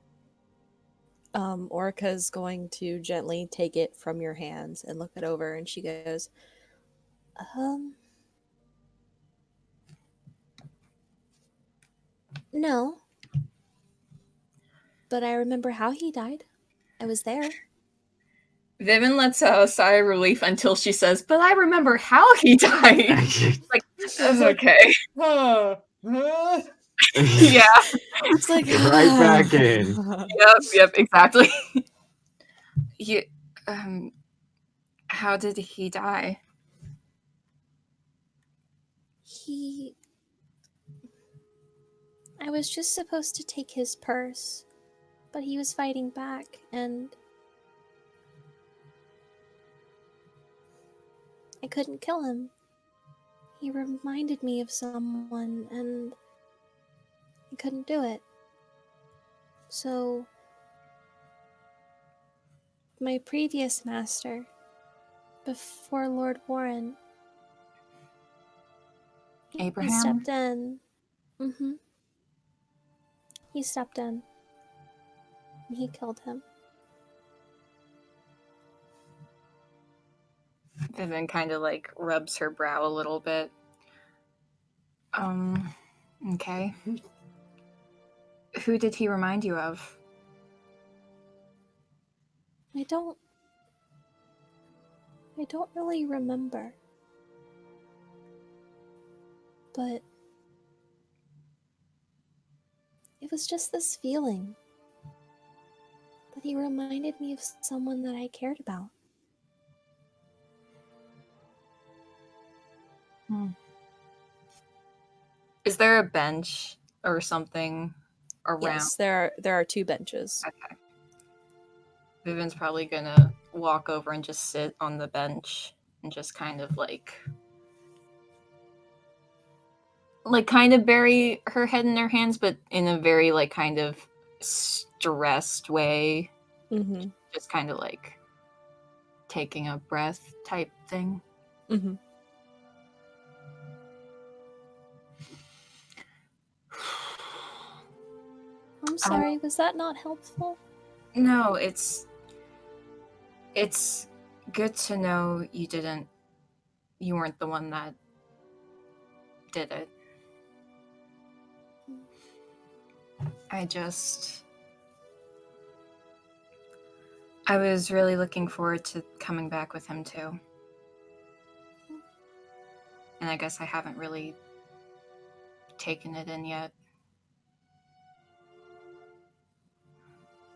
Orica's going to gently take it from your hands and look it over, and she goes, No. But I remember how he died. I was there. Vivian lets out a sigh of relief until she says, but I remember how he died. Like, okay. Huh. Huh? Yeah. it's like Right back in. Yep, exactly. You, how did he die? I was just supposed to take his purse, but he was fighting back, and I couldn't kill him. He reminded me of someone, and I couldn't do it. So My previous master, before Lord Warren, he Abraham? stepped in. He stepped in. And he killed him. Vivian kind of like rubs her brow a little bit. Okay. Who did he remind you of? I don't really remember. But it was just this feeling that he reminded me of someone that I cared about. Is there a bench or something around? Yes, there are 2 benches. Okay. Vivian's probably gonna walk over and just sit on the bench and just kind of like kind of bury her head in her hands, but in a very like kind of stressed way. Mm-hmm. Just kind of like taking a breath type thing. Mm-hmm. I'm sorry, was that not helpful? No, it's good to know you weren't the one that did it. I was really looking forward to coming back with him too. And I guess I haven't really taken it in yet.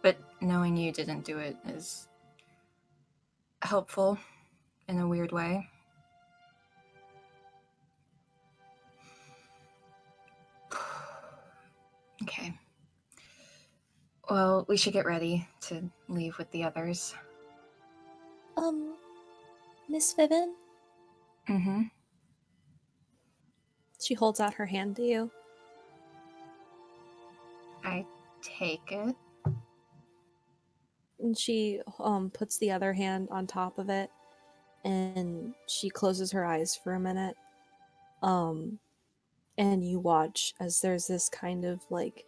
But knowing you didn't do it is helpful in a weird way. Okay. Well, we should get ready to leave with the others. Miss Vivian? Mm-hmm. She holds out her hand to you. I take it. And she puts the other hand on top of it, and she closes her eyes for a minute. And you watch as there's this kind of like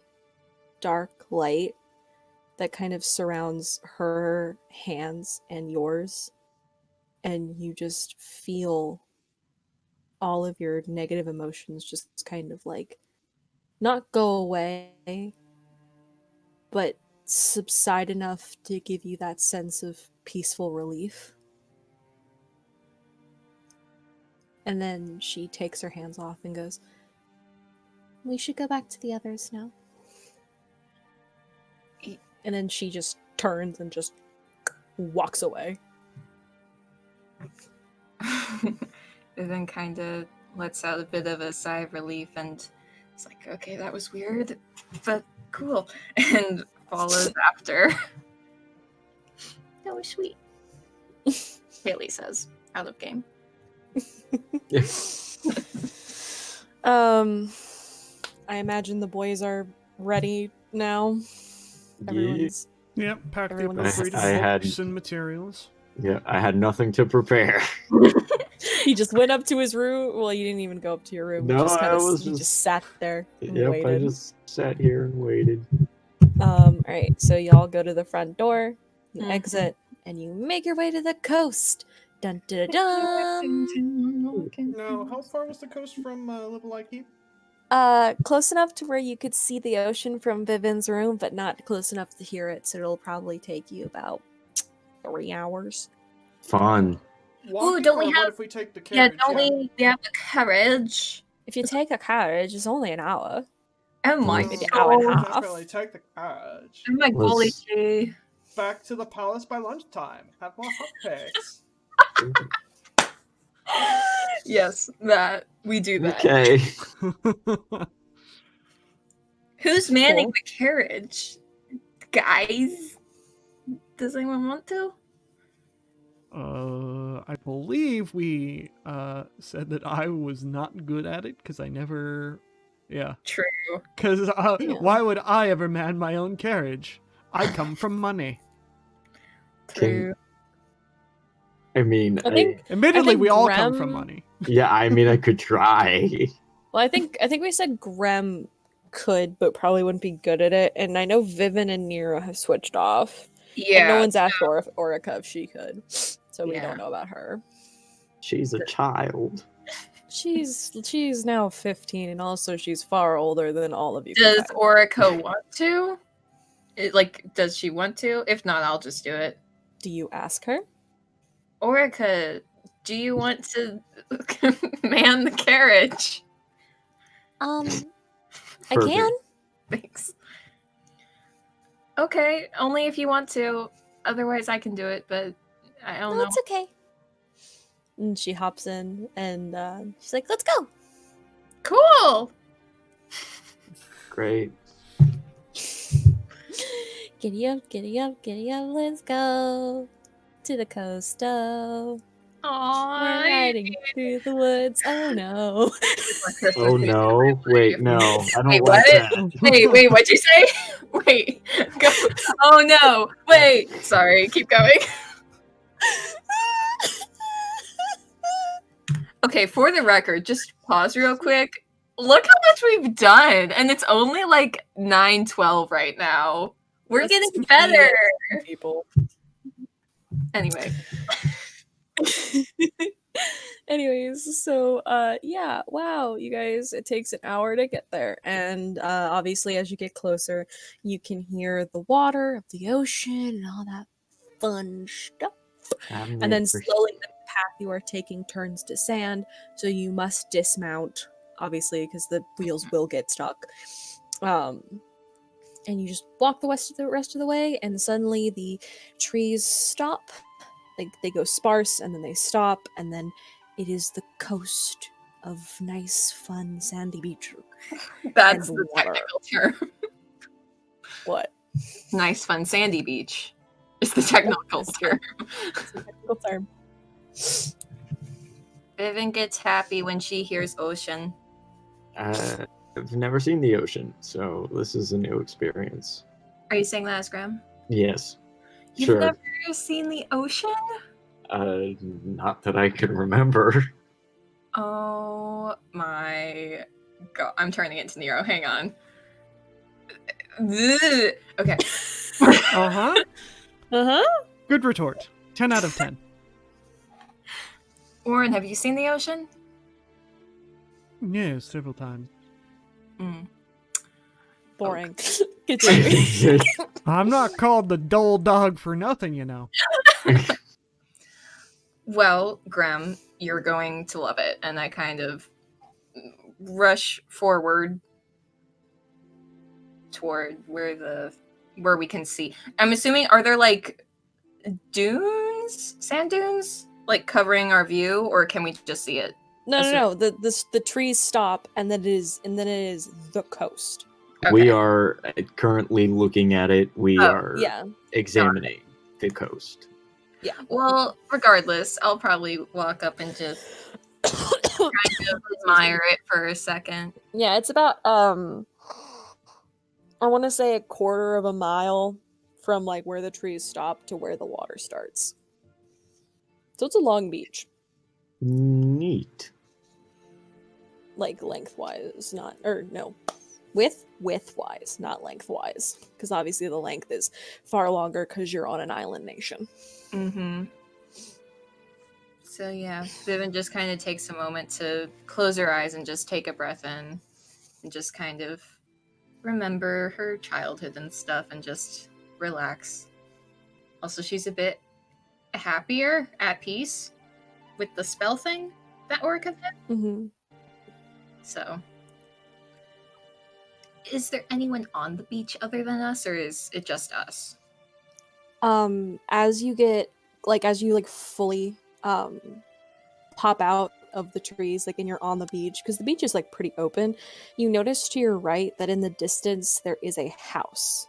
dark light that kind of surrounds her hands and yours, and you just feel all of your negative emotions just kind of like not go away, but subside enough to give you that sense of peaceful relief. And then she takes her hands off and goes, "We should go back to the others now." And then she just turns and just walks away. Then kind of lets out a bit of a sigh of relief and it's like, okay, that was weird, but cool. And follows after. That was sweet. Haley says, out of game. I imagine the boys are ready now. Everyone's Yep, pack the Everyone is- appropriate I had- books and materials. Yeah, I had nothing to prepare. He just went up to his room. Well, you didn't even go up to your room. No, you just I kind of was you just- just sat there and Yep, waited. I just sat here and waited. All right, so y'all go to the front door, you Mhm. exit, and you make your way to the coast. Dun dun dun. Now, how far was the coast from Little Eye Keep? Close enough to where you could see the ocean from Vivian's room, but not close enough to hear it. So it'll probably take you about 3 hours. Fun. Walking, don't we or what have- if we take the Yeah, carriage? don't we have the courage? If you take a carriage, it's only an hour. Oh my Maybe god. hour and a half. Definitely take the carriage. Oh my golly Let's- gee. Back to the palace by lunchtime. Have more hot cakes. Yes, that. We do that. Okay. Who's manning Cool. the carriage? Guys? Does anyone want to? I believe we said that I was not good at it because I never. Yeah. True. Because Yeah. why would I ever man my own carriage? I come from money. True. I mean, I think Admittedly, we all come Grem- from money. yeah, I mean, I could try. Well, I think we said Grem could, but probably wouldn't be good at it. And I know Vivin and Nero have switched off. Yeah. And no one's asked Orica if she could. So we Yeah. don't know about her. She's a child. She's now 15, and also she's far older than all of you. Does combined. Orica want to? Does she want to? If not, I'll just do it. Do you ask her? Orica, do you want to man the carriage? I Perfect. can. Thanks. Okay, only if you want to. Otherwise, I can do it, but I don't No, know. it's okay. And she hops in, and she's like, "Let's go." Cool! Great. Giddy up, giddy up, giddy up, let's go to the coast-o. Aww. We're riding through the woods. Oh no. Oh no! Wait, no, I don't Wait, like what? that. Wait, what'd you say? Wait, go. Oh no, wait. Sorry, keep going. Okay, for the record, just pause real quick. Look how much we've done, and it's only like 9:12 right now. We're Let's getting be better. people. Anyway, Anyways, so yeah, wow, you guys, it takes an hour to get there, and obviously as you get closer, you can hear the water of the ocean and all that fun stuff. And then slowly the path you are taking turns to sand, so you must dismount, obviously, because the wheels will get stuck. And you just walk the rest of the way, and suddenly the trees stop. Like they go sparse, and then they stop, and then it is the coast of nice, fun, sandy beach. that's And the water. technical term. What? Nice, fun, sandy beach is the technical That's term. It's a technical term. Vivian gets happy when she hears ocean. I've never seen the ocean, so this is a new experience. Are you saying that as Graham? Yes. You've Sure. never seen the ocean? Not that I can remember. Oh my god. I'm turning it to Nero. Hang on. Ugh. Okay. Uh-huh. Uh-huh. Good retort. 10 out of 10. Warren, have you seen the ocean? Yeah, several times. Mm. Boring. Continue. I'm not called the dull dog for nothing, you know. Well, Graham, you're going to love it. And I kind of rush forward toward where we can see. I'm assuming, are there like dunes, sand dunes, like covering our view, or can we just see it? No. The trees stop, and then it is the coast. We Okay. are currently looking at it. We are Yeah. examining the coast. Well, regardless, I'll probably walk up and just kind of admire it for a second. Yeah, it's about I want to say a quarter of a mile from like where the trees stop to where the water starts. So it's a long beach, Neat. like lengthwise, widthwise, not lengthwise, because obviously the length is far longer because you're on an island nation. Mm-hmm. So yeah, Vivian just kind of takes a moment to close her eyes and just take a breath in and just kind of remember her childhood and stuff and just relax. Also, she's a bit happier, at peace with the spell thing that Orica did. Mm-hmm. So, is there anyone on the beach other than us, or is it just us? As you fully pop out of the trees, like, and you're on the beach, because the beach is like pretty open, you notice to your right that in the distance there is a house,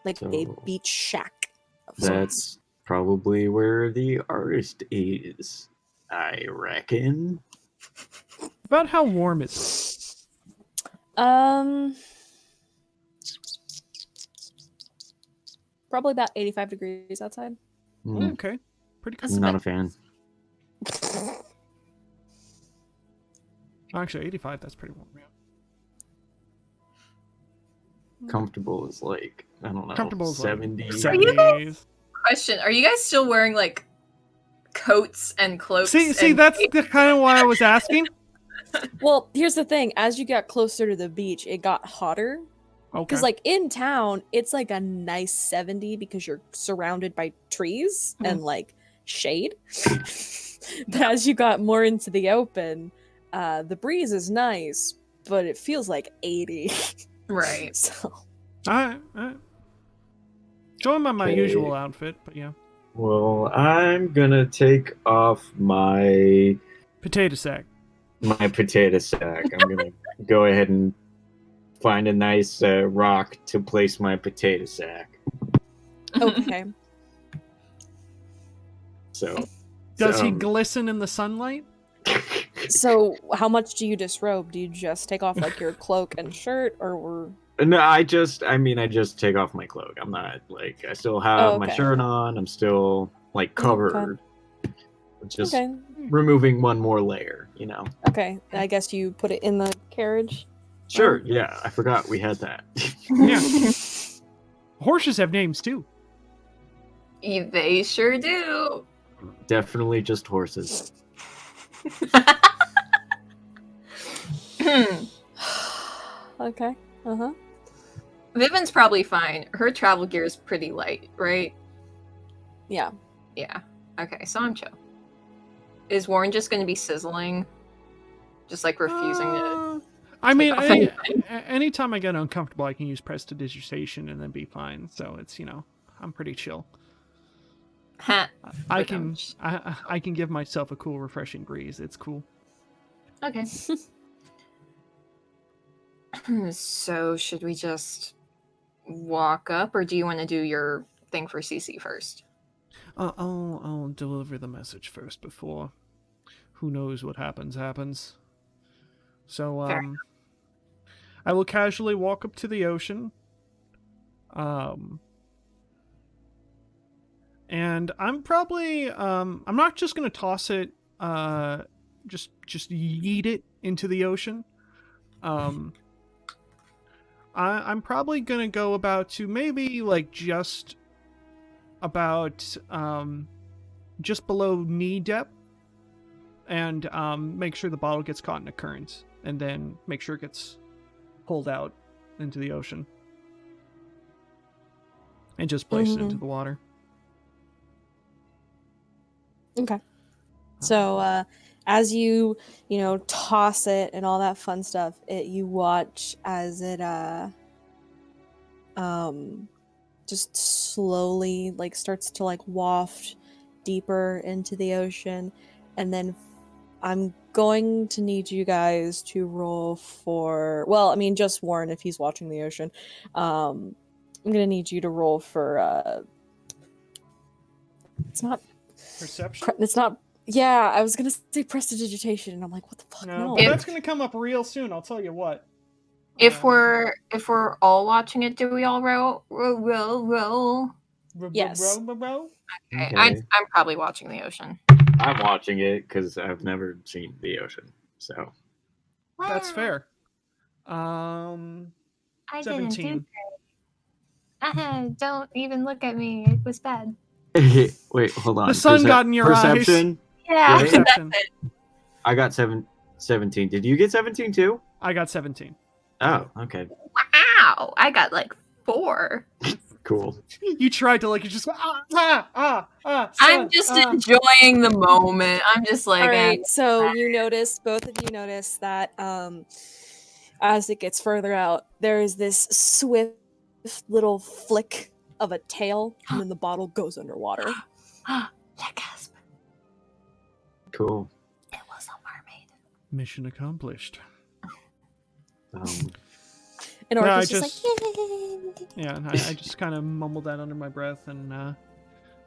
like a So, beach shack of sorts. That's probably where the artist is, I reckon. About how warm is it? Probably about 85 degrees outside. Mm, Okay. Pretty That's cool. not a fan. Actually, 85, that's pretty warm. Yeah. Comfortable is like, I don't know, Comfortable is like 70. 70s. Question: are you guys still wearing like coats and cloaks? See, and that's the kind of why I was asking. Well, here's the thing. As you got closer to the beach, it got hotter. Okay. Because, like, in town, it's like a nice 70 because you're surrounded by trees and, like, shade. But as you got more into the open, the breeze is nice, but it feels like 80. Right. So, Alright. So I'm on my Okay. usual outfit, but yeah. Well, I'm gonna take off my Potato sack. potato sack. I'm gonna go ahead and find a nice rock to place my potato sack. okay. So, Does he glisten in the sunlight? So, how much do you disrobe? Do you just take off, like, your cloak and shirt, or No, I just take off my cloak. I'm not like I still have my okay. shirt on. I'm still like covered. Just Okay. removing one more layer, you know. Okay. I guess you put it in the carriage. Sure, yeah, I forgot we had that. Yeah. Horses have names too. They sure do. Definitely just horses. Okay. Uh-huh. Vivian's probably fine. Her travel gear is pretty light, right? Yeah. Yeah. Okay, so I'm chill. Is Warren just going to be sizzling? Just like refusing to. I mean, off anything? anytime I get uncomfortable, I can use prestidigitation and then be fine. So it's, I'm pretty chill. Ha. I can give myself a cool, refreshing breeze. It's cool. Okay. So should we just walk up, or do you want to do your thing for CC first? I'll deliver the message first before. Who knows what happens. So Fair. I will casually walk up to the ocean. And I'm probably I'm not just gonna toss it, just yeet it into the ocean. I'm probably gonna go about to maybe like just about just below knee depth, and make sure the bottle gets caught in a current, and then make sure it gets pulled out into the ocean, and just place it into the water. Okay. So, as you toss it and all that fun stuff, you watch as it just slowly like starts to like waft deeper into the ocean, and then I'm going to need you guys to roll for, well, I mean just Warren if he's watching the ocean. I'm gonna need you to roll for it's not Perception? it's not. Yeah, I was gonna say prestidigitation, and I'm like, what the fuck? No, No. but that's gonna come up real soon. I'll tell you what. If we're all watching it, do we all roll? Yes. Row? Okay. Okay. I'm probably watching the ocean. I'm watching it because I've never seen the ocean. So That's Wow. fair. I 17. Don't even look at me. It was bad. wait, hold on. The sun got in your eyes. Perception? Yeah, Right? that's Perception. it. I got 17. Did you get 17 too? I got 17. Oh, okay. Wow, I got like 4. Cool. You tried to like, you just go, I'm sun, just enjoying the moment. I'm just like, All right. So both of you notice that as it gets further out, there is this swift little flick of a tail, and then the bottle goes underwater. gasp. Cool. It was a mermaid. Mission accomplished. And No, Orcus I just like, yay! Yeah, and I just kind of mumbled that under my breath, and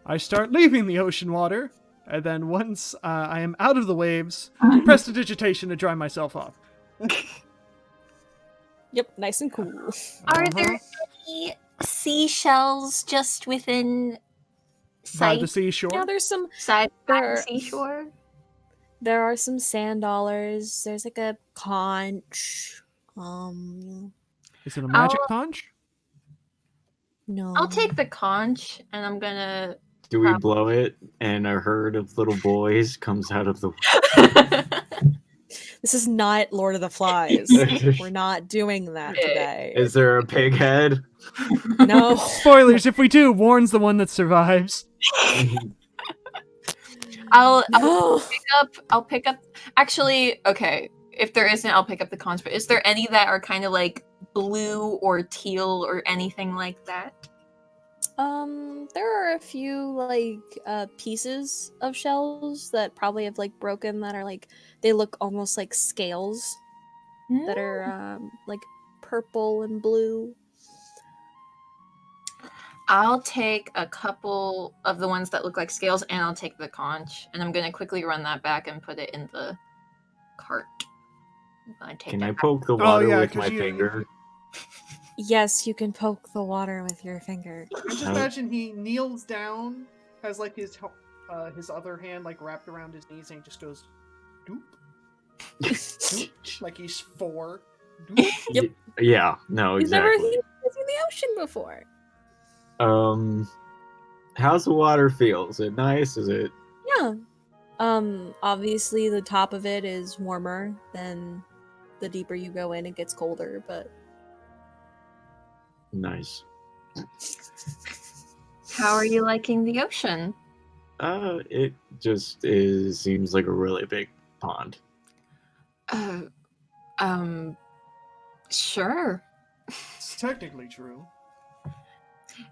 I start leaving the ocean water, and then once I am out of the waves, prestidigitation to dry myself off. Yep, nice and cool. Are there any seashells just within By sight? the seashore. Yeah, there's some. Side by the There- seashore? There are some sand dollars. There's like a conch. Is it a magic conch? No. I'll take the conch, and I'm gonna. Do we blow it and a herd of little boys comes out of the This is not Lord of the Flies. We're not doing that today. Is there a pig head? No. Spoilers, if we do, Warren's the one that survives. I'll No. pick up. Actually, okay. If there isn't, I'll pick up the conch. But is there any that are kind of like blue or teal or anything like that? There are a few like pieces of shells that probably have like broken that are like they look almost like scales that are like purple and blue. I'll take a couple of the ones that look like scales, and I'll take the conch, and I'm gonna quickly run that back and put it in the cart. Can I poke the water with my finger? Yes, you can poke the water with your finger. I just imagine he kneels down, has like his other hand like wrapped around his knees, and he just goes, doop, doop, like he's 4. Doop. Yep. Yeah, no, You've never exactly. seen the ocean before. How's the water feel? Is it nice? Is it? Yeah. Obviously the top of it is warmer than the deeper you go in, it gets colder, but Nice. How are you liking the ocean? It just seems like a really big pond. Sure. It's technically true.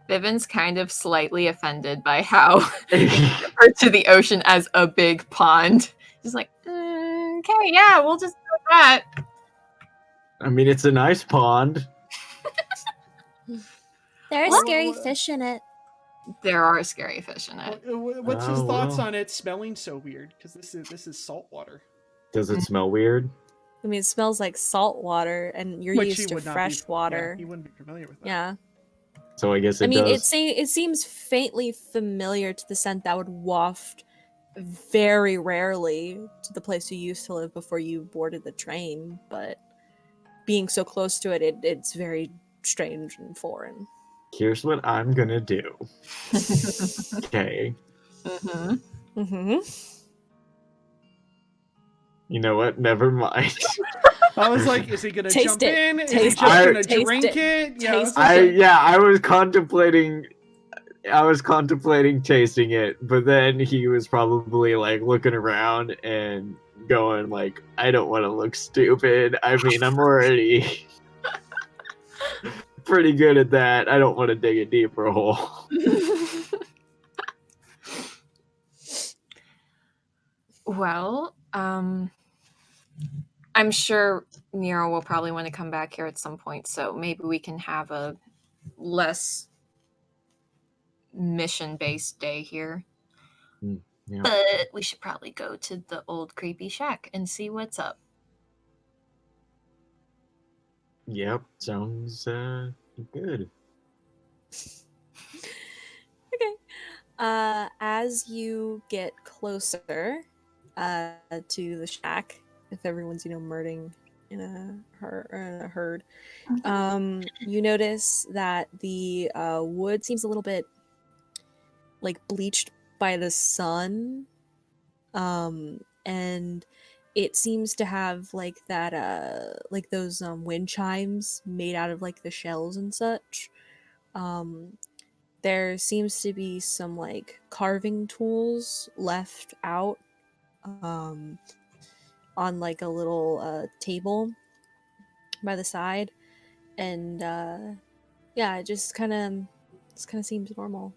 Viven's kind of slightly offended by how he referred to the ocean as a big pond. He's like, okay, yeah, we'll just do that. I mean, it's a nice pond. There are Well, scary fish in it. There are scary fish in it. What's his Oh, thoughts well. on it smelling so weird? Because this is salt water. Does it smell weird? I mean it smells like salt water and you're Which used he to would not fresh be, water. Yeah, he wouldn't be familiar with that. Yeah. So I guess it I mean does. it seems faintly familiar to the scent that would waft very rarely to the place you used to live before you boarded the train, but being so close to it, it's very strange and foreign. Here's what I'm gonna do. Okay. Mm-hmm. Mm-hmm. You know what? Never mind. I was like, is he gonna Taste jump it. in? Is he Taste just it. gonna Taste drink it. it? Yeah. Taste I was contemplating tasting it, but then he was probably like looking around and going like, I don't want to look stupid. I mean, I'm already pretty good at that. I don't want to dig a deeper hole. Well, I'm sure Nero will probably want to come back here at some point, so maybe we can have a less mission-based day here. Yeah. But we should probably go to the old creepy shack and see what's up. Yep, sounds good. Okay. As you get closer to the shack, if everyone's murdering in a herd, you notice that the wood seems a little bit like bleached by the sun, and it seems to have like that like those wind chimes made out of like the shells and such. There seems to be some like carving tools left out on like a little table by the side, and yeah, it just kind of seems normal.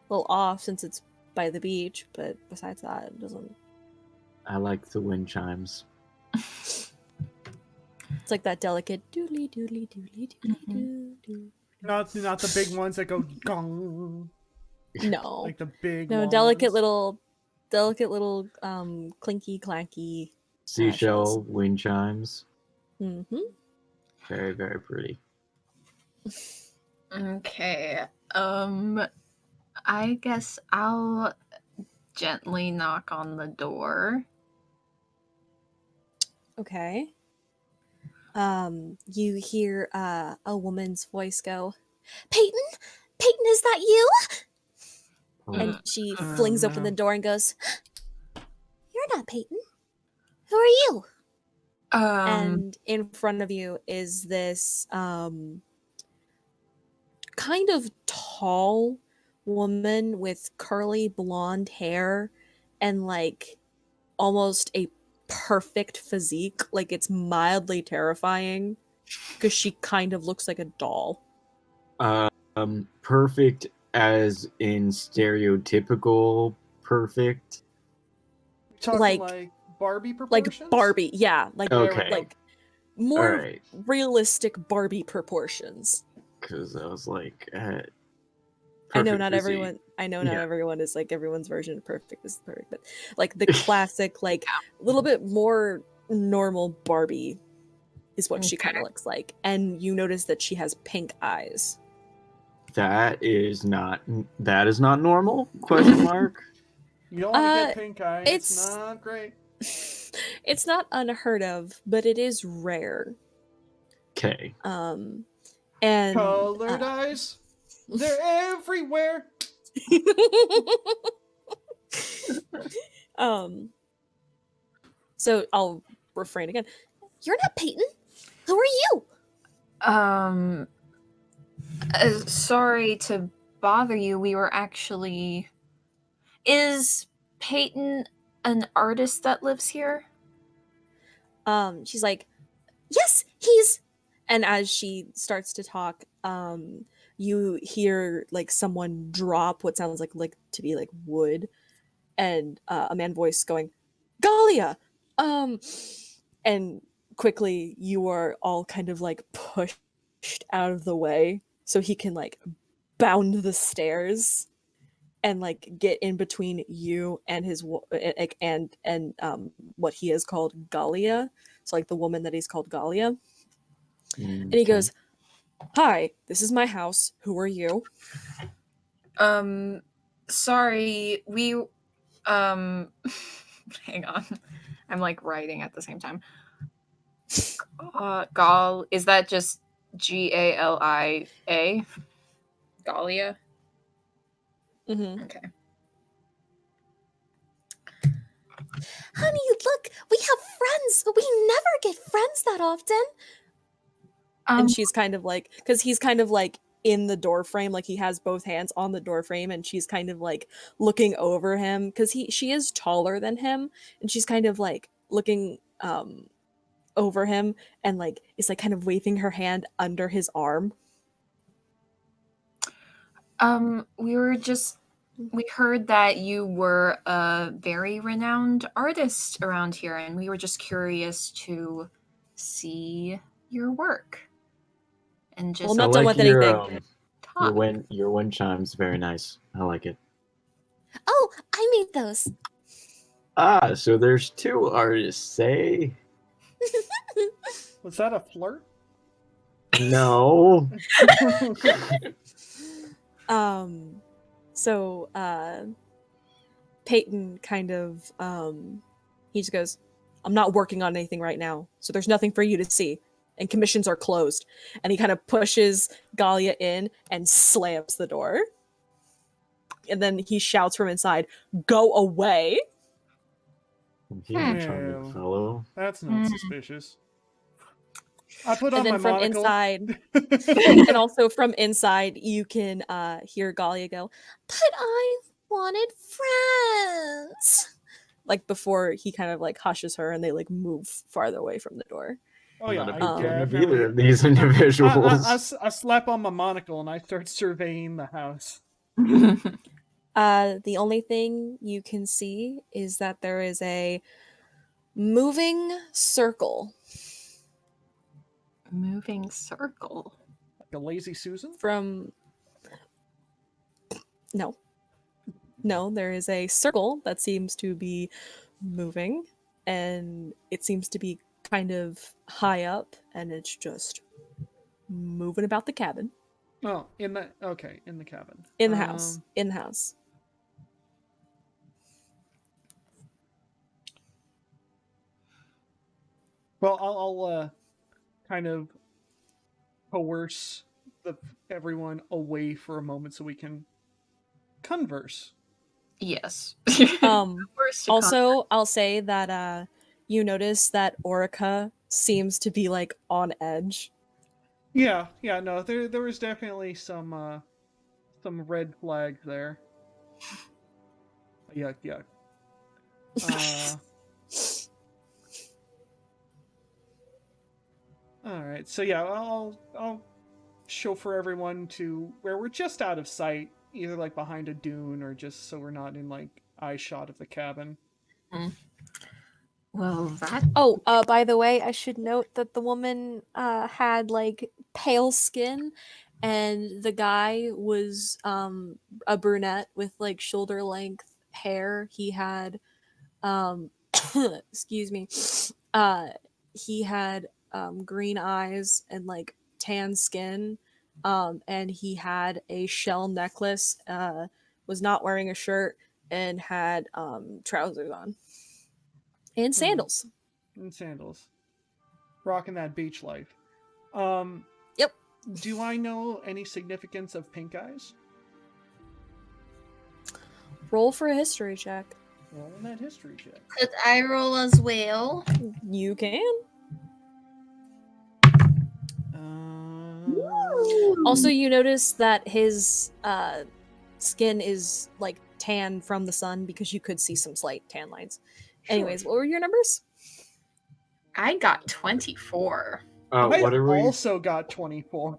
A little off since it's by the beach, but besides that, it doesn't. I like the wind chimes. It's like that delicate doodly doodly doodly doodly doo. Not the big ones that go gong. No, Like the big no, ones. delicate little clinky clanky Seashell wind chimes. Mm-hmm. Very, very pretty. Okay. I guess I'll gently knock on the door. Okay. You hear a woman's voice go, "Peyton? Peyton, is that you?" And she flings open the door and goes, "You're not Peyton. Who are you?" And in front of you is this kind of tall woman with curly blonde hair and like almost a perfect physique. Like it's mildly terrifying because she kind of looks like a doll. Perfect as in stereotypical perfect. Talking Like- like Barbie Like proportions? Barbie, yeah, like Okay. like more Alright. realistic Barbie proportions. Because I was like, I know perfect not physique. everyone. I know not Yeah. everyone is like everyone's version of perfect is perfect, but like the classic, like a little bit more normal Barbie is what she kind of looks like, and you notice that she has pink eyes. That is not normal? Question mark. You don't want to get pink eye. It's it's- not great. It's not unheard of, but it is rare. Okay. And Colored eyes? They're everywhere. So I'll refrain again. You're not Peyton. Who are you? Sorry to bother you. We were actually. Is Peyton an artist that lives here? She's like, yes, he's. And as she starts to talk, you hear like someone drop what sounds like to be like wood, and a man voice going, "Galia," and quickly you are all kind of like pushed out of the way so he can like bound the stairs and like get in between you and his and what he has called Galia, so like the woman that he's called Galia. And he goes, "Hi, this is my house. Who are you?" Sorry, we hang on. I'm like writing at the same time. Gal, is that just Galia? Galia? Mm-hmm. Okay. Honey, look, we have friends. We never get friends that often. And she's kind of like, because he's kind of like in the door frame, like he has both hands on the door frame, and she's kind of like looking over him because she is taller than him, and she's kind of like looking over him and like is like kind of waving her hand under his arm. We heard that you were a very renowned artist around here, and we were just curious to see your work. And just Well, not done with anything. Your wind chime's very nice. I like it. Oh, I made those. Ah, so there's two artists, eh? Was that a flirt? No. So Peyton kind of he just goes, "I'm not working on anything right now, so there's nothing for you to see, and commissions are closed." And he kind of pushes Galia in and slams the door. And then he shouts from inside, "Go away!" He's a charming Ew. fellow. That's not suspicious. I put on And then my from monocle. inside, and also from inside, you can hear Galia go, But I wanted friends. like before he kind of like hushes her and they like move farther away from the door. Oh I'm yeah, not a I big fan of definitely. either of these individuals. I slap on my monocle and I start surveying the house. The only thing you can see is that there is a moving circle moving circle. Like a lazy Susan? from. No, there is a circle that seems to be moving, and it seems to be kind of high up, and it's just moving about the cabin. Oh, in the cabin. In the house. In the house. Well, I'll kind of coerce everyone away for a moment so we can converse. Yes. Also, I'll say that you notice that Orica seems to be like on edge. Yeah, no, there was definitely some red flags there. Yuck. All right, so yeah, I'll chauffeur everyone to where we're just out of sight, either like behind a dune or just so we're not in like eye shot of the cabin. Well, that. Oh, by the way, I should note that the woman had like pale skin, and the guy was a brunette with like shoulder length hair. He had excuse me, he had green eyes and like tan skin, and he had a shell necklace. Was not wearing a shirt and had trousers on and sandals. And sandals. Rocking that beach life. Yep. Do I know any significance of pink eyes? Roll for a history check. Rolling that history check. Could I roll as well? You can. Also, you notice that his skin is like tan from the sun because you could see some slight tan lines. Sure. Anyways, what were your numbers? I got 24. I What are we? also got 24.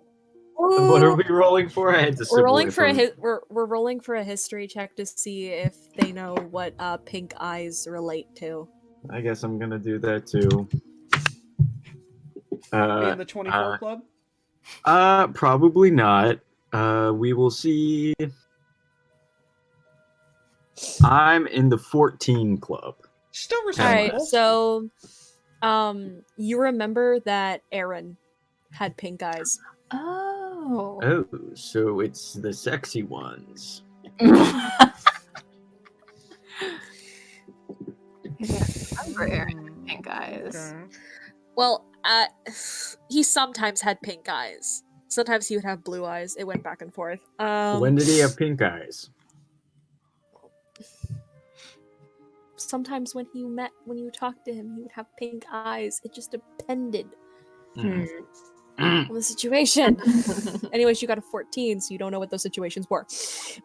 What are we rolling for? I had to. We're rolling for we're rolling for a history check to see if they know what pink eyes relate to. I guess I'm gonna do that too. In the 24 club? Probably not. We will see. I'm in the 14 club. Still All respectable. right, so you remember that Aaron had pink eyes. Oh. Oh, so it's the sexy ones. Remember Aaron pink eyes. Okay. Well, he sometimes had pink eyes. Sometimes he would have blue eyes. It went back and forth. When did he have pink eyes? Sometimes when you talked to him, he would have pink eyes. It just depended on the situation. Anyways, you got a 14, so you don't know what those situations were.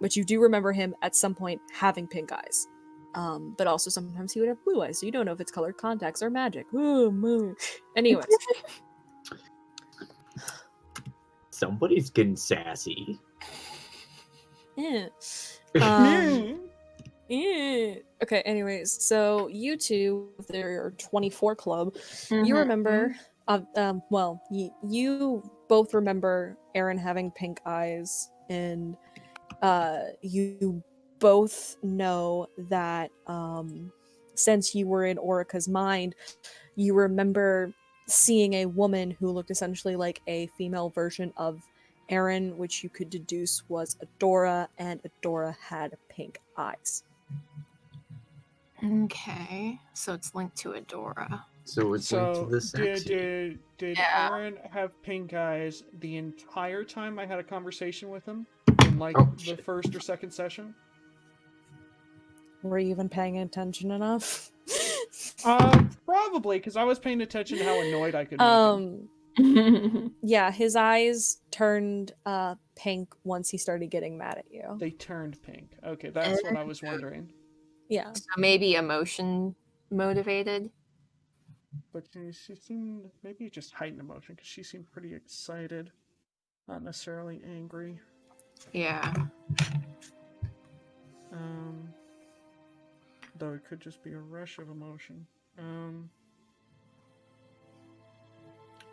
But you do remember him at some point having pink eyes. But also sometimes he would have blue eyes, so you don't know if it's colored contacts or magic. Anyways. Somebody's getting sassy. Yeah. Okay, anyways, so you two, with your 24 club, you remember, you both remember Aaron having pink eyes, and you both know that since you were in Orica's mind, you remember seeing a woman who looked essentially like a female version of Aaron, which you could deduce was Adora, and Adora had pink eyes. Okay, so it's linked to Adora. So it's linked to the sexy. Did Yeah. Aaron have pink eyes the entire time I had a conversation with him? In like the first or second session? Were you even paying attention enough? Probably, because I was paying attention to how annoyed I could make him. Yeah, his eyes turned pink once he started getting mad at you. They turned pink. Okay, that's what I was wondering. Yeah. So maybe emotion motivated. But she seemed, maybe it just heightened emotion, because she seemed pretty excited. Not necessarily angry. Yeah. Though it could just be a rush of emotion.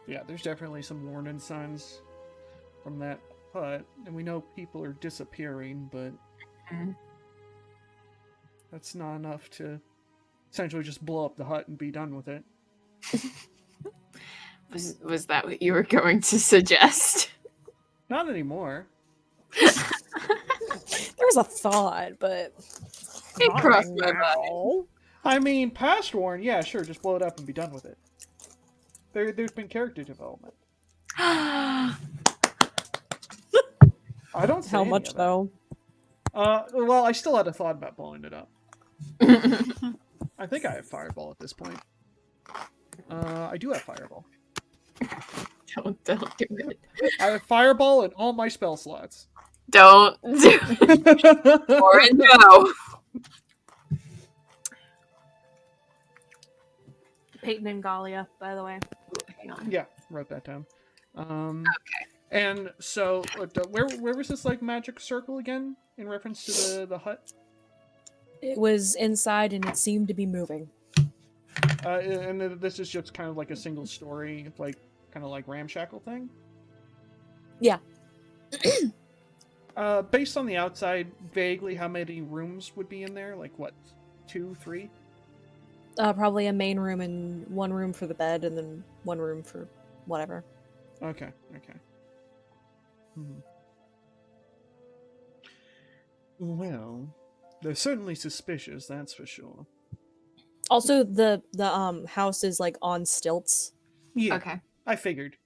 Yeah, there's definitely some warning signs from that hut, and we know people are disappearing, but that's not enough to essentially just blow up the hut and be done with it. Was that what you were going to suggest? Not anymore. There was a thought, but It not crossed right my mind. now. I mean, past Warren, yeah, sure, just blow it up and be done with it. There's been character development. I don't say How any much of it. though? Well, I still had a thought about blowing it up. I think I have Fireball at this point. I do have Fireball. Don't do it. I have Fireball in all my spell slots. Don't do it. Or no. Peyton and Galia, by the way. Hang on. Yeah, wrote that down. Okay. And so, where was this like magic circle again in reference to the hut? It was inside and it seemed to be moving. And this is just kind of like a single story, like kind of like ramshackle thing. Yeah. Based on the outside, vaguely, how many rooms would be in there? Like what, 2, 3? Probably a main room and one room for the bed, and then one room for whatever. Okay. Well, they're certainly suspicious, that's for sure. Also, the house is like on stilts. Yeah, Okay. I figured.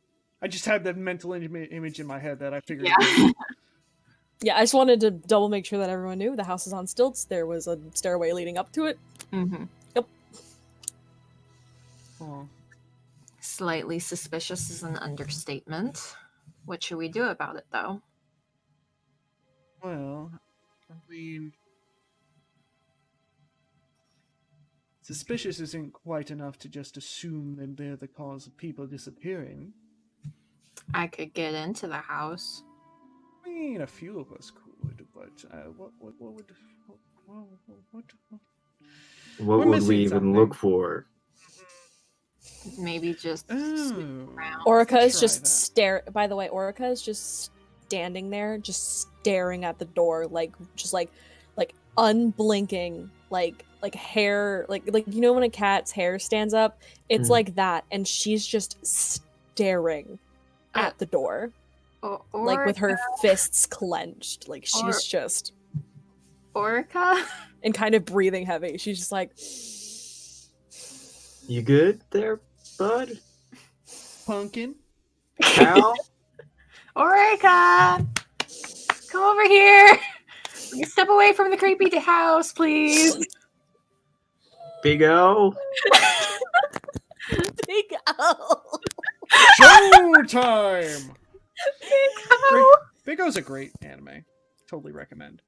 I just had that mental image in my head that I figured. Yeah. Yeah, I just wanted to double make sure that everyone knew the house is on stilts. There was a stairway leading up to it. Mm-hmm. Oh. Slightly suspicious is an understatement. What should we do about it, though? Well, I mean, suspicious isn't quite enough to just assume that they're the cause of people disappearing. I could get into the house. I mean, a few of us could, but what would What We're would missing we even something. look for? Maybe just snoop around. Orica is try just that. By the way, Orica is just standing there, just staring at the door, like unblinking, like hair, like you know when a cat's hair stands up, it's Mm. like that, and she's just staring at the door, like with her fists clenched, like she's just Orica? and kind of breathing heavy. She's just like, You good there, bud? Pumpkin? Pal? Orica! Come over here! You step away from the creepy house, please. Big O? Big O. Showtime! Big O's a great anime. Totally recommend.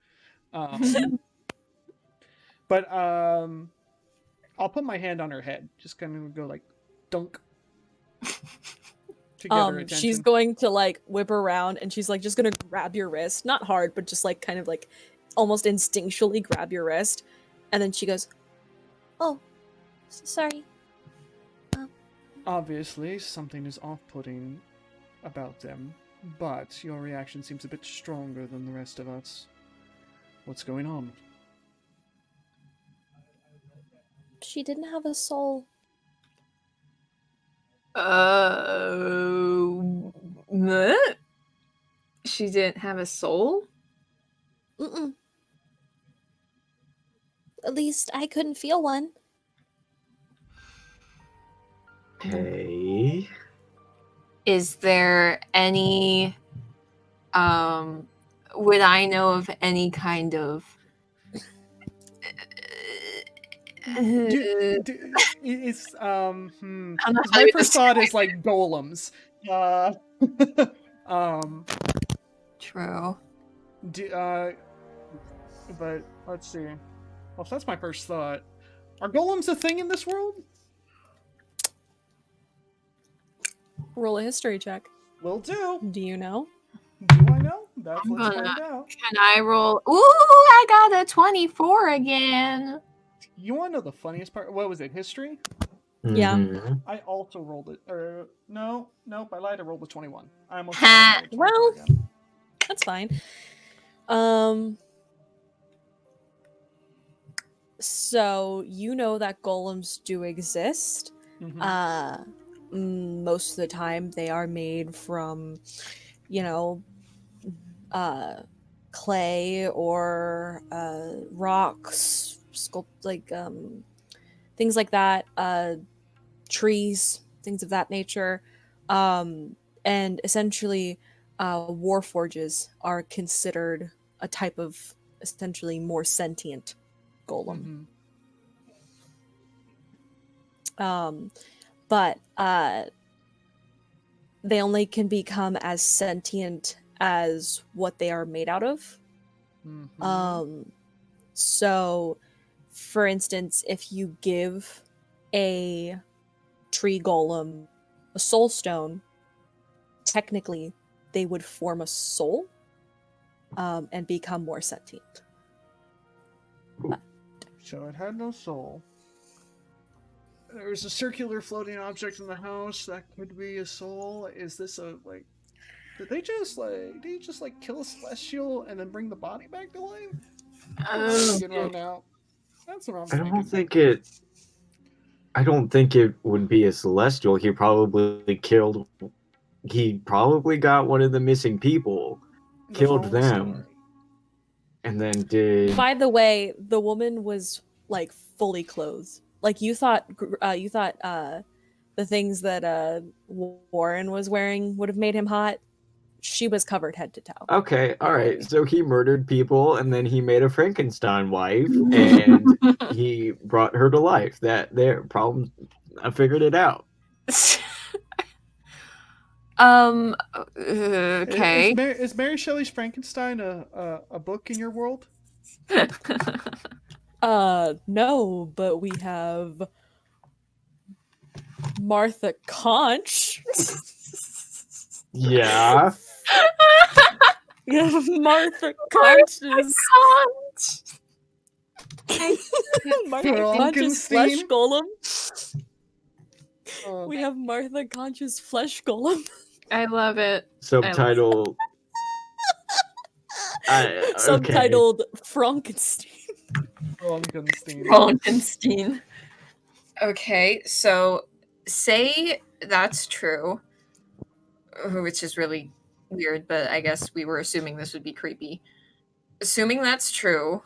But I'll put my hand on her head. Just kind of go like dunk. To get her attention. She's going to like whip around, and she's like just gonna grab your wrist, not hard, but just like kind of like almost instinctually grab your wrist, and then she goes, Oh, sorry. Obviously, something is off-putting about them, but your reaction seems a bit stronger than the rest of us. What's going on? She didn't have a soul. What? She didn't have a soul? Mm-mm. At least I couldn't feel one. Hey. Is there any would I know of any kind of It's I'm not my how you first thought is describe like golems. True. But let's see. Well, that's my first thought. Are golems a thing in this world? roll a history check. Will do. Do you know? Do I know? Let's I'm find gonna- out. Can I roll? Ooh, I got a 24 again. You want to know the funniest part? What was it? History? Yeah. Mhm. I also rolled it. Nope. I lied. I rolled a 21. I almost. Ha. rolled a 24 Well. again. That's fine. So you know that golems do exist. Mhm. most of the time they are made from, you know, clay or rocks, things like that, trees, things of that nature. And essentially, war forges are considered a type of essentially more sentient golem. But they only can become as sentient as what they are made out of. So, for instance, if you give a tree golem a soul stone, technically they would form a soul and become more sentient. So it had no soul. There's a circular floating object in the house that could be a soul. Is this a like? Did they just kill a celestial and then bring the body back to life? That's what I'm thinking right now. That's what I'm thinking. I don't think it would be a celestial. He probably got one of the missing people, killed them, and then did. By the way, the woman was like fully clothed. Like you thought the things that Warren was wearing would have made him hot. She was covered head to toe. Okay, all right. So he murdered people, and then he made a Frankenstein wife, and he brought her to life. Their problem. I figured it out. Okay. Is Mary Shelley's Frankenstein a book in your world? No, but we have Martha Conch. Yeah. We have Martha Conch's Martha Conch's flesh golem. We have Martha Conch's flesh golem. I love it. Subtitle. Subtitled Frankenstein. Frankenstein. Okay, so say that's true, which is really weird, but I guess we were assuming this would be creepy. Assuming that's true,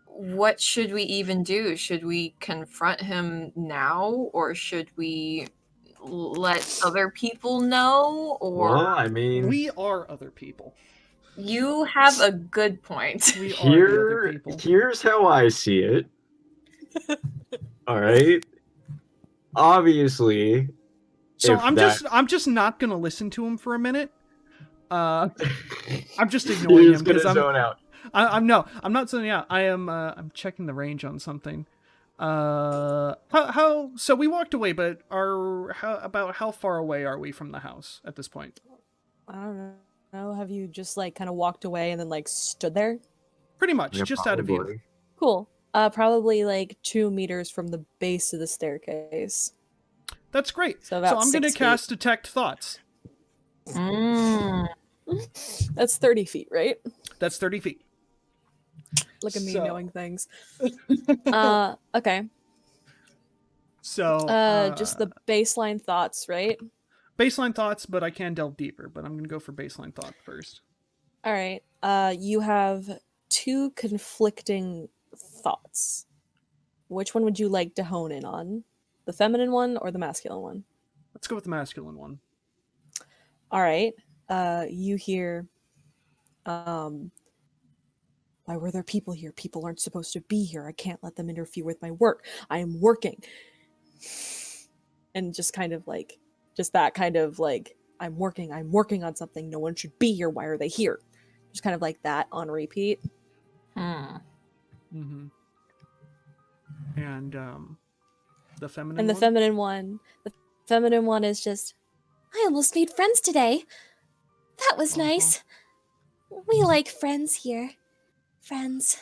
what should we even do? Should we confront him now, or should we let other people know? Or Well, I mean, we are other people. You have a good point. We are the other people. Here's how I see it. All right. Obviously. So I'm just not gonna listen to him for a minute. I'm just ignoring him because zone out. I'm not zoning out. I'm checking the range on something. So we walked away, but how far away are we from the house at this point? I don't know. Have you just like kind of walked away and then like stood there? Pretty much, just out of view. Cool. Probably like 2 meters from the base of the staircase. That's great. So I'm going to cast Detect Thoughts. That's 30 feet, right? That's 30 feet. Look at me knowing things. Okay. So just the baseline thoughts, right? Baseline thoughts, but I can delve deeper. But I'm going to go for baseline thought first. All right. You have 2 conflicting thoughts. Which one would you like to hone in on? The feminine one or the masculine one? Let's go with the masculine one. All right. You hear, why were there people here? People aren't supposed to be here. I can't let them interfere with my work. I am working. And just kind of like, just that kind of like, I'm working on something. No one should be here. Why are they here? Just kind of like that on repeat. Mm-hmm. And the feminine and the one? The feminine one is just, I almost made friends today. That was nice. We like friends here. Friends.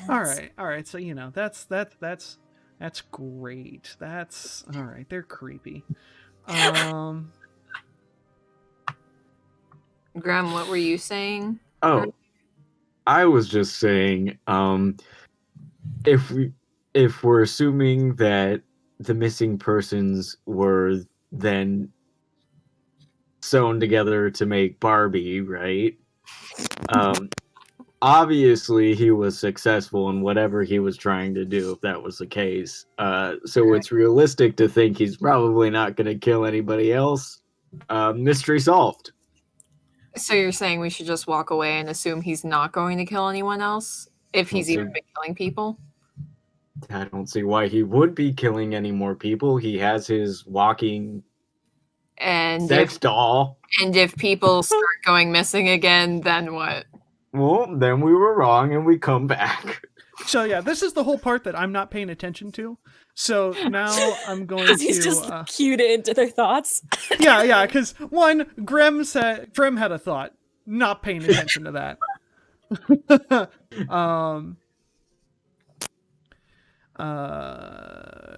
All right. So that's great. That's all right. They're creepy. Graham, what were you saying? Oh, I was just saying, if we're assuming that the missing persons were then sewn together to make Barbie, right? Obviously he was successful in whatever he was trying to do, if that was the case. So it's realistic to think he's probably not going to kill anybody else. Mystery solved. So you're saying we should just walk away and assume he's not going to kill anyone else if he's even been killing people? I don't see why he would be killing any more people. He has his walking sex doll. And if people start going missing again, then what? Well, then we were wrong and we come back. So yeah, this is the whole part that I'm not paying attention to. So now I'm going to. He's just cued into their thoughts. Yeah, because one, Grem had a thought. Not paying attention to that.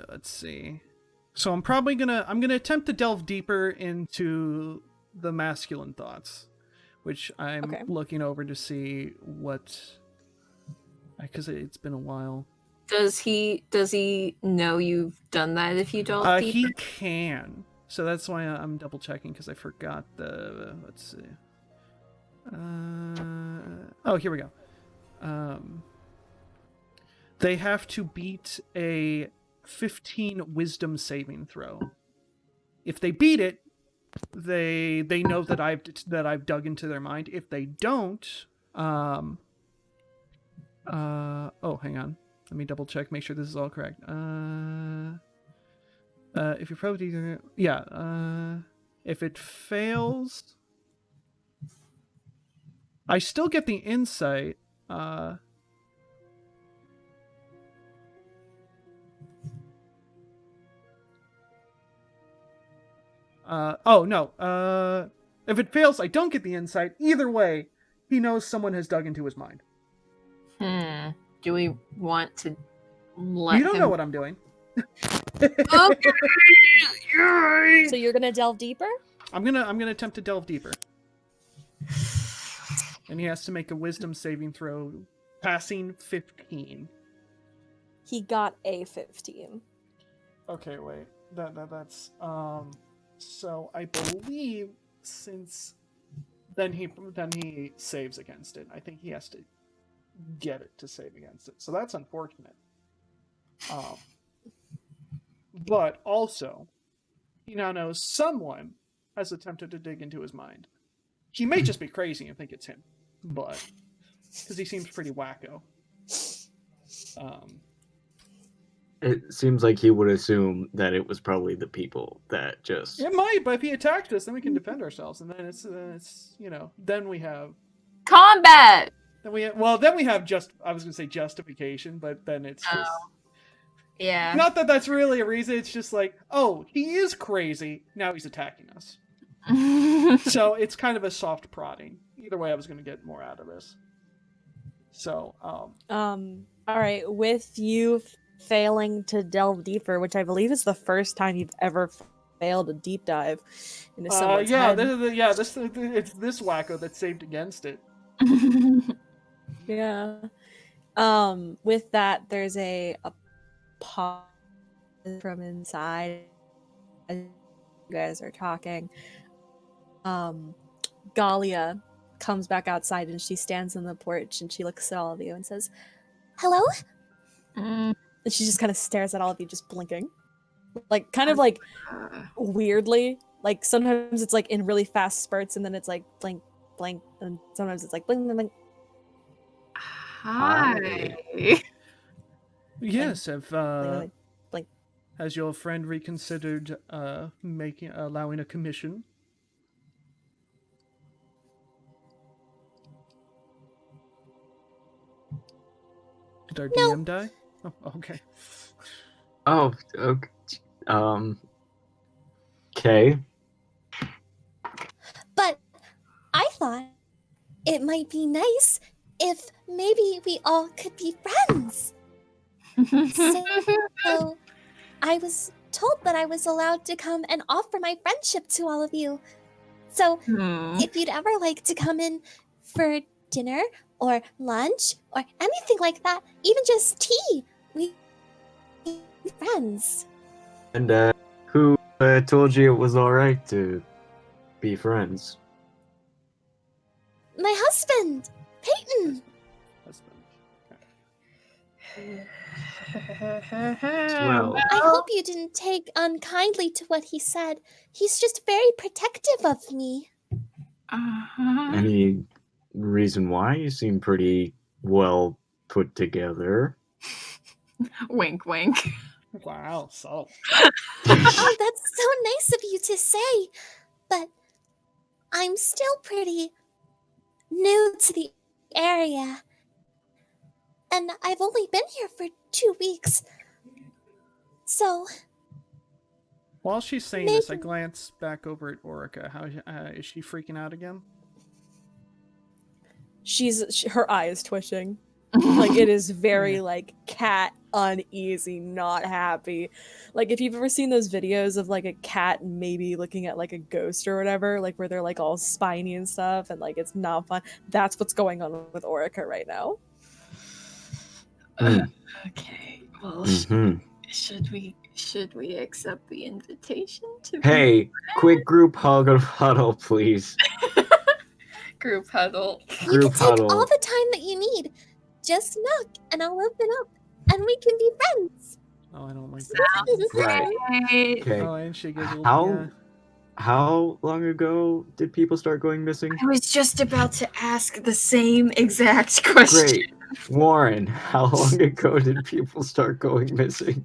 Let's see. So I'm gonna attempt to delve deeper into the masculine thoughts, which I'm looking over to see what, because it's been a while. Does he know you've done that if you don't? He can. So that's why I'm double checking, because I forgot the. Let's see. Oh, here we go. They have to beat a 15 wisdom saving throw. If they beat it, they know that I've dug into their mind. If they don't, oh, hang on. Let me double check, make sure this is all correct. If you're probably if it fails, I still get the insight. Oh no. If it fails, I don't get the insight. Either way, he knows someone has dug into his mind. Do we want to let You don't know what I'm doing. Okay. So you're gonna delve deeper? I'm gonna attempt to delve deeper. And he has to make a wisdom saving throw, passing 15. He got a 15. Okay, wait. That's so I believe since then he saves against it. I think he has to get it to save against it. So that's unfortunate. But also, he now knows someone has attempted to dig into his mind. He may just be crazy and think it's him, but because he seems pretty wacko. It seems like he would assume that it was probably the people that just. It might, but if he attacked us, then we can defend ourselves, and then it's then we have combat. Then we have just I was gonna say justification, but then it's just yeah. Not that that's really a reason. It's just like, oh, he is crazy. Now he's attacking us. So it's kind of a soft prodding. Either way, I was gonna get more out of this. So all right, with you failing to delve deeper, which I believe is the first time you've ever failed a deep dive into someone's head. It's this wacko that saved against it. Yeah. With that, there's a pause from inside as you guys are talking. Galia comes back outside and she stands on the porch and she looks at all of you and says, "Hello?" And she just kind of stares at all of you, just blinking. Like, kind of like weirdly. Like, sometimes it's like in really fast spurts and then it's like blink, blink, and sometimes it's like blink, blink, blink. Hi. Yes, Blink. Has your friend reconsidered allowing a commission? Did our DM die? Oh, okay. Oh, okay. Okay. But I thought it might be nice if maybe we all could be friends. So I was told that I was allowed to come and offer my friendship to all of you. So if you'd ever like to come in for dinner or lunch or anything like that, even just tea, we be friends. And who told you it was alright to be friends? My husband, Peyton. Husband. Well, I hope you didn't take unkindly to what he said. He's just very protective of me. any reason why? You seem pretty well put together. Wink, wink. Wow, so. Oh, that's so nice of you to say. But I'm still pretty new to the area. And I've only been here for 2 weeks. So, While she's saying this, I Maybe- glance back over at Orica. How is she freaking out again? Her eye is twitching. Like it is very like cat uneasy, not happy. Like if you've ever seen those videos of like a cat maybe looking at like a ghost or whatever, like where they're like all spiny and stuff and like it's not fun. That's what's going on with Orica right now. Okay. Well, Mhm. should we accept the invitation to Hey, quick group huddle, please. group huddle? you Group can take huddle. all the time that you need. Just knock and I'll open up and we can be friends. Oh, I don't like that. Right. Great. Okay. Oh, and she giggled. How Yeah. how long ago did people start going missing? I was just about to ask the same exact question. Great. Warren, how long ago did people start going missing?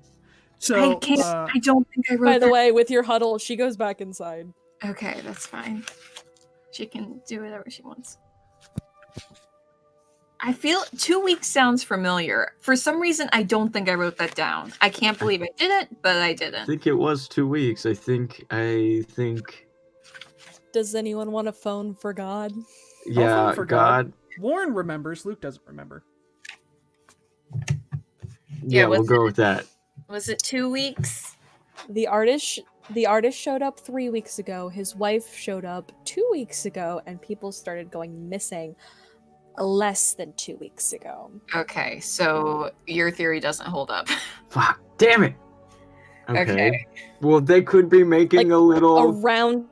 So, I can't. I don't think I wrote By the that. way, with your huddle, she goes back inside. Okay, that's fine. She can do whatever she wants. I feel 2 weeks sounds familiar. For some reason, I don't think I wrote that down. I can't believe I didn't, but I I didn't. think it was 2 weeks. I think Does anyone want a phone for God? yeah, for God. Warren remembers. Luke doesn't remember. Yeah, we'll what's go with that. Was it 2 weeks? The artist showed up 3 weeks ago. His wife showed up 2 weeks ago, and people started going missing less than 2 weeks ago. Okay, so your theory doesn't hold up. Fuck, damn it. Okay. Okay. Well, they could be making Like, a little Around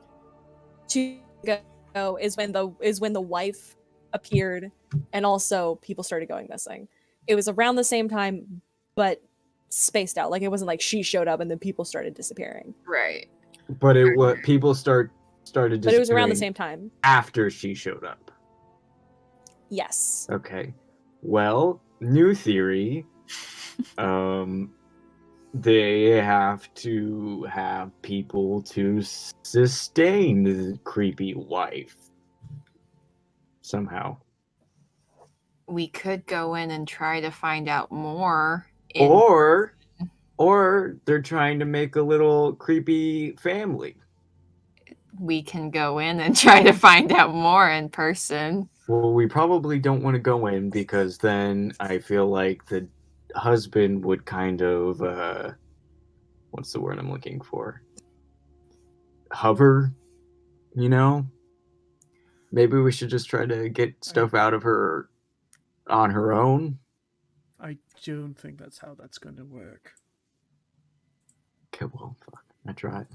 2 weeks ago is when the wife appeared, and also people started going missing. It was around the same time, but spaced out. Like it wasn't like she showed up and then people started disappearing. Right. but it was people started But it was around the disappearing same time. after she showed up. Yes. Okay. Well, new theory. They have to have people to sustain the creepy wife. Somehow. We could go in and try to find out more. Or they're trying to make a little creepy family. We can go in and try to find out more in person. Well, we probably don't want to go in because then I feel like the husband would kind of what's the word I'm looking for? Hover, you know? Maybe we should just try to get stuff out of her on her own. I don't think that's how that's going to work. Okay, well, fuck. I tried.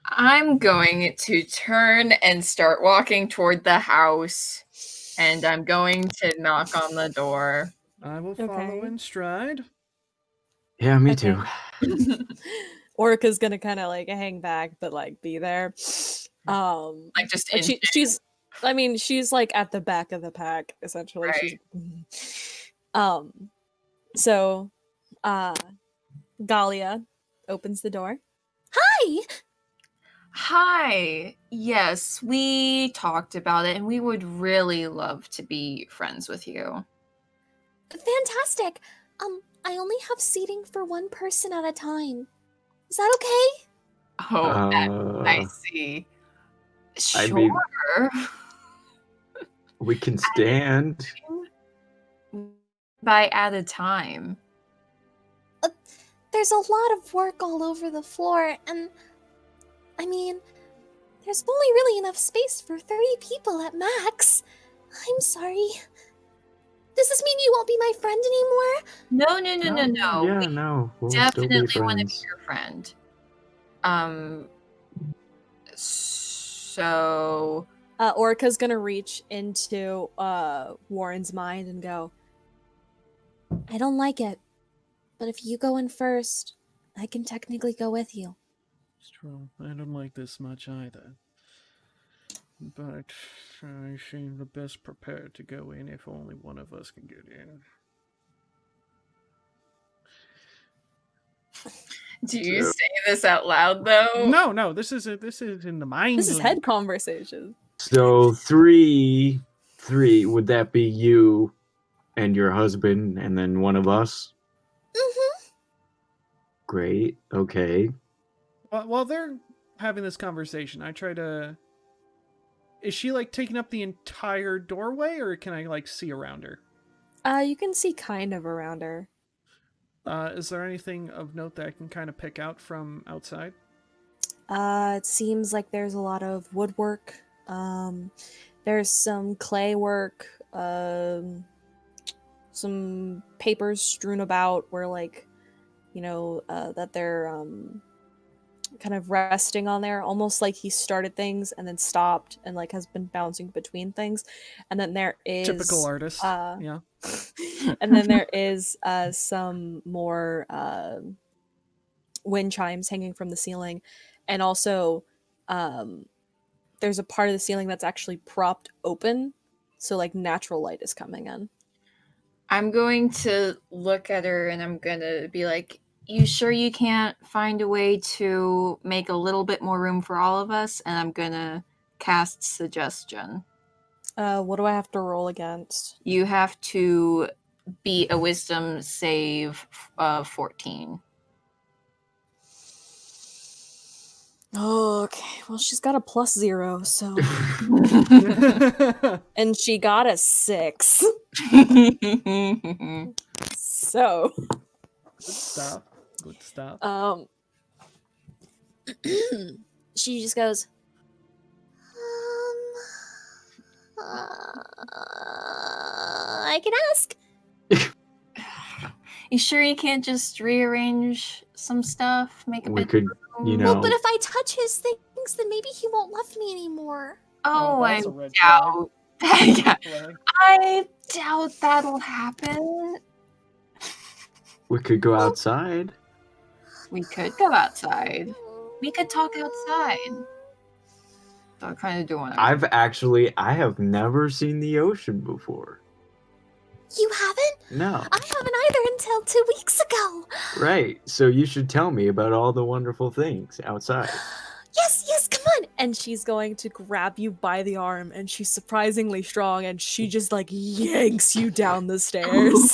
I'm going to turn and start walking toward the house, and I'm going to knock on the door. I will follow Okay. in stride. Yeah, me Okay. too. Orca's gonna kind of like hang back, but like be there. Like just Like she's like at the back of the pack essentially. Right. So Galia opens the door. Hi! Hi. Yes, we talked about it, and we would really love to be friends with you. Fantastic. I only have seating for one person at a time. Is that okay? Oh, I see. I Sure. mean- we can stand. By at a time. There's a lot of work all over the floor, and I mean, there's only really enough space for 3 people at max. I'm sorry. Does this mean you won't be my friend anymore? No. Yeah, We no. We'll still be definitely want to be friends. your friend. So Orca's gonna reach into Warren's mind and go, I don't like it. But if you go in first, I can technically go with you. It's true. I don't like this much either. But I seem the best prepared to go in if only one of us can get in. do you say this out loud though? No, this is in the mind. this is head conversation. So three, would that be you and your husband and then one of us? Mm-hmm. Great. Okay. While they're having this conversation, I try to. Is she like taking up the entire doorway, or can I like see around her? You can see kind of around her. Is there anything of note that I can kind of pick out from outside? It seems like there's a lot of woodwork. There's some clay work. Some papers strewn about where, like, that they're kind of resting on there, almost like he started things and then stopped and like has been bouncing between things. And then there is Typical artist. Yeah. and then there is some more wind chimes hanging from the ceiling, and also there's a part of the ceiling that's actually propped open, so like natural light is coming in. I'm going to look at her and I'm going to be like, you sure you can't find a way to make a little bit more room for all of us? And I'm going to cast suggestion. What do I have to roll against? You have to beat a wisdom save of 14. Okay, well, she's got a +0, so. And she got a 6. So. Good stuff. She just goes, I can ask. You sure you can't just rearrange some stuff? Make a We bit could, you know. Well, but if I touch his things, then maybe he won't love me anymore. Oh, I that's a red doubt. flag. Yeah. I doubt that'll happen. We could go outside. We could go outside. We could talk outside. So I kind of do want to. I have never seen the ocean before. You haven't? No. I haven't either until 2 weeks ago. Right. So you should tell me about all the wonderful things outside. Yes, come on. And she's going to grab you by the arm, and she's surprisingly strong, and she just like yanks you down the stairs.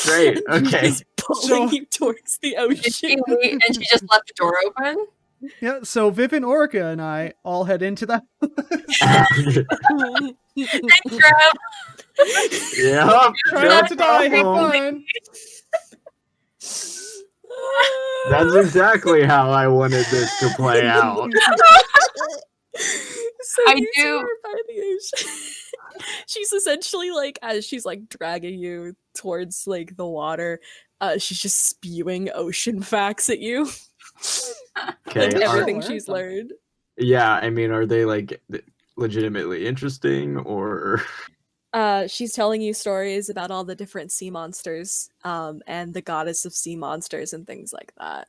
Great. Okay. She's pulling you towards the ocean. And she just left the door open. Yeah, so Viv and Orca and I all head into that. Thanks, Trev. Yep. Try not to die. Have fun. That's exactly how I wanted this to play out. So I you see do- her by the ocean. She's essentially like, as she's like dragging you towards like the water, she's just spewing ocean facts at you. Okay. Like everything learn she's something. learned. Yeah, I mean, are they like legitimately interesting or? She's telling you stories about all the different sea monsters, and the goddess of sea monsters and things like that,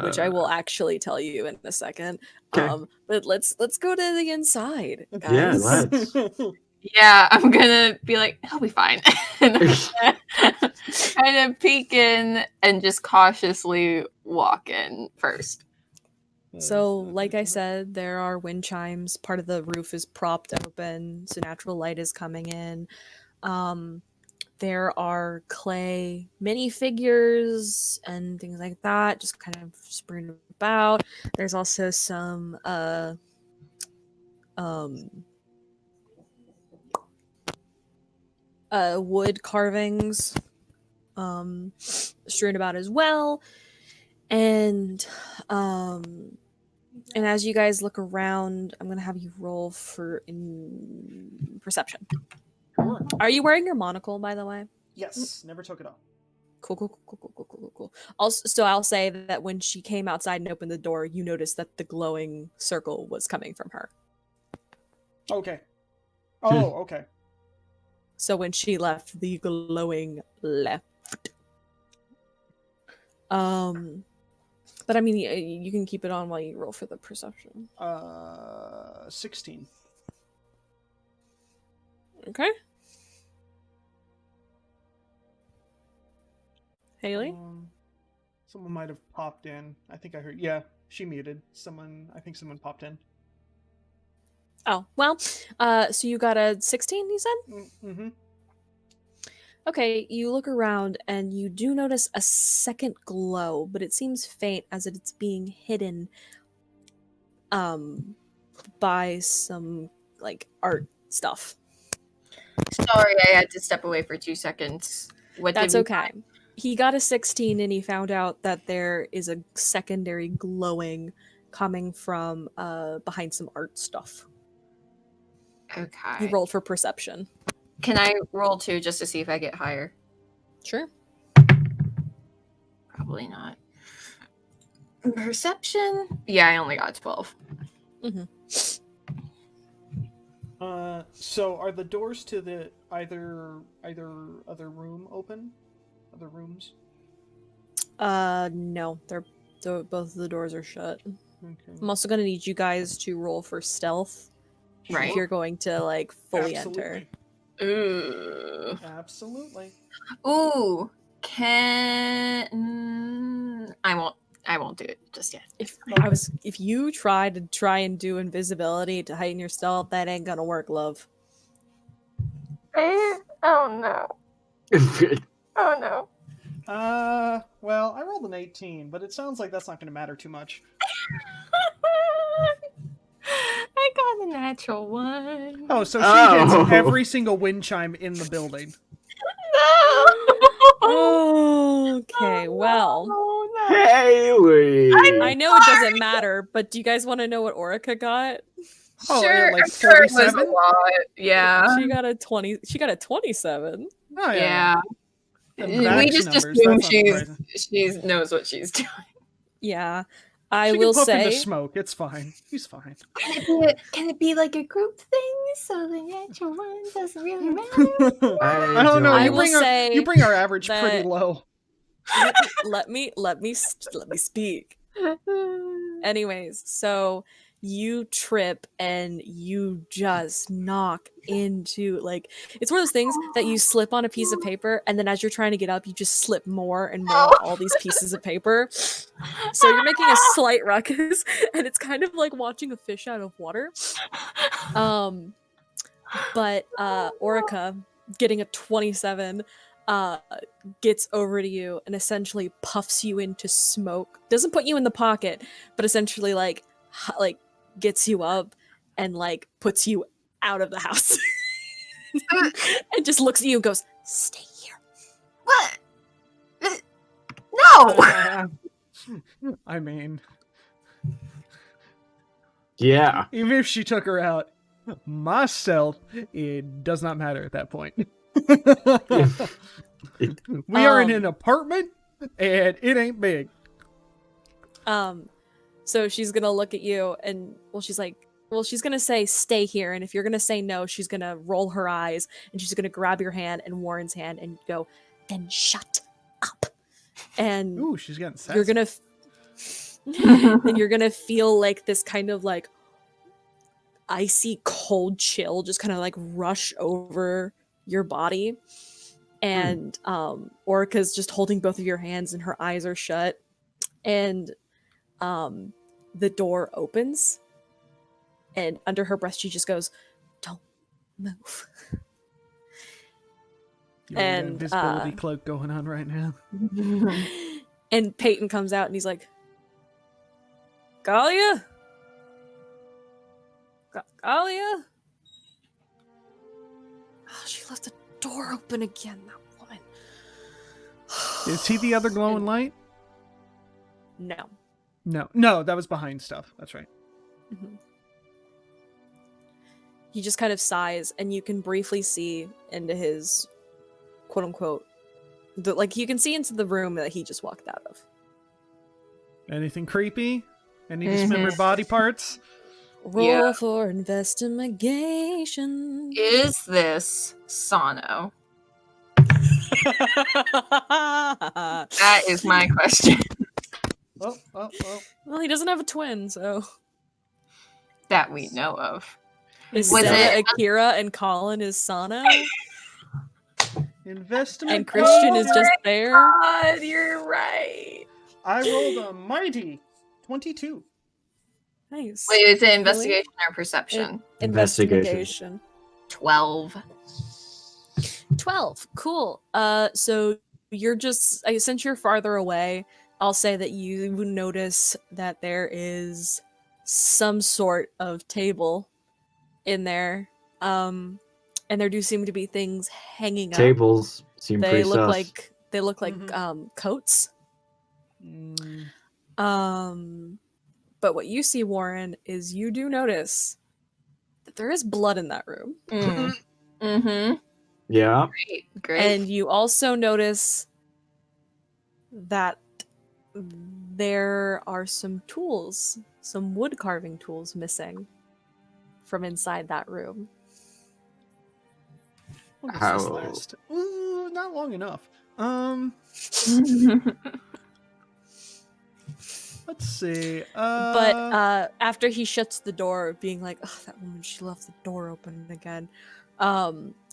which I will actually tell you in a second. Okay. But let's go to the inside, Yeah, guys. let's. Yeah, I'm gonna be like, he'll be fine. And kind of peek in and just cautiously walk in first. So, like I said, there are wind chimes. Part of the roof is propped open, so natural light is coming in. There are clay minifigures and things like that, just kind of strewn about. There's also some wood carvings strewn about as well. And as you guys look around, I'm gonna have you roll for perception. Are you wearing your monocle, by the way? Yes, never took it off. Cool. Also, so I'll say that when she came outside and opened the door, you noticed that the glowing circle was coming from her. Okay. Oh, okay. So when she left, the glowing left. But I mean, you can keep it on while you roll for the perception. 16. Okay. Haley? Someone might have popped in. I think I heard. Yeah, she muted. I think someone popped in. Oh, well, so you got a 16, you said? Mm-hmm. Okay, you look around and you do notice a second glow, but it seems faint as it's being hidden by some like art stuff. Sorry, I had to step away for 2 seconds. What That's did we okay. find? He got a 16 and he found out that there is a secondary glowing coming from behind some art stuff. He Okay. rolled for perception. Can I roll 2 just to see if I get higher? Sure. Probably not. Perception? Yeah, I only got 12. Mm-hmm. So are the doors to the either other room open? Other rooms? No, both of the doors are shut. Okay. I'm also gonna need you guys to roll for stealth Right. if you're going to like fully Absolutely. enter. Ooh. Absolutely. Ooh. I won't do it just yet. If you try and do invisibility to heighten your stealth, that ain't gonna work, love. Oh no. Oh no. Well, I rolled an 18, but it sounds like that's not going to matter too much. I got a natural 1. Oh, so she hits every single wind chime in the building. No. Okay, well, no. Haley! I know it doesn't matter, but do you guys want to know what Orica got? Oh, Sure, like I'm sure it was a 47? lot. Yeah. She got a 20. She got a 27. Oh, Yeah. The We Vax just numbers, assume that's not surprising. she knows what she's doing. Yeah, I She will can puff in the say. smoke. It's fine. He's fine. Can it be like a group thing so the natural 1 doesn't really matter? I don't know. I You will bring say you bring our average pretty that- low. let me speak. Anyways, so you trip and you just knock into like it's one of those things that you slip on a piece of paper and then as you're trying to get up you just slip more and more of all these pieces of paper. So you're making a slight ruckus and it's kind of like watching a fish out of water. But Orica getting a 27 gets over to you and essentially puffs you into smoke. Doesn't put you in the pocket, but essentially like gets you up and like puts you out of the house. And just looks at you and goes, "Stay here." What? No! I mean, Yeah. even if she took her out, myself, it does not matter at that point. We are in an apartment, and it ain't big. So she's gonna look at you and she's gonna say stay here, and if you're gonna say no, she's gonna roll her eyes and she's gonna grab your hand and Warren's hand and go, "Then shut up." And Ooh, she's getting sassy. you're gonna and you're gonna feel like this kind of like icy cold chill just kind of like rush over your body. And Orica's just holding both of your hands and her eyes are shut. And the door opens and under her breath she just goes, "Don't move." You got an and, invisibility cloak going on right now. And Peyton comes out and he's like, "Galia? Galia?" Oh, she left the door open again, that woman. Is he the other glowing light? No. No, that was behind stuff. That's right. Mhm. He just kind of sighs, and you can briefly see into his quote unquote, like you can see into the room that he just walked out of. Anything creepy? Any dismembered body parts? Roll for investigation. Is this Sano? That is my question. Oh. Well, he doesn't have a twin, so That we know of. is Was Stella it- Akira and Colin is Sano, Investment. and Christian is just there. God, you're right. I rolled a mighty 22. Nice. Wait, is it investigation or perception? Investigation. 12. 12. Cool. So you're just since you're farther away, I'll say that you notice that there is some sort of table in there. And there do seem to be things hanging up. Tables seem They pretty look sus. like coats. Mm. But what you see, Warren, is you do notice that there is blood in that room. Mm-hmm. Yeah. Great. And you also notice that there are some tools, some wood carving tools missing from inside that room. What does How- this last? Ooh, not long enough. Let's see. But after he shuts the door, being like, "Oh, that woman, she left the door open again,"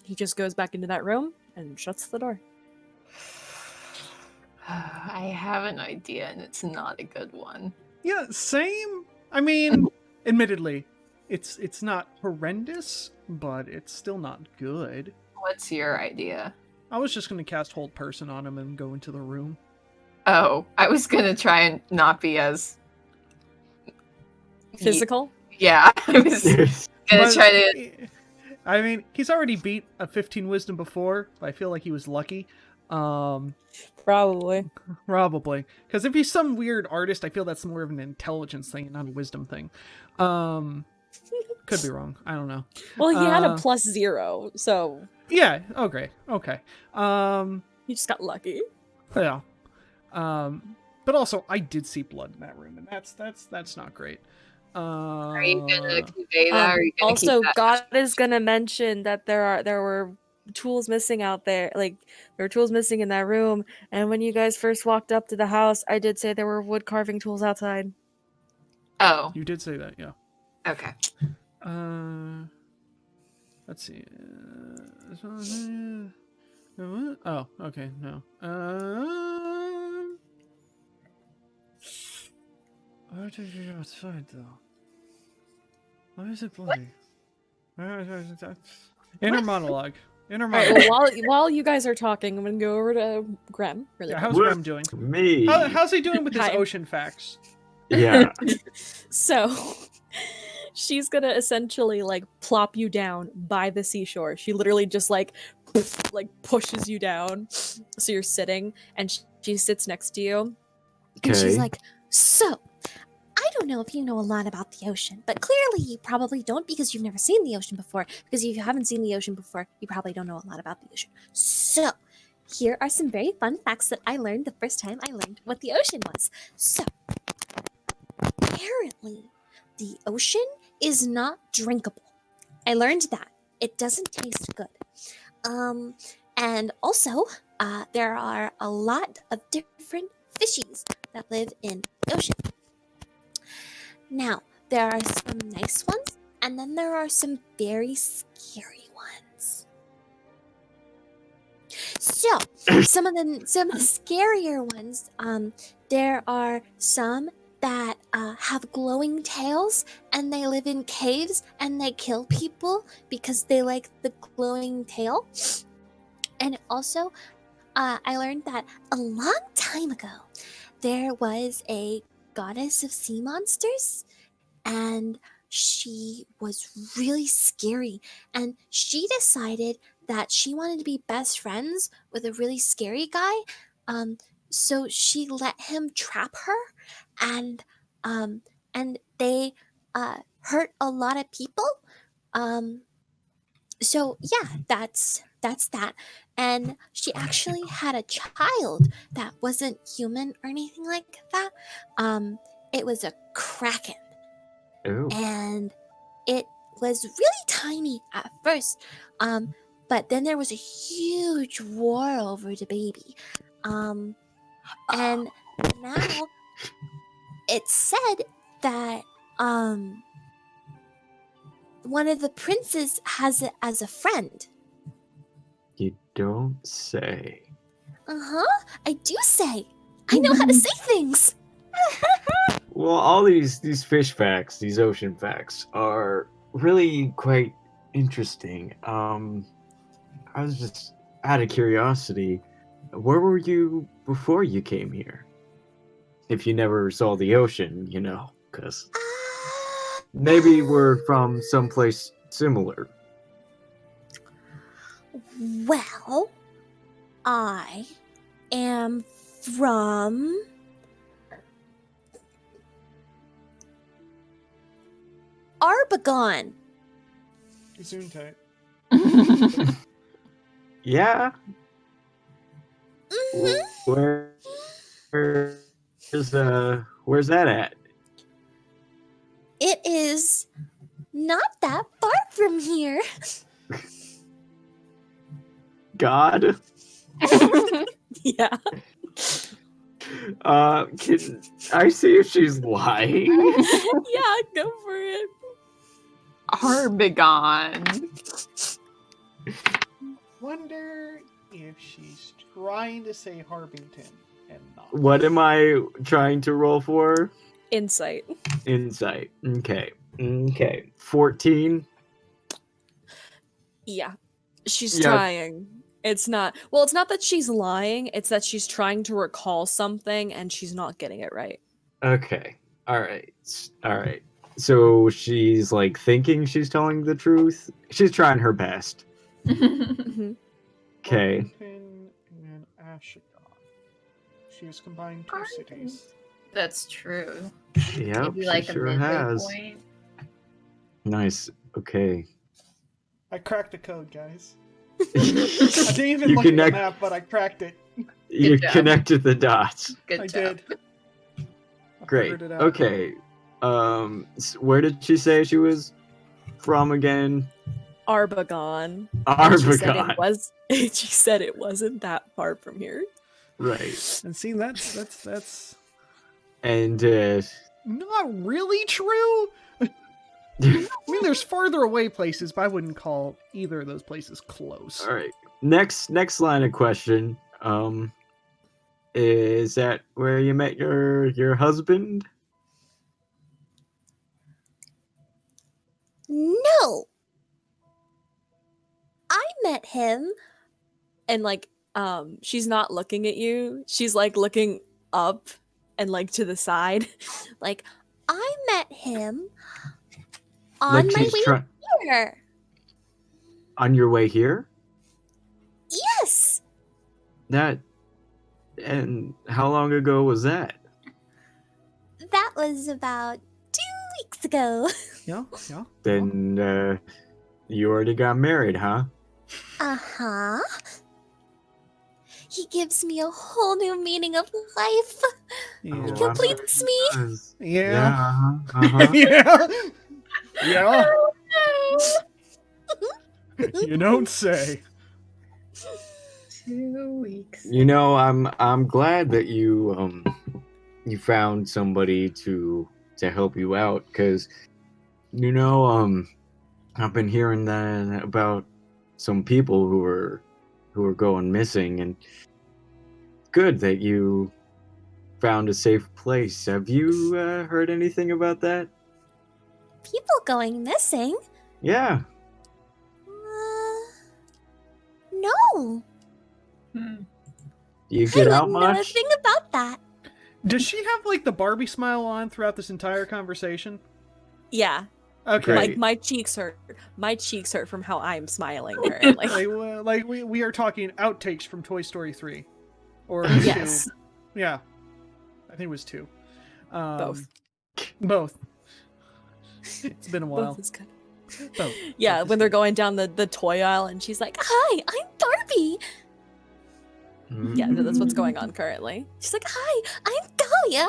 he just goes back into that room and shuts the door. I have an idea, and it's not a good one. Yeah, same. I mean, admittedly, it's not horrendous, but it's still not good. What's your idea? I was just gonna cast Hold Person on him and go into the room. Oh, I was gonna try and not be as Physical? Yeah, I was gonna But, try to. I mean, he's already beat a 15 wisdom before, but I feel like he was lucky. Probably. Probably. Because if he's some weird artist, I feel that's more of an intelligence thing, not a wisdom thing. Could be wrong. I don't know. Well, he had a +0, so Yeah, okay. Okay. he just got lucky. Yeah. But also I did see blood in that room, and that's not great. Are you gonna convey that? Or are you gonna Also, keep that? God is gonna mention that there were tools missing out there. Like there were tools missing in that room. And when you guys first walked up to the house, I did say there were wood carving tools outside. Oh, You did say that, yeah. okay. Let's see. Oh, okay, no. Where did you go outside though? Why is it bloody? Inner monologue. Inner All right, monologue. well, while you guys are talking, I'm gonna go over to Grem really Yeah, quick. how's What? Graham doing? Me. How's he doing with his Hi. ocean facts? Yeah. So she's gonna essentially like plop you down by the seashore. She literally just like pushes you down, so you're sitting, and she sits next to you. And she's Okay. like, so, I don't know if you know a lot about the ocean, but clearly you probably don't because you've never seen the ocean before. Because if you haven't seen the ocean before, you probably don't know a lot about the ocean. So, here are some very fun facts that I learned the first time I learned what the ocean was. So, apparently, the ocean is not drinkable. I learned that. It doesn't taste good. And also, there are a lot of different fishies that live in the ocean. Now, there are some nice ones, and then there are some very scary ones. So, some of the scarier ones, there are some that have glowing tails, and they live in caves, and they kill people because they like the glowing tail. And also, I learned that a long time ago, there was a goddess of sea monsters, and she was really scary. And she decided that she wanted to be best friends with a really scary guy. So she let him trap her, and they hurt a lot of people. So yeah, that's that. and she actually had a child that wasn't human or anything like that. It was a kraken, Oh. and it was really tiny at first. But then there was a huge war over the baby. And now it's said that one of the princes has it as a friend. You don't say. I do say. I know how to say things. Well, all these fish facts, these ocean facts, are really quite interesting. I was just out of curiosity, where were you before you came here? If you never saw the ocean, you know, because maybe we're from someplace similar. Well, I am from Arbagon. Gesundheit. Yeah. Mhm. Where's that at? It is not that far from here. God. Yeah. Can I see if she's lying? Yeah, go for it. Arbagon. Wonder if she's trying to say Harbington and not. What am I trying to roll for? Insight. Insight. Okay. 14. Yeah. She's Yeah. trying. It's not that she's lying, it's that she's trying to recall something and she's not getting it right. Okay. All right. So she's like thinking she's telling the truth. She's trying her best. Mhm. Okay. Harbington and Ashigon. She has combined two cities. That's true. Yep. Maybe like she a sure midway has. point. Nice. Okay. I cracked the code, guys. I you didn't even look at the connect. map, but I cracked it. You job. connected the dots. Good I job. did. I Great. figured it out. Okay. Where did she say she was from again? Arbagon. And She said Arbagon. it was. She said it wasn't that far from here. Right. And see, that's And not really true. I mean, there's farther away places, but I wouldn't call either of those places close. all right. Next line of question. Is that where you met your husband? No. I met him. And like she's not looking at you. She's like looking up and like to the side. Like, I met him on Like my she's way here. on your way here? Yes. And how long ago was that? That was about 2 weeks ago. Yeah. Then you already got married, huh? Uh-huh. He gives me a whole new meaning of life. Yeah. Oh, Completes me. Yeah. Uh-huh. Yeah. Yeah. You don't say. 2 weeks. You know, I'm glad that you found somebody to help you out, because you know, I've been hearing that about some people who are going missing, and good that you found a safe place. Have you heard anything about that? People going missing? Yeah. No. You I get out wouldn't know a much? thing about that. Does she have like the Barbie smile on throughout this entire conversation? Yeah. Okay. Great. Like my cheeks hurt. My cheeks hurt from how I'm smiling currently. Like we are talking outtakes from Toy Story 3. Or Yes. 2. Yeah. I think it was 2. Both. Both. It's been a while. Both is good. Both. Yeah, Both is when they're good. going down the toy aisle and she's like, "Hi, I'm Barbie." Yeah, no, that's what's going on currently. She's like, "Hi, I'm Galia."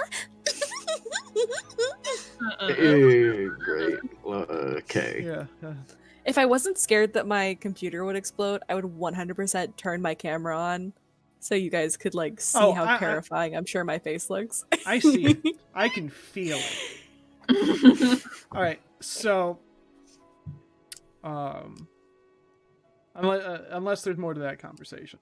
Great. Okay. Yeah. If I wasn't scared that my computer would explode, I would 100% turn my camera on so you guys could like see Oh, how terrifying I'm sure my face looks. I see it. I can feel it. All right. So, unless there's more to that conversation.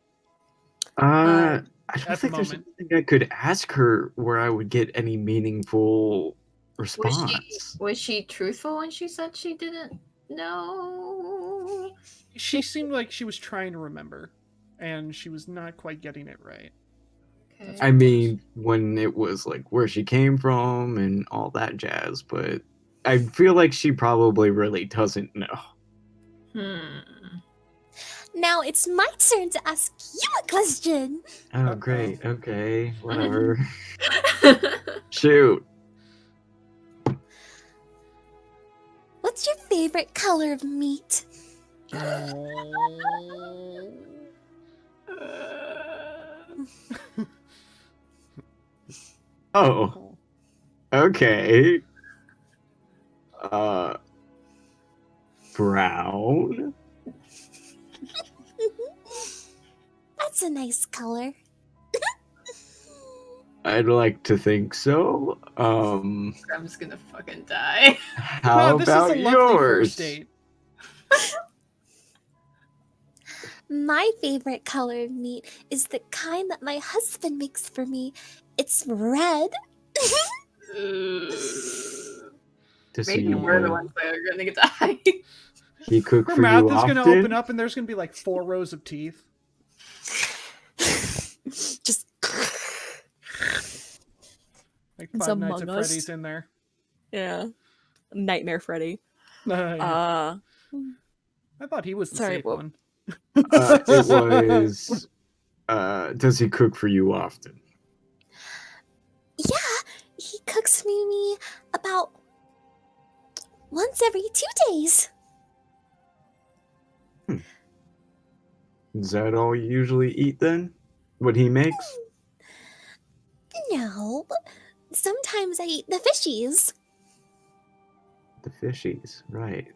I don't At the think there's moment. anything I could ask her where I would get any meaningful response. Was she truthful when she said she didn't know? She seemed like she was trying to remember, and she was not quite getting it right. Okay. I mean, when it was like where she came from and all that jazz, but I feel like she probably really doesn't know. Now it's my turn to ask you a question. Oh, great. Okay, whatever. Shoot. What's your favorite color of meat? Oh, okay. Brown. That's a nice color. I'd like to think so. I'm just gonna fucking die. How Wow, this about is a lovely yours? first date. My favorite color of meat is the kind that my husband makes for me. It's red. Does Maybe he, we're the ones that are gonna die. he cook Her for mouth you is going to often? open up, and there's going to be like 4 rows of teeth. Just Like It's Five Nights at Among Us. Freddy's in there. yeah, Nightmare Freddy. Yeah. I thought he was the sorry, safe what- one. It was. Does he cook for you often? Yeah, he cooks me about once every 2 days. Is that all you usually eat then? What he makes? No, sometimes I eat the fishies. The fishies, right.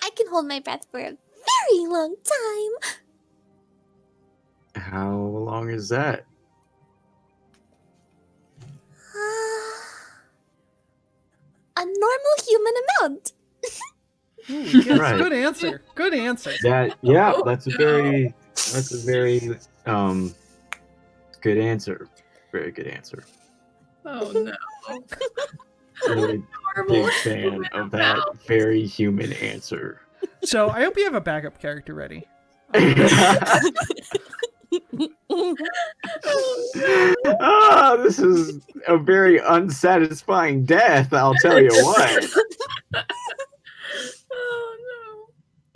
I can hold my breath for a very long time. How long is that? A normal human amount. Ooh, yes, Right. Good answer. Good answer. Yeah, that's a very good answer. Very good answer. Oh no. Really Horrible. big fan of that very human answer. So I hope you have a backup character ready. Oh, this is a very unsatisfying death, I'll tell you what.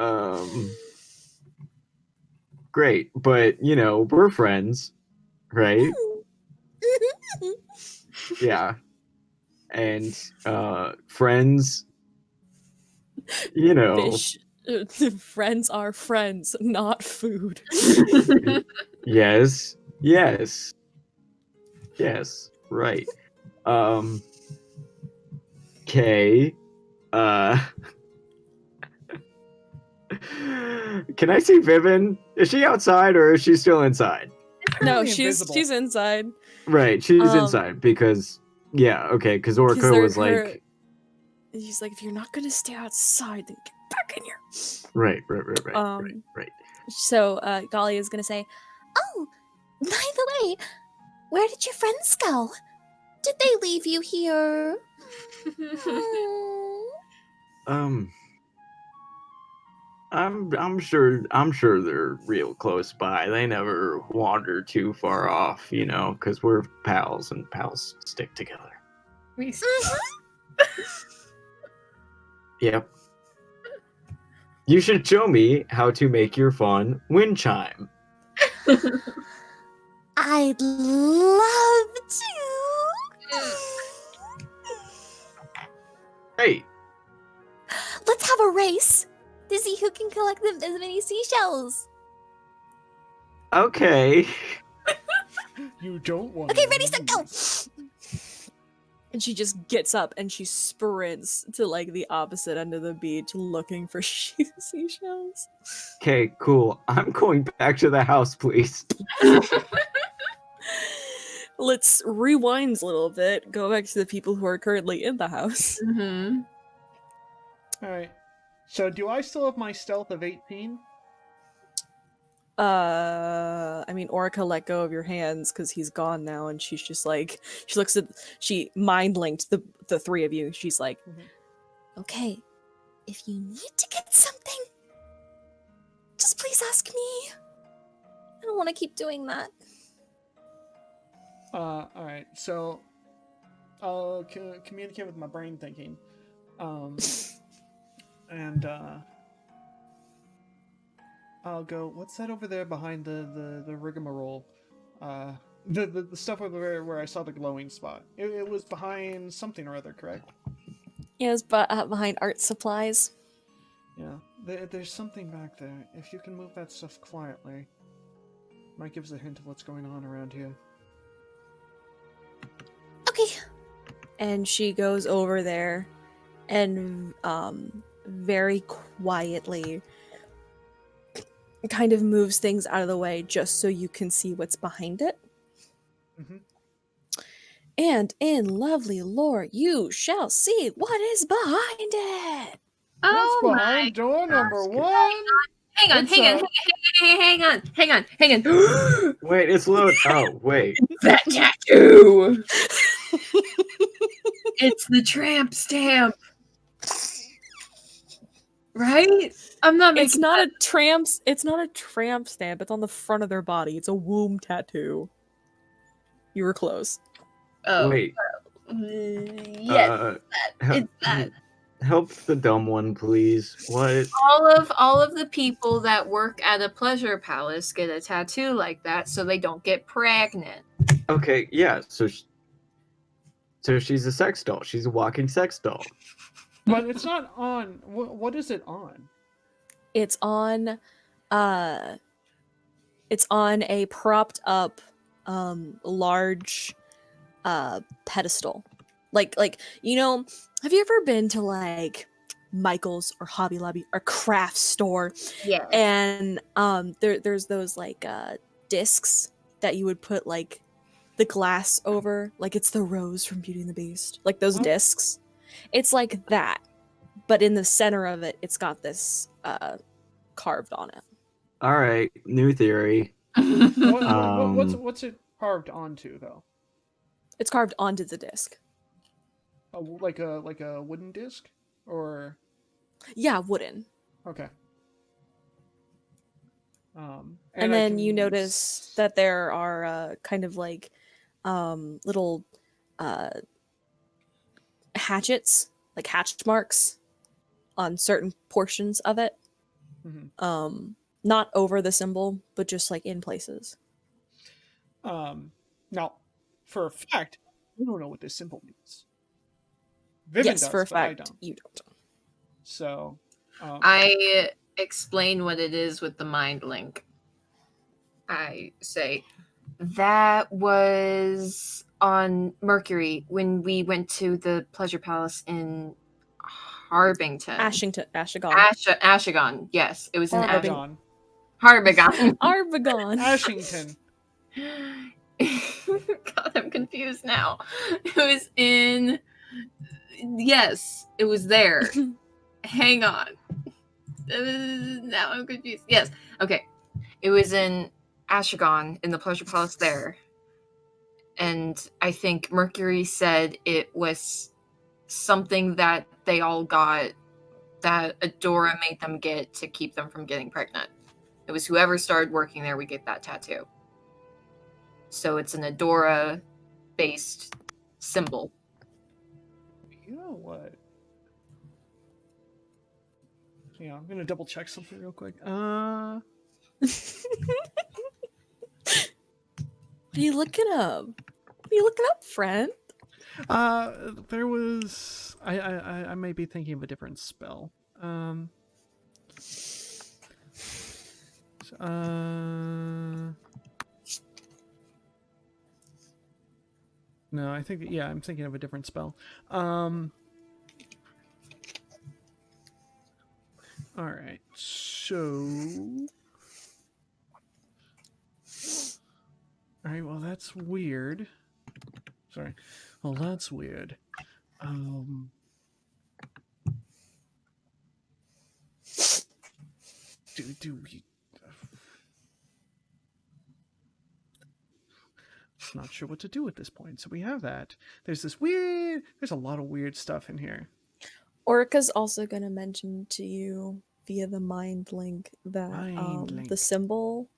Oh Great, but you know, we're friends, right? Yeah. And friends, you know, Fish. Friends are friends, not food. yes, right. Okay. Can I see Vivian? Is she outside or is she still inside? No, Currently she's invisible. inside. Right, she's Um, inside because because 'Cause Orca they're was her- like, He's like, if you're not gonna stay outside, then get back in here. right. So, Golly is gonna say, "Oh, by the way, where did your friends go? Did they leave you here?" Hmm. I'm sure they're real close by. They never wander too far off, you know, because we're pals and pals stick together. We Yep. You should show me how to make your fun wind chime. I'd love to. Hey, Let's have a race to see who can collect them as many seashells. Okay. You don't want. Okay, ready, set, go! And she just gets up and she sprints to like the opposite end of the beach looking for seashells. Okay, cool. I'm going back to the house, please. Let's rewind a little bit, go back to the people who are currently in the house. Mm-hmm. All right. So do I still have my stealth of 18? I mean, Orica let go of your hands because he's gone now, and she's just like, she mind linked the three of you. She's like, Okay, if you need to get something, just please ask me. I don't want to keep doing that. All right. So I'll communicate with my brain thinking, and I'll go. What's that over there behind the rigmarole? The stuff over there where I saw the glowing spot. It was behind something or other, correct? yeah, it's behind art supplies. Yeah. There's something back there. If you can move that stuff quietly, might give us a hint of what's going on around here. Okay. And she goes over there and very quietly kind of moves things out of the way just so you can see what's behind it. Mhm. And in lovely lore, you shall see what is behind it. Oh What's my! behind door number gosh. 1? Hang on, What's hang on, up? hang on. Wait, it's load. Oh, wait. That tattoo. It's the tramp stamp, right? I'm not making. It's not a tramp stamp. It's on the front of their body. It's a womb tattoo. You were close. Oh, Wait. yes, it's that. Help the dumb one, please. What? All of the people that work at a pleasure palace get a tattoo like that so they don't get pregnant. Okay, yeah. So she's a sex doll. She's a walking sex doll. But it's not on. What is it on? It's on a propped up large pedestal. Like you know, have you ever been to like Michael's or Hobby Lobby or craft store? Yes. And there's those like discs that you would put like the glass over, like it's the rose from Beauty and the Beast, like those Oh. discs. It's like that, but in the center of it, it's got this carved on it. All right, new theory. What's it carved onto though? It's carved onto the disc. Like a wooden disc, or Yeah, wooden. okay. And then you notice that there are kind of like little hatchets, like hatch marks on certain portions of it. Mhm. Not over the symbol, but just like in places. Now, for a fact, you don't know what this symbol means. Vivian Yes, does, for a but I fact, don't. you don't. So, I explain what it is with the mind link. I say, that was on Mercury when we went to the Pleasure Palace in Harbington. Ashigon. Yes, it was in Harbigon. Harbigon. Arbagon. Ashington. God, I'm confused now. It was in. Yes, it was there. Hang on. Now I'm confused. Yes. Okay. It was in Ashigon in the Pleasure Palace there. And I think Mercury said it was something that they all got that Adora made them get to keep them from getting pregnant. It was whoever started working there would get that tattoo. So it's an Adora-based symbol. You know what? Yeah, I'm gonna double check something real quick. What are you looking up? What are you looking up, friend? There was I may be thinking of a different spell. No, I think I'm thinking of a different spell. All right, so. All right, well that's weird. Sorry. Well, that's weird. Do we? Not sure what to do at this point. So we have that. There's a lot of weird stuff in here. Orca's also going to mention to you via the mind link that the symbol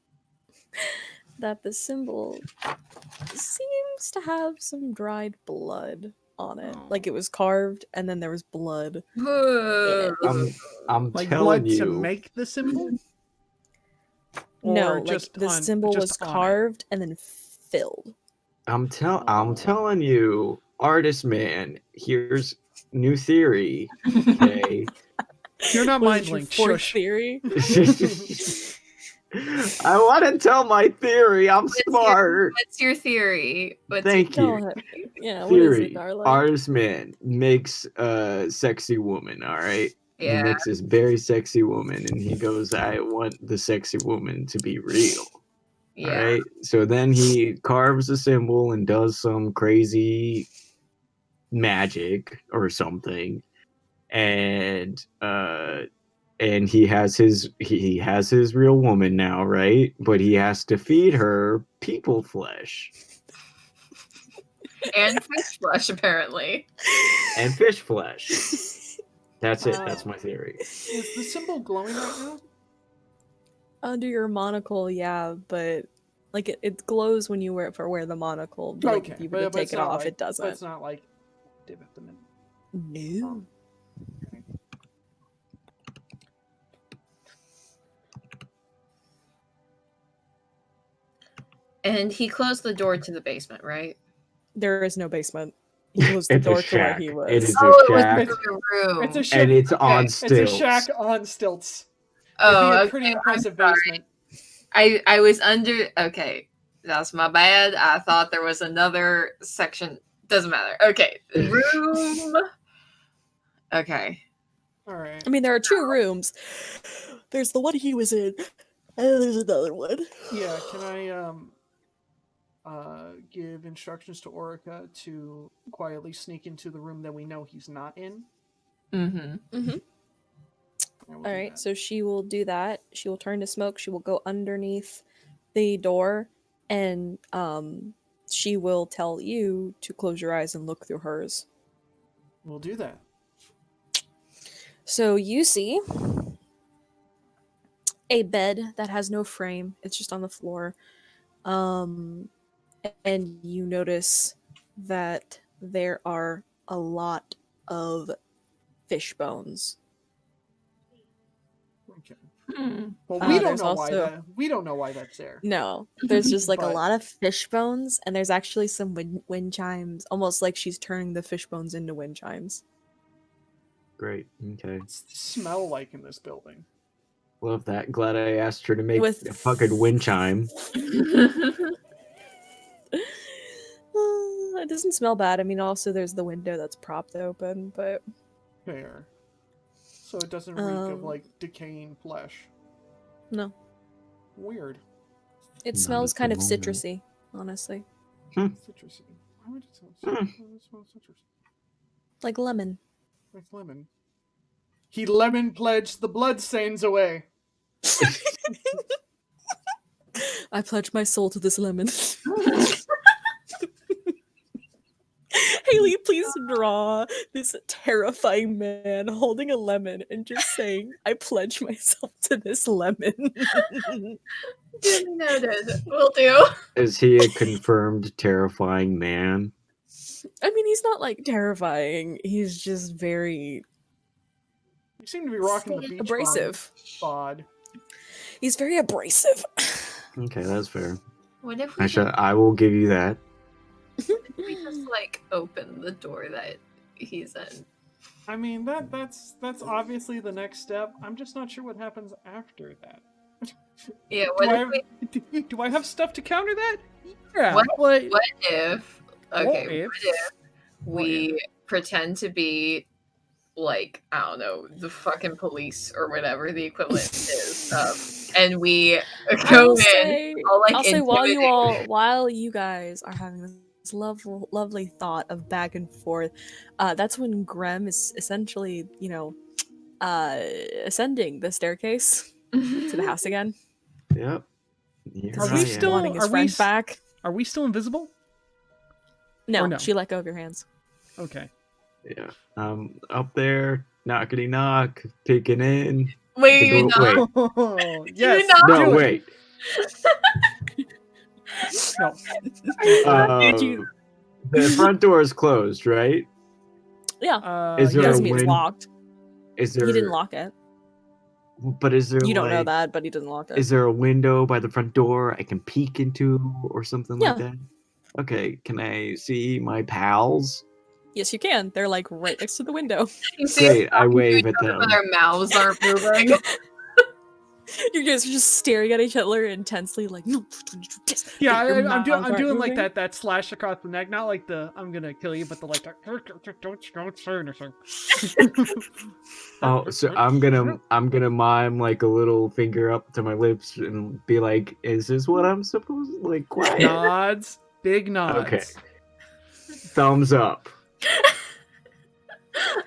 seems to have some dried blood on it. Oh. Like it was carved and then there was blood. I'm Like telling blood you. to make the symbol? No, Or like the symbol was on it? carved and then filled. I'm telling you, artist man. Here's new theory. Okay. You're not Was mind it your linked. fourth Shush. theory? I want to tell my theory. I'm smart. What's your theory? Thank you. Go ahead. Yeah, what is it, Theory. darling? Artist man makes a sexy woman. All right. Yeah. He makes this very sexy woman, and he goes, "I want the sexy woman to be real." Yeah. All right. So then he carves a symbol and does some crazy magic or something, and he has his real woman now, right? But he has to feed her people flesh And fish flesh, apparently. and fish flesh. That's it. That's my theory. Is the symbol glowing right now? Under your monocle, yeah, but like it glows when you wear the monocle. But like, if you were to take it off, it doesn't. But it's not like active at the minute. No. Okay. And he closed the door to the basement, right? There is no basement. He closed the It's a door to where shack. he was. It is Oh, a it was shack, the room. It's a shack. and it's on It's stilts. a shack on stilts. Oh, It'd be a okay. pretty impressive I'm sorry. basement. I was under. Okay, that's my bad. I thought there was another section. Doesn't matter. Okay, room. Okay. All right. I mean, there are two rooms. There's the one he was in, and there's another one. Yeah. Can I give instructions to Orica to quietly sneak into the room that we know he's not in? Mm-hmm. All right, so she will do that. She will turn to smoke. She will go underneath the door, and she will tell you to close your eyes and look through hers. We'll do that. So you see a bed that has no frame. It's just on the floor. And you notice that there are a lot of fish bones. Okay. Hmm. Well, we don't there's know why also- that. We don't know why that's there. No, there's just like a But- lot of fish bones, and there's actually some wind chimes, almost like she's turning the fish bones into wind chimes. Great. Okay. What's the smell like in this building? Love that. Glad I asked her to make With- a fucking wind chime. It doesn't smell bad. I mean, also there's the window that's propped open, but Fair. So it doesn't reek of Um, like decaying flesh. no, Weird. it Not smells at the kind of moment. citrusy, honestly, Citrusy. Why would it smell citrusy? like lemon. Like lemon. He lemon pledged the bloodstains away. I pledge my soul to this lemon. Haley, please draw this terrifying man holding a lemon and just saying, I pledge myself to this lemon. Duly noted. Will do. Is he a confirmed terrifying man? I mean, he's not like terrifying. He's just very You seem to be rocking the beach abrasive. bod. He's very abrasive. Okay, that's fair. What if we I will give you that. we just like open the door that he's in? I mean, that's obviously the next step. I'm just not sure what happens after that. Yeah, do I have stuff to counter that? Yeah. What What if okay, if? what if we pretend to be like, I don't know, the fucking police or whatever the equivalent is of, and we go in all like I'll say intimidating. while you guys are having this lovely thought of back and forth, that's when Grem is essentially, ascending the staircase to the house again. Yep. Here Are I we am. still- wanting his are we friend s- back? Are we still invisible? No, or no? she let go of your hands. Okay. Yeah. Up there, knockety knock, peeking in. Wait, The door- wait. Oh, yes. not No, do it. wait. No. The front door is closed, right? Yeah, Is there doesn't a mean it's win- locked. Is there? He didn't lock it. But is there? You don't know like- that, but he didn't lock it. Is there a window by the front door I can peek into or something like Yeah. that? Okay, can I see my pals? Yes, you can. They're like right next to the window. You see us Great, I talking to wave each at other, them. but our mouths aren't moving. You guys are just staring at each other intensely, like, no, don't you do this. Yeah, Your I'm mouths doing aren't like moving. that slash across the neck, not like the I'm gonna kill you, but the like don't say anything. Oh, so I'm gonna mime like a little finger up to my lips and be like, "Is this what I'm supposed to like?" Quiet. Nods, big nods. Okay. Thumbs up.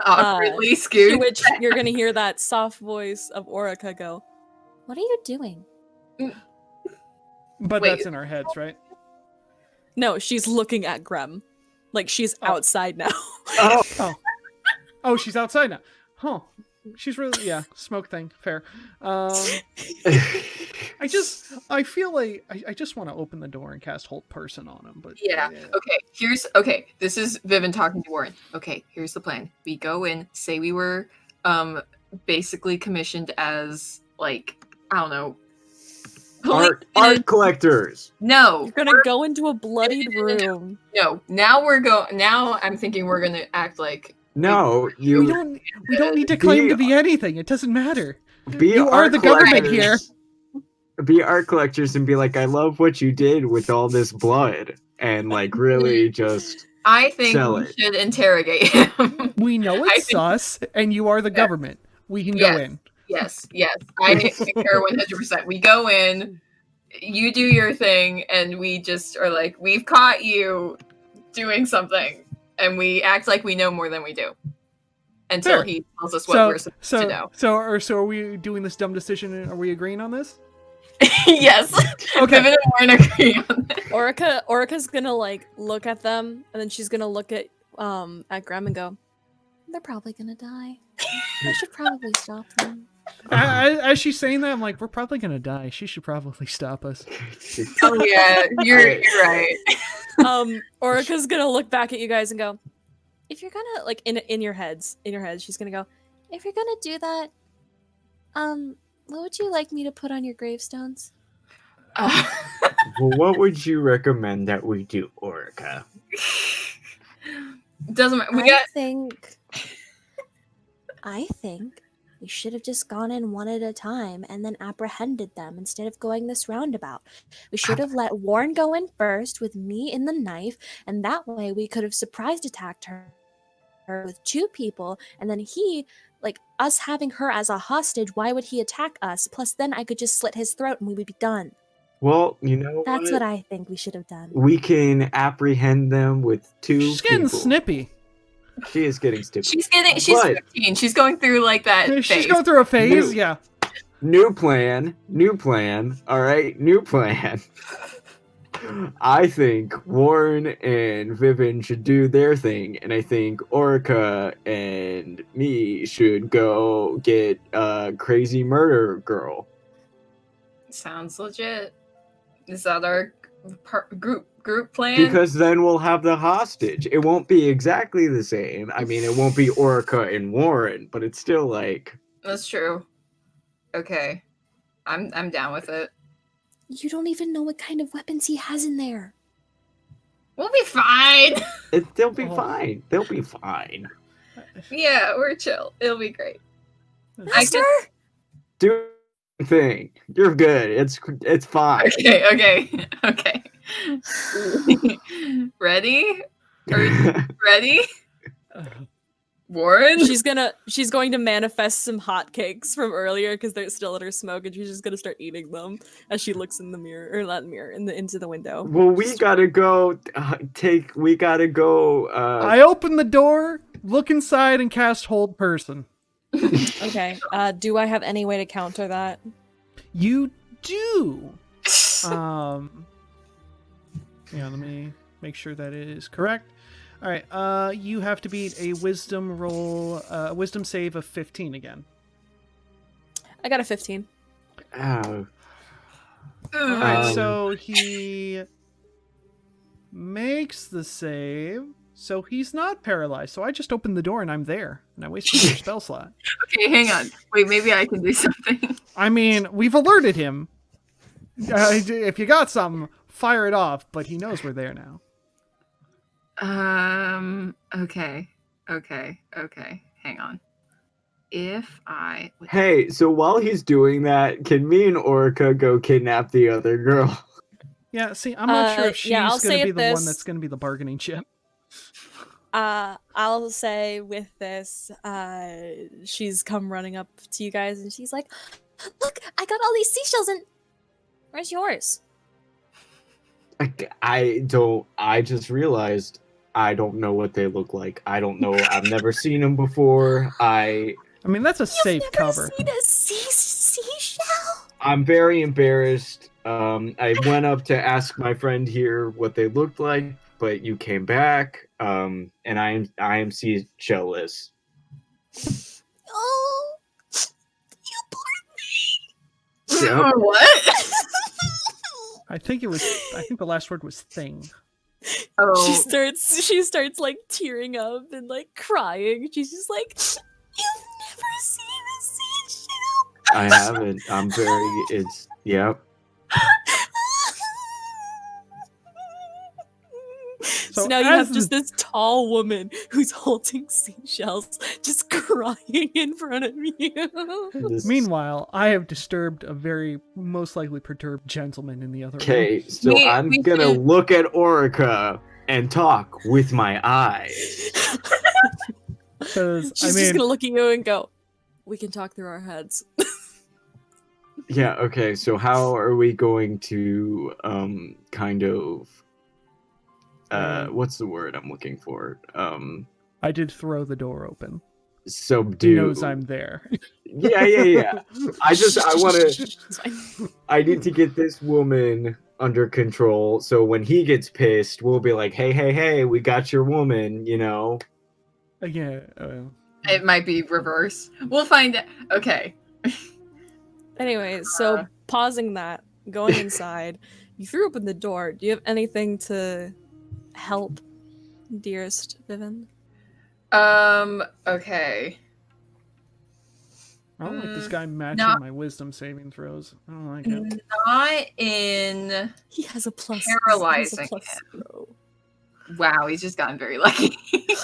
Awkwardly To scoot. which you're gonna hear that soft voice of Orica go, What are you doing? But Wait. that's in our heads, right? no, she's looking at Grem. Like she's Oh. outside now. Oh, Oh, she's outside now. Huh. She's really smoke thing. Fair. I feel like I just want to open the door and cast Hold Person on him, but Yeah. Okay. This is Vivian talking to Warren. Okay, here's the plan. We go in, say we were basically commissioned as like, I don't know. art collectors. No. You're gonna go into a bloodied room. No. Now I'm thinking we're gonna act like No, we you don't need to claim to be anything. It doesn't matter. be You are art the government collectors. Be art collectors and be like, "I love what you did with all this blood," and like really just I think Sell we it. should interrogate him. We know I it's think- sus, and you are the government. We can go in. Yes. I concur 100%. We go in, you do your thing, and we just are like, we've caught you doing something, and we act like we know more than we do until Fair. he tells us what we're supposed to know. So are we doing this dumb decision? And are we agreeing on this? Yes. Okay. Vivian and Warren agree on that. Orica's gonna like look at them, and then she's gonna look at Grem and go, They're probably gonna die. I should probably stop them. As she's saying that, I'm like, we're probably gonna die. She should probably stop us. Oh yeah, you're right. Orica's gonna look back at you guys and go, if you're gonna like in your heads, she's gonna go, If you're gonna do that, what would you like me to put on your gravestones? Well, what would you recommend that we do, Orica? Doesn't matter. I think we should have just gone in one at a time and then apprehended them instead of going this roundabout. We should have let Warren go in first with me in the knife, and that way we could have surprise attacked her with 2 people, and then he, like us having her as a hostage, why would he attack us? Plus then I could just slit his throat and we would be done. Well, you know That's what I think we should have done. We can apprehend them with 2 She's getting people. snippy. She is getting stupid. She's But- 15. She's going through like that She's phase. going through a phase. New- Yeah. New plan. All right, new plan. I think Warren and Vivian should do their thing, and I think Orica and me should go get a crazy murder girl. Sounds legit. Is that our group plan? Because then we'll have the hostage. It won't be exactly the same. I mean, it won't be Orica and Warren, but it's still like That's true. Okay. I'm down with it. You don't even know what kind of weapons he has in there. We'll be fine. they'll be Oh. fine. They'll be fine. Yeah, we're chill. It'll be great. I Master? could- Do thing. You're good. It's fine. Okay. Ready? Are you ready? Warren? She's going to manifest some hotcakes from earlier because they're still in her smoke, and she's just gonna start eating them as she looks in the mirror, or not mirror, into the window. Well, we gotta go. We gotta go. I open the door, look inside, and cast Hold Person. Okay. Do I have any way to counter that? You do. Yeah, let me make sure that it is correct. All right. You have to beat a wisdom roll, wisdom save of 15 again. I got a 15. Oh. All right. So he makes the save. So he's not paralyzed. So I just opened the door and I'm there, and I wasted your spell slot. Okay, hang on. Wait, maybe I can do something. I mean, we've alerted him. If you got something, fire it off. But he knows we're there now. Okay. Hang on. If I... Hey, so while he's doing that, can me and Orica go kidnap the other girl? Yeah, see, I'm not sure if she's I'll going say to be it the one this. that's going to be the bargaining chip. I'll say with this, she's come running up to you guys and she's like, "Look, I got all these seashells and where's yours?" I just realized I don't know what they look like. I don't know. I've never seen them before. I mean, that's a safe You've cover. never seen a seashell? I'm very embarrassed. I went up to ask my friend here what they looked like, but you came back. And I am seashell-less. Oh, you poor me. Yep. What? I think the last word was thing. Oh. She starts like tearing up and like crying. She's just like, "You've never seen a seashell?" I haven't. Yep. So now you have just this tall woman who's holding seashells, just crying in front of you. Meanwhile, I have disturbed a very most likely perturbed gentleman in the other room. Okay, so I'm gonna look at Orica and talk with my eyes. Because She's just gonna look at you and go, "We can talk through our heads." Yeah, okay, so how are we going to kind of what's the word I'm looking for? I did throw the door open. Subdue. He knows I'm there. Yeah. I need to get this woman under control, so when he gets pissed, we'll be like, hey, we got your woman, you know? Yeah. It might be reverse. We'll find it. Okay. Anyways, so pausing that, going inside, you threw open the door. Do you have anything to help, dearest Vivian? Okay. I don't like this guy matching my wisdom saving throws. I don't like it. Not in He has a plus. paralyzing him. 0. Wow, he's just gotten very lucky.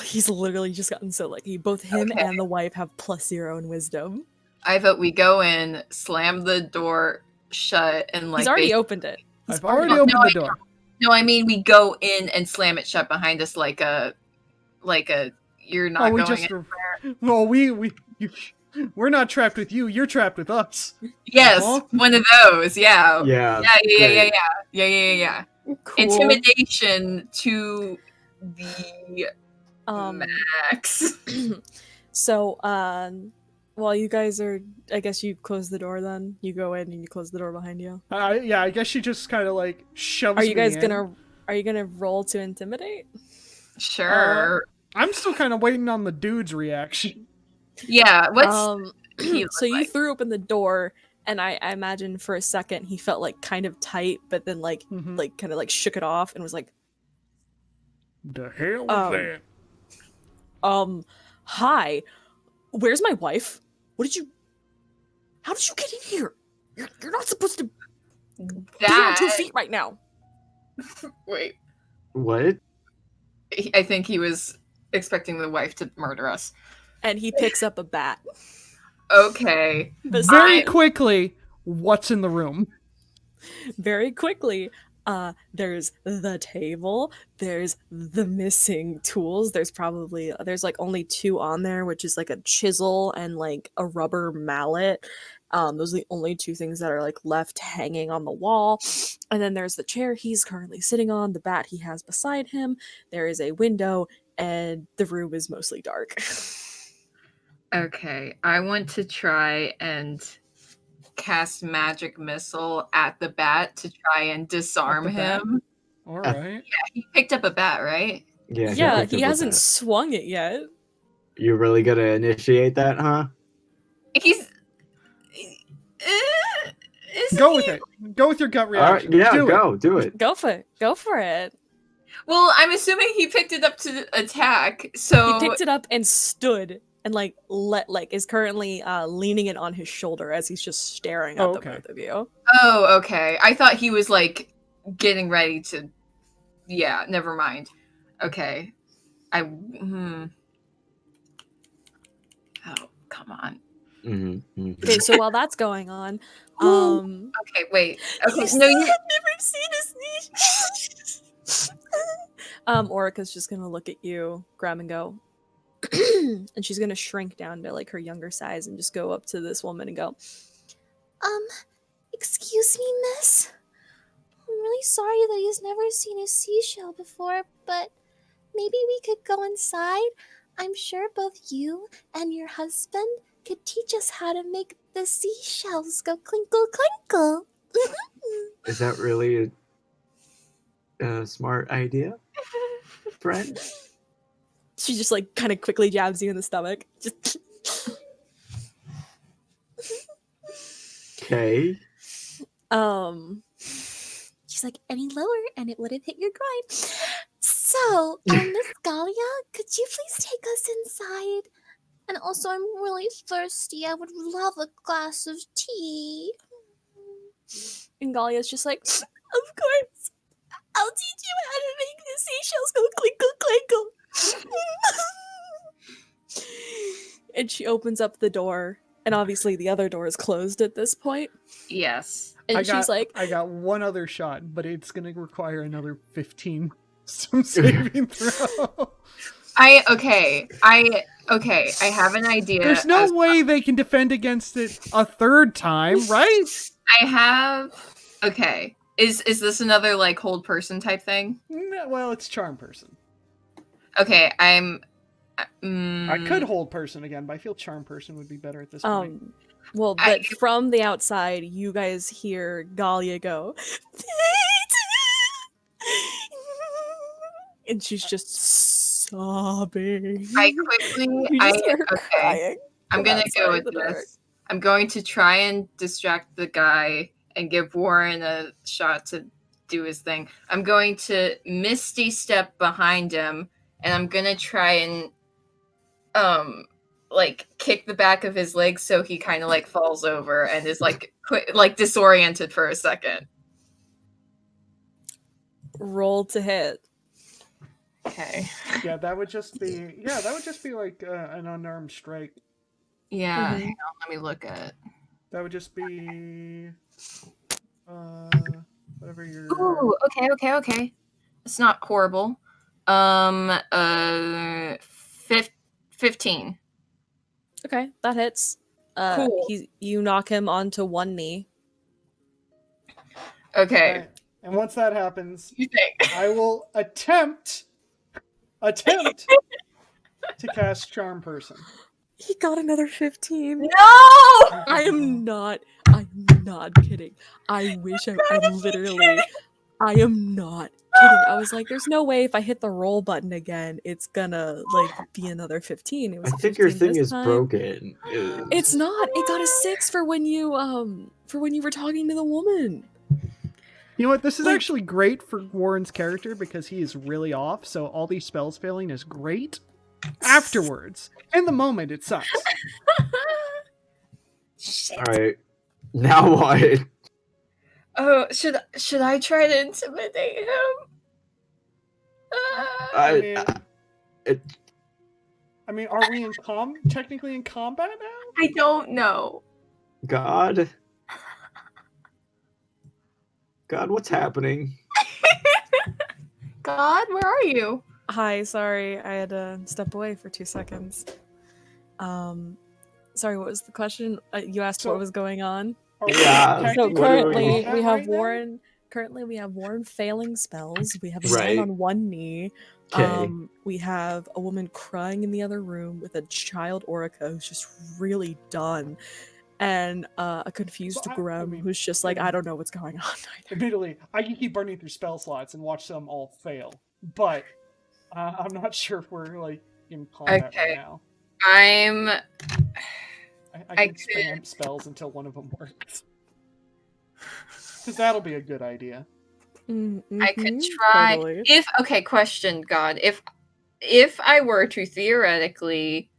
He's literally just gotten so lucky. Both him and the wife have +0 in wisdom. I vote we go in, slam the door shut, and like He's already opened it. I've already opened the door. No, I mean we go in and slam it shut behind us like a you're not going in. Well, we're not trapped with you. You're trapped with us. Yes, one of those. Yeah. Yeah. Yeah. Cool. Intimidation to the max. So, while you guys are, I guess you close the door. Then you go in and you close the door behind you. Yeah, I guess she just kind of like shoves. Are you guys me in. Are you gonna roll to intimidate? Sure. I'm still kind of waiting on the dude's reaction. Yeah. What's so you threw open the door, and I imagine for a second he felt like kind of tight, but then like kind of like shook it off and was like, "The hell was that?" Hi, where's my wife? How did you get in here? You're not supposed to be on 2 feet right now. Wait. What? I think he was expecting the wife to murder us. And he picks up a bat. Okay. Very quickly, what's in the room. Very quickly, there's the table, there's the missing tools. There's like only 2 on there, which is like a chisel and like a rubber mallet. Those are the only 2 things that are like left hanging on the wall. And then there's the chair he's currently sitting on, the bat he has beside him. There is a window, and the room is mostly dark. Okay, I want to try and cast magic missile at the bat to try and disarm At the bat? him. All right. He picked up a bat, right? Yeah, Yeah, picked he up with hasn't that. swung it yet. You really gonna initiate that, huh? He's. Go with it. Go with your gut All right, reaction. yeah, Do it. go, do it. Go for it. Go for it. Well, I'm assuming he picked it up to attack, so He picked it up and stood and is currently leaning it on his shoulder as he's just staring at the both of you. Oh, okay. I thought he was like getting ready to. Yeah, never mind. Okay, Oh, come on. Okay, so while that's going on, Okay, wait. Okay, you no, see, you. I've never seen a sneeze. Orica's just gonna look at you, Graham, and go, and she's gonna shrink down to like her younger size and just go up to this woman and go, Excuse me, miss? I'm really sorry that he's never seen a seashell before, but maybe we could go inside. I'm sure both you and your husband could teach us how to make the seashells go clinkle clinkle. Is that really a smart idea, friend? she just like kind of quickly jabs you in the stomach. Just Okay. She's like, any lower and it would have hit your groin. So, Miss Galia, could you please take us inside? And also, I'm really thirsty. I would love a glass of tea. and Galia's just like, of course, I'll teach you how to make the seashells go clinkle clinkle. And she opens up the door, and obviously the other door is closed at this point. Yes. And she's like, I got one other shot, but it's going to require another 15 some saving throw. I have an idea. There's no way they can defend against it a third time, right? I have. Okay. Is this another like hold person type thing? No, well, it's charm person. Okay, I'm. I could hold person again, but I feel charm person would be better at this point. Well, but from the outside, you guys hear Galia go, and she's just sobbing. I quickly. You just hear her crying. I'm gonna go outside with the dark. this. I'm going to try and distract the guy and give Warren a shot to do his thing. I'm going to Misty step behind him, and I'm gonna try and like kick the back of his leg so he kind of like falls over and is like disoriented for a second. Roll to hit. Okay. Yeah, that would just be like an unarmed strike. Yeah. Hang on, let me look at. That would just be whatever your. Ooh. Okay. It's not horrible. 15. Okay, that hits. Cool. You knock him onto one knee. Okay. And once that happens, You think? I will attempt to cast charm person. He got another 15. No! I am not kidding. I wish I literally. I am not kidding. I was like, there's no way if I hit the roll button again, it's gonna like be another 15. It was I think your 15 thing this is time. broken. It's not. It got a 6 for when you were talking to the woman. You know what? This is actually great for Warren's character because he is really off. So all these spells failing is great. Afterwards, in the moment, it sucks. Shit. All right. Now what? Oh, should I try to intimidate him? I mean, are we technically in combat now? I don't know. God. God, what's happening? God, where are you? Hi, sorry, I had to step away for 2 seconds. Sorry, what was the question? You asked So- what was going on. Are we Yeah, So technically what are currently we- combat we have right now? Warren. Currently we have Warren failing spells. We have a Right. man on one knee. Okay. We have a woman crying in the other room with a child Orica who's just really done, and a confused So I Grem mean, who's just like, I don't know what's going on either. Admittedly, I can keep burning through spell slots and watch them all fail, but I'm not sure if we're like in combat right Okay. now. I'm. I I can spam spells until one of them works, because that'll be a good idea. I could try. Totally. If okay, question, God. If I were to theoretically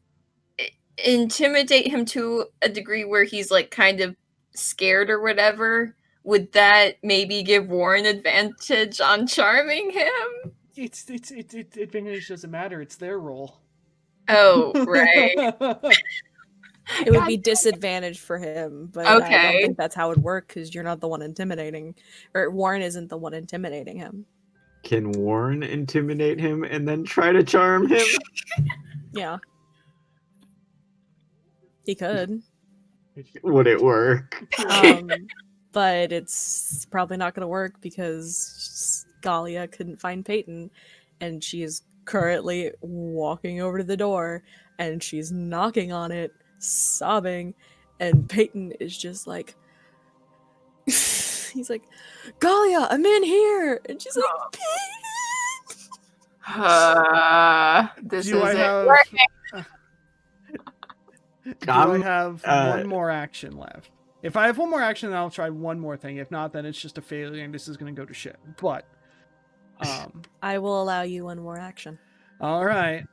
intimidate him to a degree where he's like kind of scared or whatever, would that maybe give Warren advantage on charming him? It's advantage doesn't matter. It's their role. Oh, right. It would God be damn it. disadvantaged for him, but I don't Okay. think that's how it would work because you're not the one intimidating, or Warren isn't the one intimidating him. Can Warren intimidate him and then try to charm him? Yeah, he could, Would it work? but it's probably not going to work because Galia couldn't find Peyton, and she is currently walking over to the door, and she's knocking on it, sobbing, and Peyton is just like. He's like, Galia, I'm in here, and she's like, This Do I isn't have? working. Do I I'm, have uh, one more action left? If I have one more action, then I'll try one more thing. If not, then it's just a failure, and this is going to go to shit. But, I will allow you one more action. all right.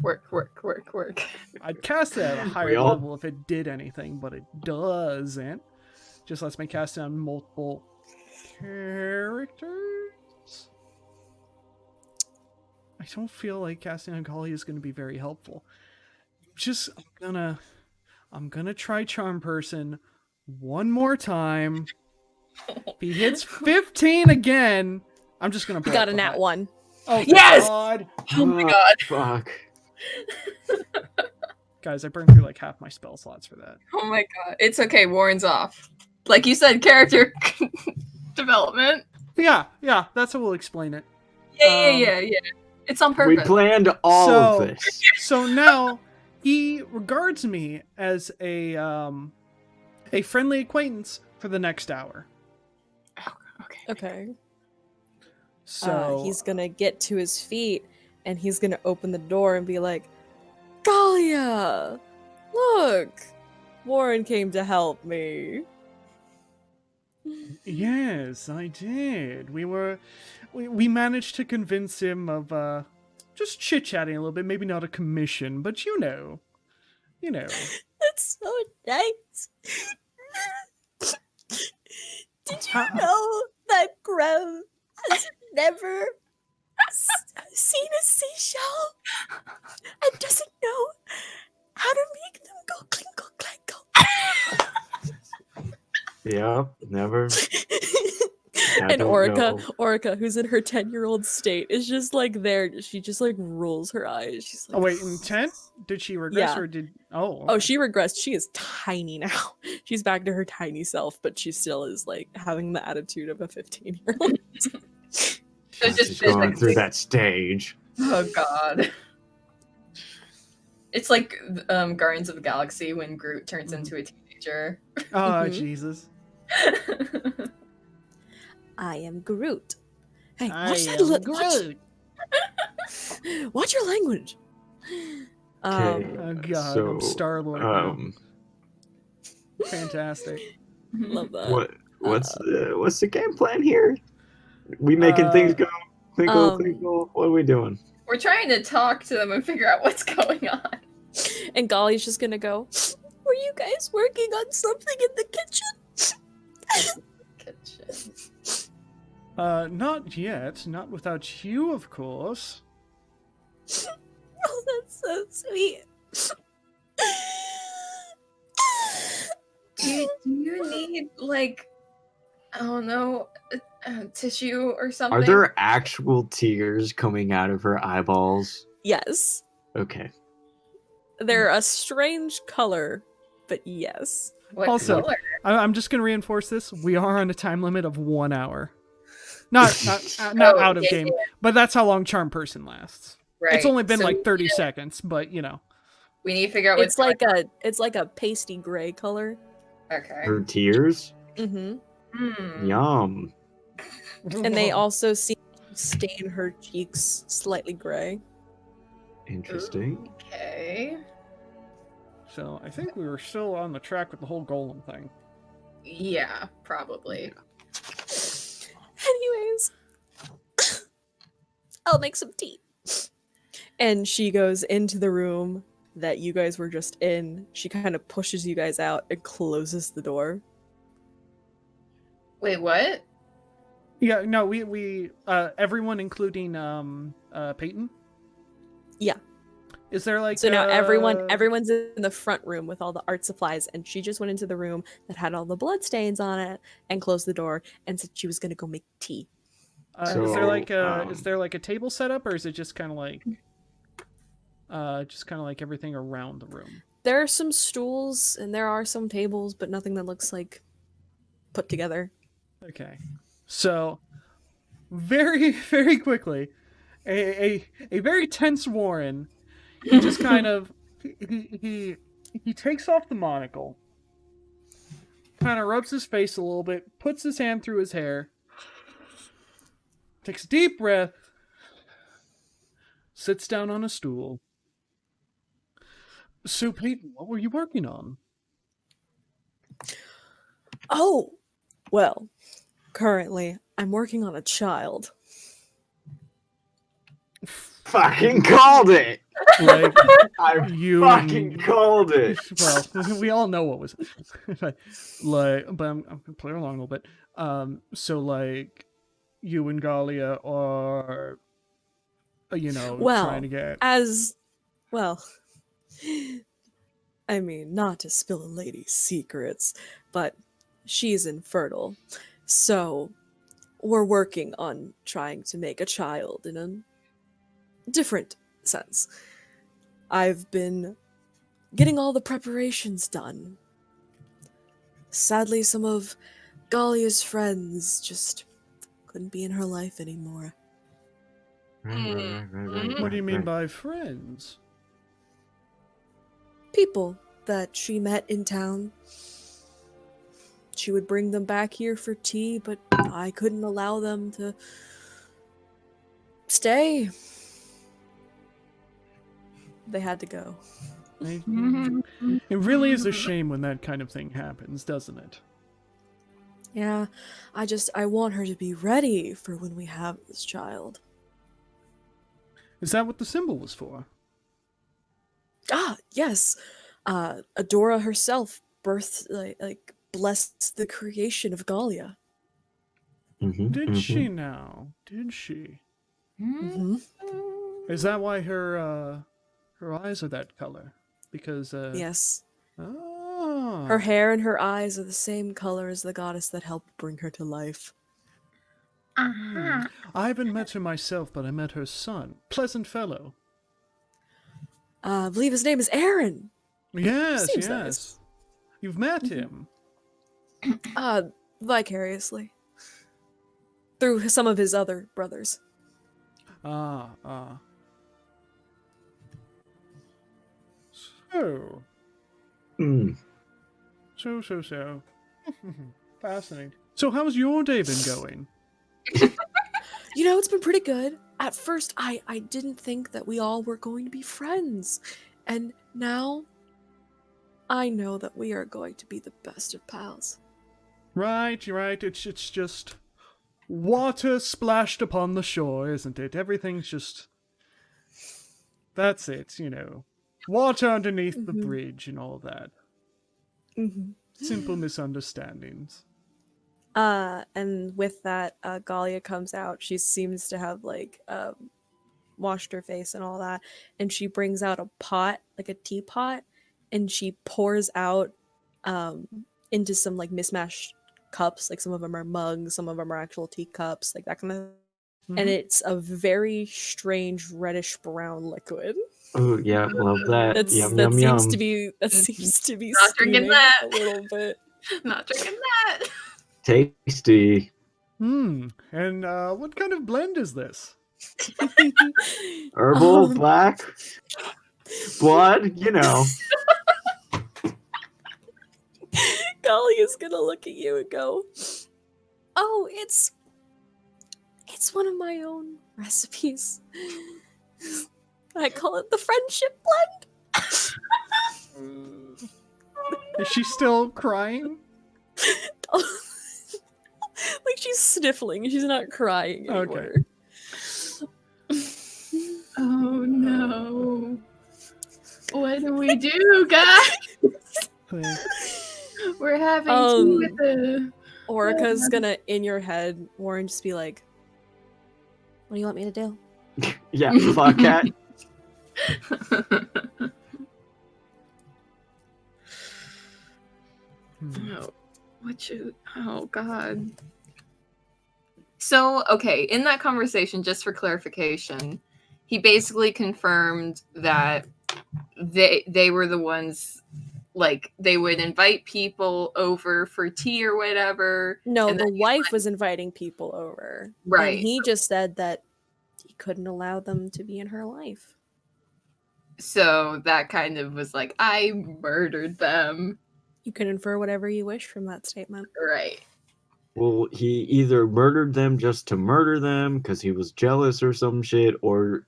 Work. I'd cast it at a higher We all- level if it did anything, but it doesn't. Just lets me cast it on multiple characters. I don't feel like casting on Kali is going to be very helpful. I'm gonna try Charm Person one more time. If he hits 15 again, I'm just gonna. You got a nat 1. Oh thank Yes! God. Oh my God. Fuck. Guys, I burned through like half my spell slots for that. Oh my God. It's okay. Warren's off. Like you said, character development. Yeah, that's how we'll explain it. Yeah. It's on We purpose. planned all of this. So now he regards me as a friendly acquaintance for the next hour. Okay. Okay. So He's gonna get to his feet, and he's gonna open the door and be like, Galia! Look! Warren came to help me. yes, I did. We managed to convince him of just chit-chatting a little bit, maybe not a commission, but you know. That's so nice. Did you know that Grem has never seen a seashell and doesn't know how to make them go clinkle clankle? Yeah, never. And don't know. Orica, who's in her 10-year-old state, is just like there. She just like rolls her eyes. She's like, Oh wait, in 10? Did she regress Yeah. or did Oh, Oh, okay. she regressed. She is tiny now. She's back to her tiny self, but she still is like having the attitude of a 15-year-old. It's She's just going through that stage. Oh God. It's like Guardians of the Galaxy when Groot turns into a teenager. Oh, Mhm. Jesus. I am Groot. Hey, I watch that am Groot. Watch your language. Okay. Oh god, So, I'm Star-Lord now. Fantastic. Love that. What's the game plan here? We making things go clinkle. What are we doing? We're trying to talk to them and figure out what's going on. And Golly's just gonna go, were you guys working on something in the kitchen? Kitchen. Not yet. Not without you, of course. Oh, that's so sweet. Do you need like I don't know, tissue or something. Are there actual tears coming out of her eyeballs? Yes. Okay. They're a strange color, but yes. What Also, color? I'm just going to reinforce this. We are on a time limit of 1 hour. Not out of game, but that's how long Charm Person lasts. Right. It's only been So like 30 seconds, but you know. we need to figure out what It's like a pasty gray color. Okay. Her tears? Mm-hmm. Yum. And they also seem to stain her cheeks slightly gray. Interesting. Okay. So I think we were still on the track with the whole golem thing. Yeah, probably. Anyways, I'll make some tea. And she goes into the room that you guys were just in. She kind of pushes you guys out and closes the door. Wait, what? Yeah, no, we everyone including Peyton? Yeah. Is there like So now everyone's in the front room with all the art supplies, and she just went into the room that had all the blood stains on it and closed the door and said she was gonna go make tea. is there like a table set up, or is it just kind of like everything around the room? There are some stools and there are some tables, but nothing that looks like put together. Okay. So very, very quickly, a very tense Warren, he just kind of he takes off the monocle, kind of rubs his face a little bit, puts his hand through his hair, takes a deep breath, sits down on a stool. So Peyton, what were you working on? Oh, well, currently I'm working on a child. Fucking called it! Like I you fucking called it! Well, we all know what was like, but I'm gonna play along a little bit. So like, you and Galia are, trying to get I mean, not to spill a lady's secrets, but she's infertile. So we're working on trying to make a child in a different sense. I've been getting all the preparations done. Sadly, some of Galia's friends just couldn't be in her life anymore. What do you mean by friends? People that she met in town. She would bring them back here for tea, but I couldn't allow them to stay. They had to go. It really is a shame when that kind of thing happens, doesn't it? Yeah, I want her to be ready for when we have this child. Is that what the symbol was for? Ah, yes. Adora herself blessed the creation of Galia. Did she now? Did she? Mm-hmm. Is that why her eyes are that color? Because Yes. Oh. Her hair and her eyes are the same color as the goddess that helped bring her to life. Uh-huh. I haven't met her myself, but I met her son. Pleasant fellow. I believe his name is Aaron. Yes, Seems yes. nice. You've met him. Vicariously. Through some of his other brothers. Ah. So. So. Fascinating. So how's your day been going? You know, it's been pretty good. At first, I didn't think that we all were going to be friends. And now, I know that we are going to be the best of pals. Right. It's just water splashed upon the shore, isn't it? Everything's just... That's it, Water underneath the bridge and all that. Mm-hmm. Simple misunderstandings. And with that, Galia comes out. She seems to have, washed her face and all that. And she brings out a pot, like a teapot, and she pours out, into some, mismatched cups. Like some of them are mugs, some of them are actual teacups, like that kind of. Mhm. And it's a very strange reddish brown liquid. Oh yeah, love that. That Yum seems yum to yum. be seems to be Not drinking steaming that. a little bit. Not drinking that. Tasty. And what kind of blend is this? Herbal, black, blood, you know. Golly is gonna look at you and go, "Oh, it's one of my own recipes. I call it the friendship blend." Is she still crying? Like she's sniffling. She's not crying anymore. Oh no. What do we do, guys? We're having tea with the... Orica's gonna, in your head, Warren, just be like, "What do you want me to do?" Yeah, fuck cat. Oh, oh god. So, okay, in that conversation, just for clarification, he basically confirmed that they were the ones, like, they would invite people over for tea or whatever. No, and the then wife was inviting people over. Right. And he just said that he couldn't allow them to be in her life. So that kind of was like, I murdered them. You can infer whatever you wish from that statement. Right. Well, he either murdered them just to murder them because he was jealous or some shit, or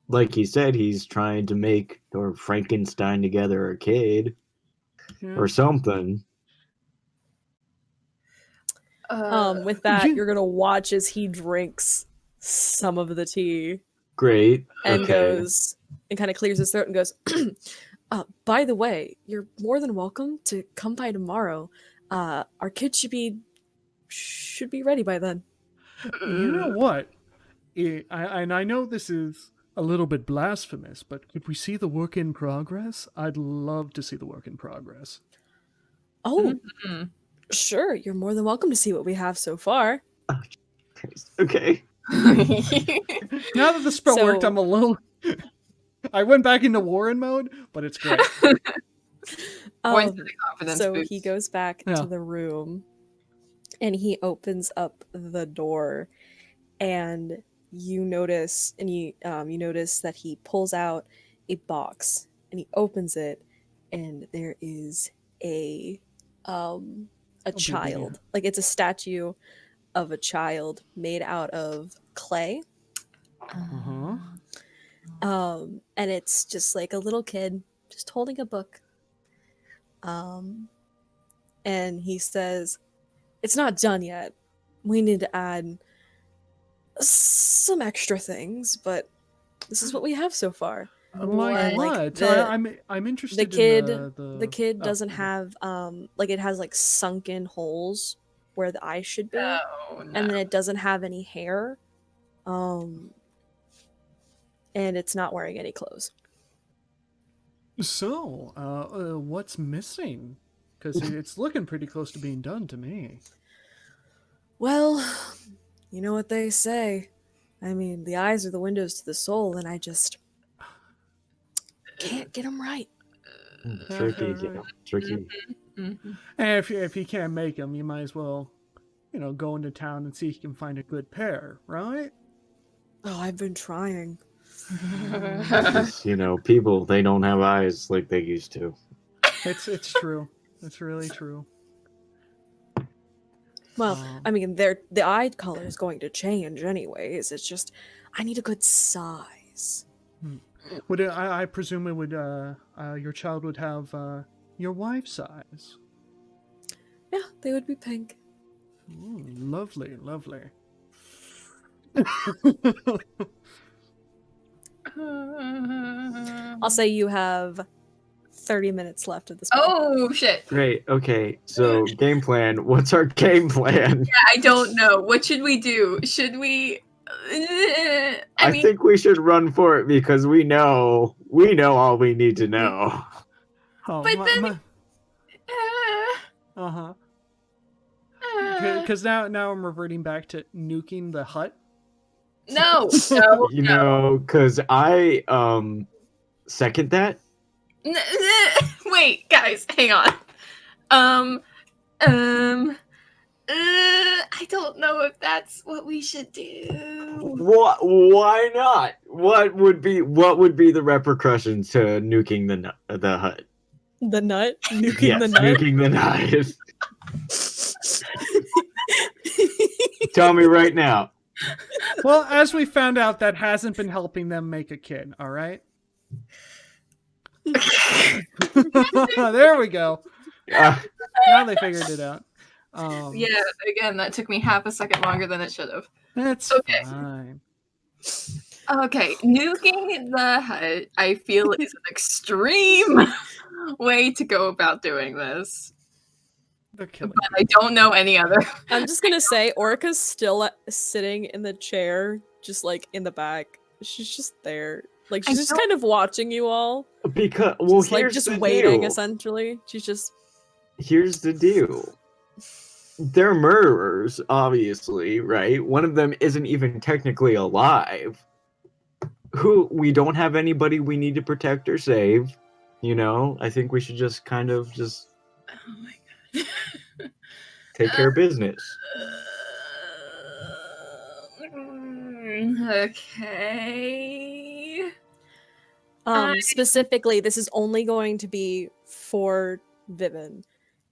like he said, he's trying to make or Frankenstein together a kid or something. With that, you're gonna watch as he drinks some of the tea. Great. And okay. goes and kind of clears his throat and goes, by the way, you're more than welcome to come by tomorrow. Our kid should be ready by then. You know what? I know this is a little bit blasphemous, but could we see the work in progress? I'd love to see the work in progress. Oh, sure. You're more than welcome to see what we have so far. Okay. Now that the spell worked, I'm a little... I went back into Warren mode, but it's great. So he goes back to the room and he opens up the door, and you notice that he pulls out a box and he opens it, and there is a child. Like, it's a statue of a child made out of clay. And it's just like a little kid just holding a book. And he says, "It's not done yet. We need to add some extra things, but this is what we have so far." Like what? I'm interested. The kid doesn't have like, it has like sunken holes where the eyes should be, and then it doesn't have any hair, and it's not wearing any clothes. So, what's missing? Because it's looking pretty close to being done to me. Well, you know what they say. I mean, the eyes are the windows to the soul, and I just can't get them right. Tricky, yeah, tricky. And if you can't make them, you might as well, go into town and see if you can find a good pair, right? Oh, I've been trying. People, they don't have eyes like they used to. It's true. It's really true. Well, I mean, the eye color is going to change anyways. It's just, I need a good size. Would I presume it would your child would have your wife's size? Yeah, they would be pink. Lovely. I'll say you have 30 minutes left of this. Oh shit! Great. Okay. So game plan. What's our game plan? Yeah, I don't know. What should we do? Should we? I think we should run for it because we know all we need to know. But then, Because now I'm reverting back to nuking the hut. No. You know, because I second that. Wait, guys, hang on. I don't know if that's what we should do. What? Why not? What would be the repercussions to nuking the hut? The nut? Nuking Yes, the nut? nuking the nut. Tell me right now. Well, as we found out, that hasn't been helping them make a kid. All right. There we go. Now they figured it out. Yeah, again, that took me half a second longer than it should have. That's Okay. fine. Okay, nuking the hut, I feel is an extreme way to go about doing this. They're killing But I don't know any other. I'm just gonna say, Orca's still sitting in the chair, just like in the back. She's just there. Like, she's just kind of watching you all. Because, well, Just, like, here's just the waiting, deal. essentially. She's just... Here's the deal. They're murderers, obviously, right? One of them isn't even technically alive. We don't have anybody we need to protect or save. You know, I think we should just kind of just Oh my god. take care of business. Okay. Specifically, this is only going to be for Vivin.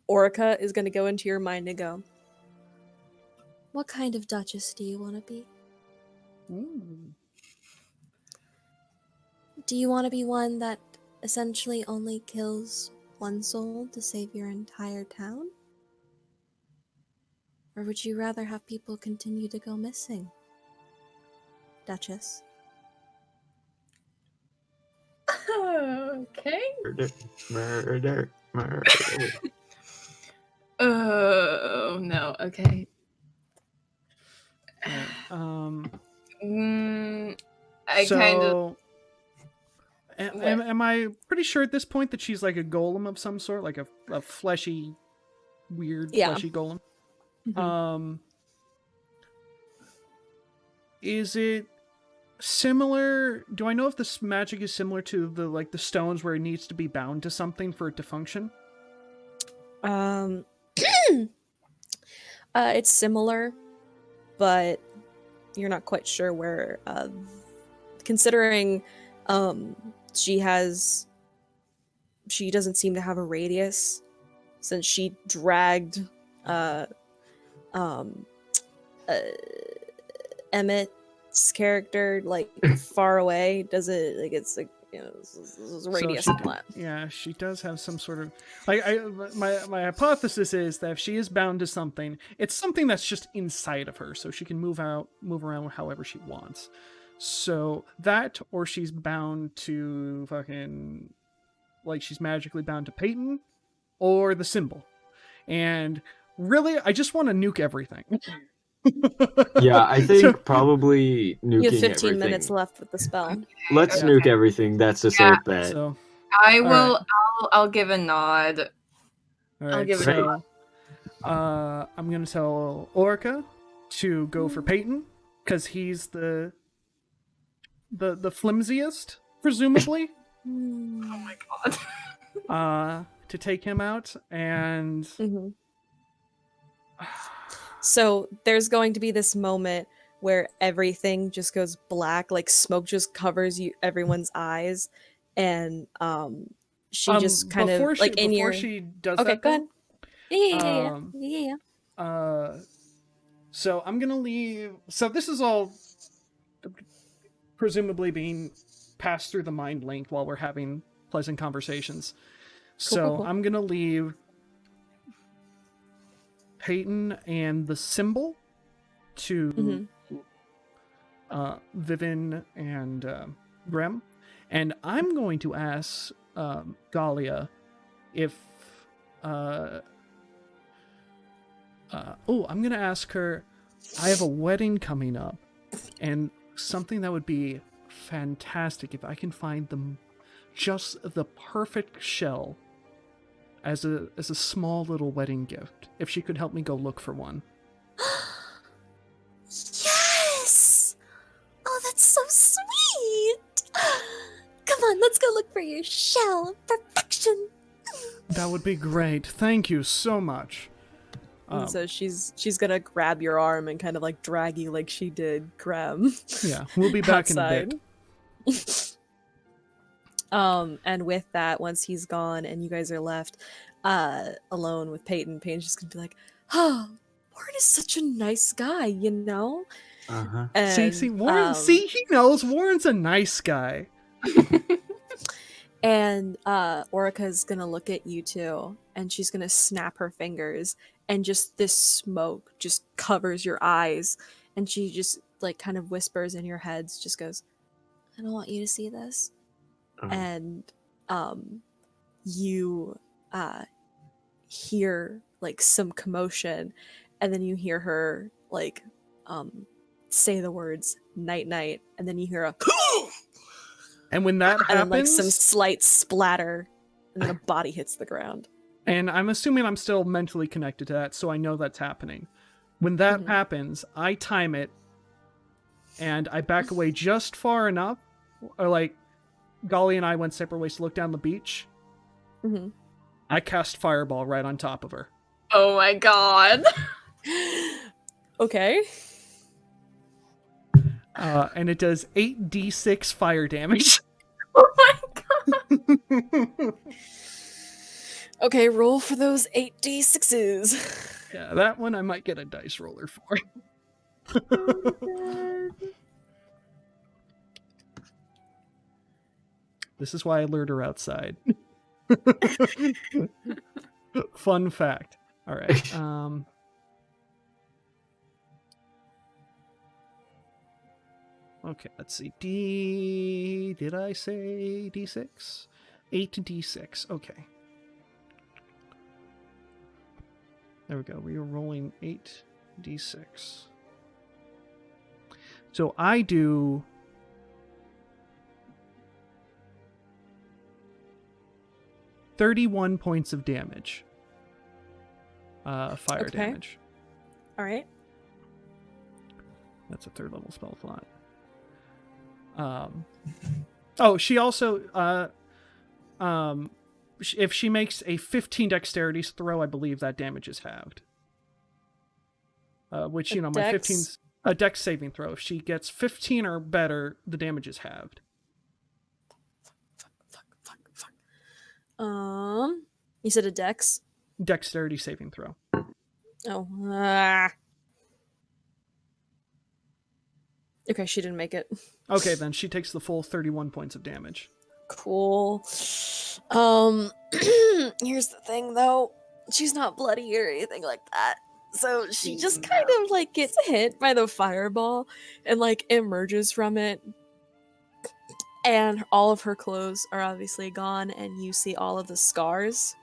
Orica is going to go into your mind and go, What kind of duchess do you want to be? Ooh. Do you want to be one that essentially only kills one soul to save your entire town? Or would you rather have people continue to go missing? Duchess? Okay. Murder. Oh no. Okay. I so, kind of. Am I pretty sure at this point that she's like a golem of some sort, like a fleshy, weird fleshy golem? Mhm. Is it similar? Do I know if this magic is similar to the stones where it needs to be bound to something for it to function? It's similar, but you're not quite sure where, considering, she doesn't seem to have a radius since she dragged, Emmett's character, like, far away. Does it, like, it's like, you know, this radius So and all that. Yeah, she does have some sort of my hypothesis is that if she is bound to something, it's something that's just inside of her, so she can move around however she wants. So that, or she's bound to fucking, like, she's magically bound to Peyton or the symbol. And really, I just want to nuke everything. Yeah, I think probably nuking You have 15 everything. minutes left with the spell. Let's Yeah. nuke everything. That's a safe bet. So I will. right. I'll give a nod. all I'll right, give it so I'm gonna tell Orca to go for Peyton because he's the flimsiest, presumably. Oh my god. To take him out, and Mhm. So there's going to be this moment where everything just goes black, like smoke just covers everyone's eyes, and she just kind of like in your. before she does Okay, that. go ahead. Yeah. So I'm gonna leave. So this is all presumably being passed through the mind link while we're having pleasant conversations. Cool. I'm gonna leave Peyton and the symbol to Vivin and Grem, and I'm going to ask Galia if I'm gonna ask her. I have a wedding coming up, and something that would be fantastic if I can find just the perfect shell as a small little wedding gift, if she could help me go look for one. Yes! Oh, that's so sweet! Come on, let's go look for your shell of perfection. That would be great. Thank you so much. And so she's gonna grab your arm and kind of like drag you like she did Graham. Yeah, we'll be back in a bit. And with that, once he's gone and you guys are left alone with Peyton's just gonna be like, oh, Warren is such a nice guy, you know? Uh-huh. And, See, Warren, he knows. Warren's a nice guy. And Orica's gonna look at you two, and she's gonna snap her fingers, and just this smoke just covers your eyes, and she just like kind of whispers in your heads, just goes, I don't want you to see this. And you hear like some commotion, and then you hear her like say the words night night, and then you hear a And when that happens, and then, like some slight splatter, and then a body hits the ground. and I'm assuming I'm still mentally connected to that, so I know that's happening. When that happens, I time it, and I back away just far enough, or like Golly and I went separate ways to look down the beach. I cast Fireball right on top of her. Oh my god. Okay. And it does 8d6 fire damage. Oh my god. Okay, roll for those 8d6s. Yeah, that one I might get a dice roller for. This is why I lured her outside. Fun fact. All right. Okay, let's see. Did I say D6? 8d6. Okay. There we go. We are rolling 8d6. So I do 31 points of damage. Fire damage. All right. That's a 3rd level spell slot. Oh, she also if she makes a 15 dexterity throw, I believe that damage is halved. Which, you know, my 15's a dex saving throw. If she gets 15 or better, the damage is halved. Fuck. You said a dex? Dexterity saving throw. Oh. Okay, she didn't make it. Okay, then she takes the full 31 points of damage. Cool. Here's the thing though. She's not bloody or anything like that. So she just kind of like gets hit by the fireball and like emerges from it. And all of her clothes are obviously gone, and you see all of the scars.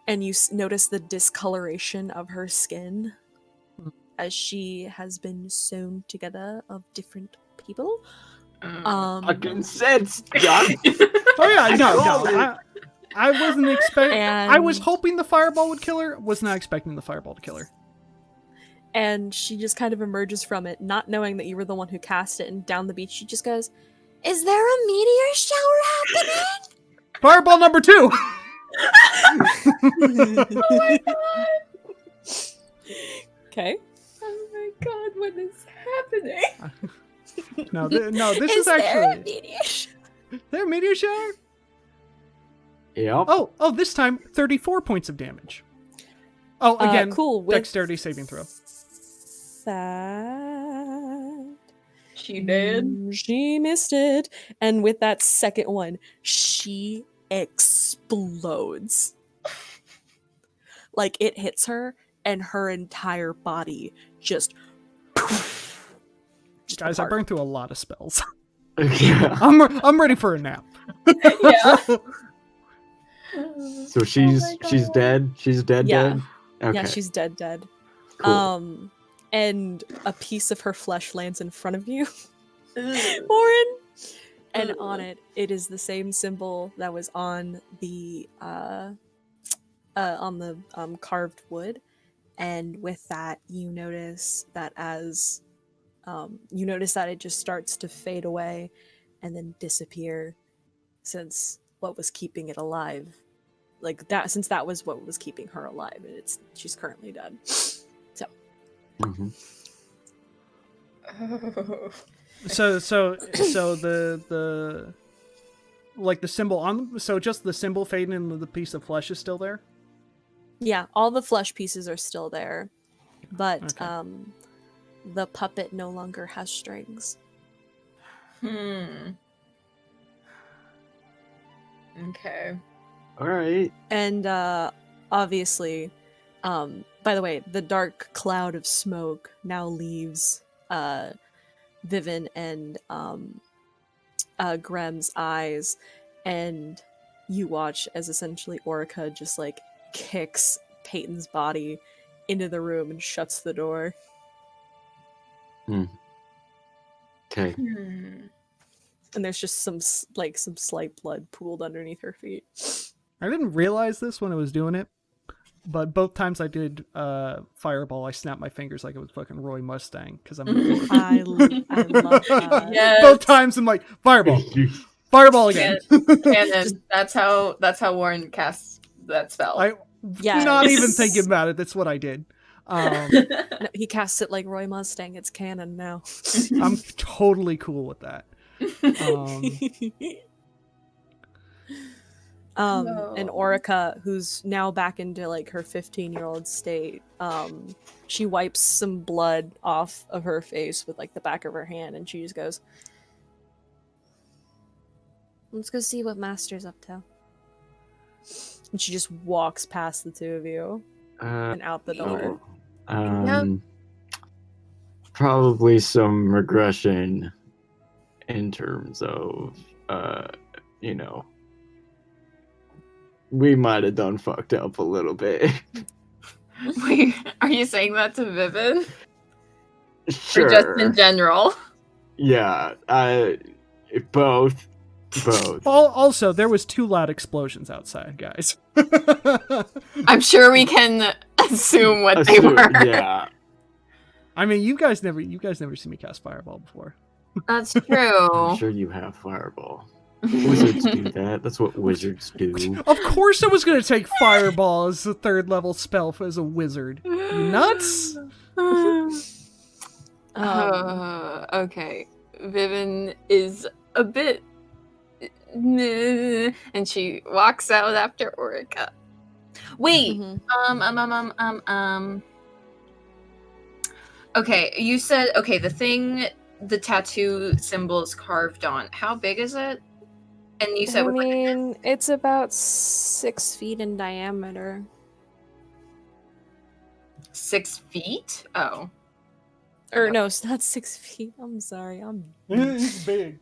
And you notice the discoloration of her skin as she has been sewn together of different people. Fucking sense, John. Oh yeah, no. I wasn't expecting. I was And- hoping the fireball would kill her. Was not expecting the fireball to kill her. And she just kind of emerges from it, not knowing that you were the one who cast it. And down the beach, she just goes, "Is there a meteor shower happening?" Fireball number 2. Oh my god. Okay. Oh my god, what is happening? No, this is there a actually. meteor shower? There, meteor shower. Yep. Oh, this time 34 points of damage. Oh, again, cool. With dexterity saving throw. that, She did. she missed it. And with that second one, she explodes. Like it hits her, and her entire body just Guys, I apart. burned through a lot of spells. Yeah. I'm ready for a nap. Yeah. So she's Oh my she's God. dead. She's dead. Yeah. Dead. Okay. Yeah, she's dead. Cool. And a piece of her flesh lands in front of you, Warren. And on it is the same symbol that was on the on the carved wood, and with that, you notice that it just starts to fade away, and then disappear, since what was keeping it alive, since that was what was keeping her alive, and she's currently dead. So. Mm-hmm. So the like the symbol on, so just the symbol fading and the piece of flesh is still there? Yeah, all the flesh pieces are still there, but Okay. the puppet no longer has strings. Okay. All right. And obviously, by the way, the dark cloud of smoke now leaves Vivin and Grem's eyes, and you watch as essentially Orica just like kicks Peyton's body into the room and shuts the door. Okay. And there's just some slight blood pooled underneath her feet. I didn't realize this when I was doing it, but both times I did Fireball, I snapped my fingers like it was fucking Roy Mustang, because I'm a I love that. Yes. Both times I'm like, Fireball! Fireball again! Canon. That's how Warren casts that spell. Yes. Not even thinking about it, that's what I did. No, he casts it like Roy Mustang. It's canon now. I'm totally cool with that. And Orica, who's now back into like her 15-year-old state, she wipes some blood off of her face with like the back of her hand, and she just goes, "Let's go see what Master's up to." And she just walks past the two of you and out the door. Probably some regression in terms of, we might have done fucked up a little bit. Wait, are you saying that to Vivin? Sure. Or just in general? Yeah, both. Also, there was 2 loud explosions outside, guys. I'm sure we can assume what they were. Yeah. I mean, you guys never seen me cast Fireball before. That's true. I'm sure you have Fireball. Wizards do that. That's what wizards do. Of course I was going to take Fireball as a 3rd level spell as a wizard. You nuts? Okay. Vivin is a bit... and she walks out after Orica. Wait! Okay, you said... Okay, the tattoo symbol is carved on. How big is it? And you said... it's about 6 feet in diameter. 6 feet? Oh. Or no, it's not 6 feet. I'm sorry. It's big.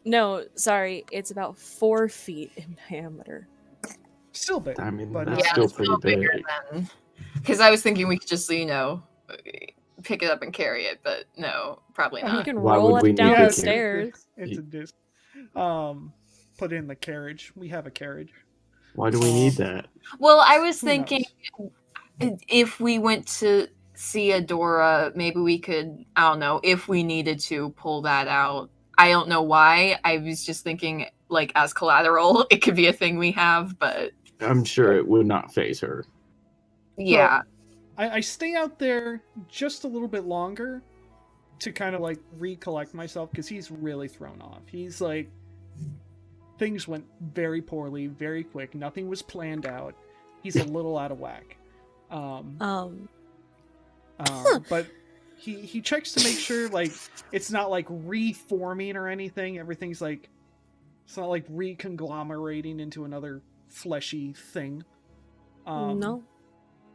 No, sorry. It's about 4 feet in diameter. Still big. I mean, but that's still pretty big. Because I was thinking we could just, pick it up and carry it, but no, probably not. You can Why roll would we it need down to the stairs. It's a disc. Put in the carriage. We have a carriage. Why do we need that? Well, I was Who thinking if we went to see Adora, maybe we could, I don't know, if we needed to pull that out. I don't know why. I was just thinking, as collateral, it could be a thing we have, but... I'm sure it would not phase her. Yeah. I stay out there just a little bit longer to kind of recollect myself, because he's really thrown off. He's things went very poorly, very quick. Nothing was planned out. He's a little out of whack. But he checks to make sure it's not reforming or anything. Everything's it's not reconglomerating into another fleshy thing. No.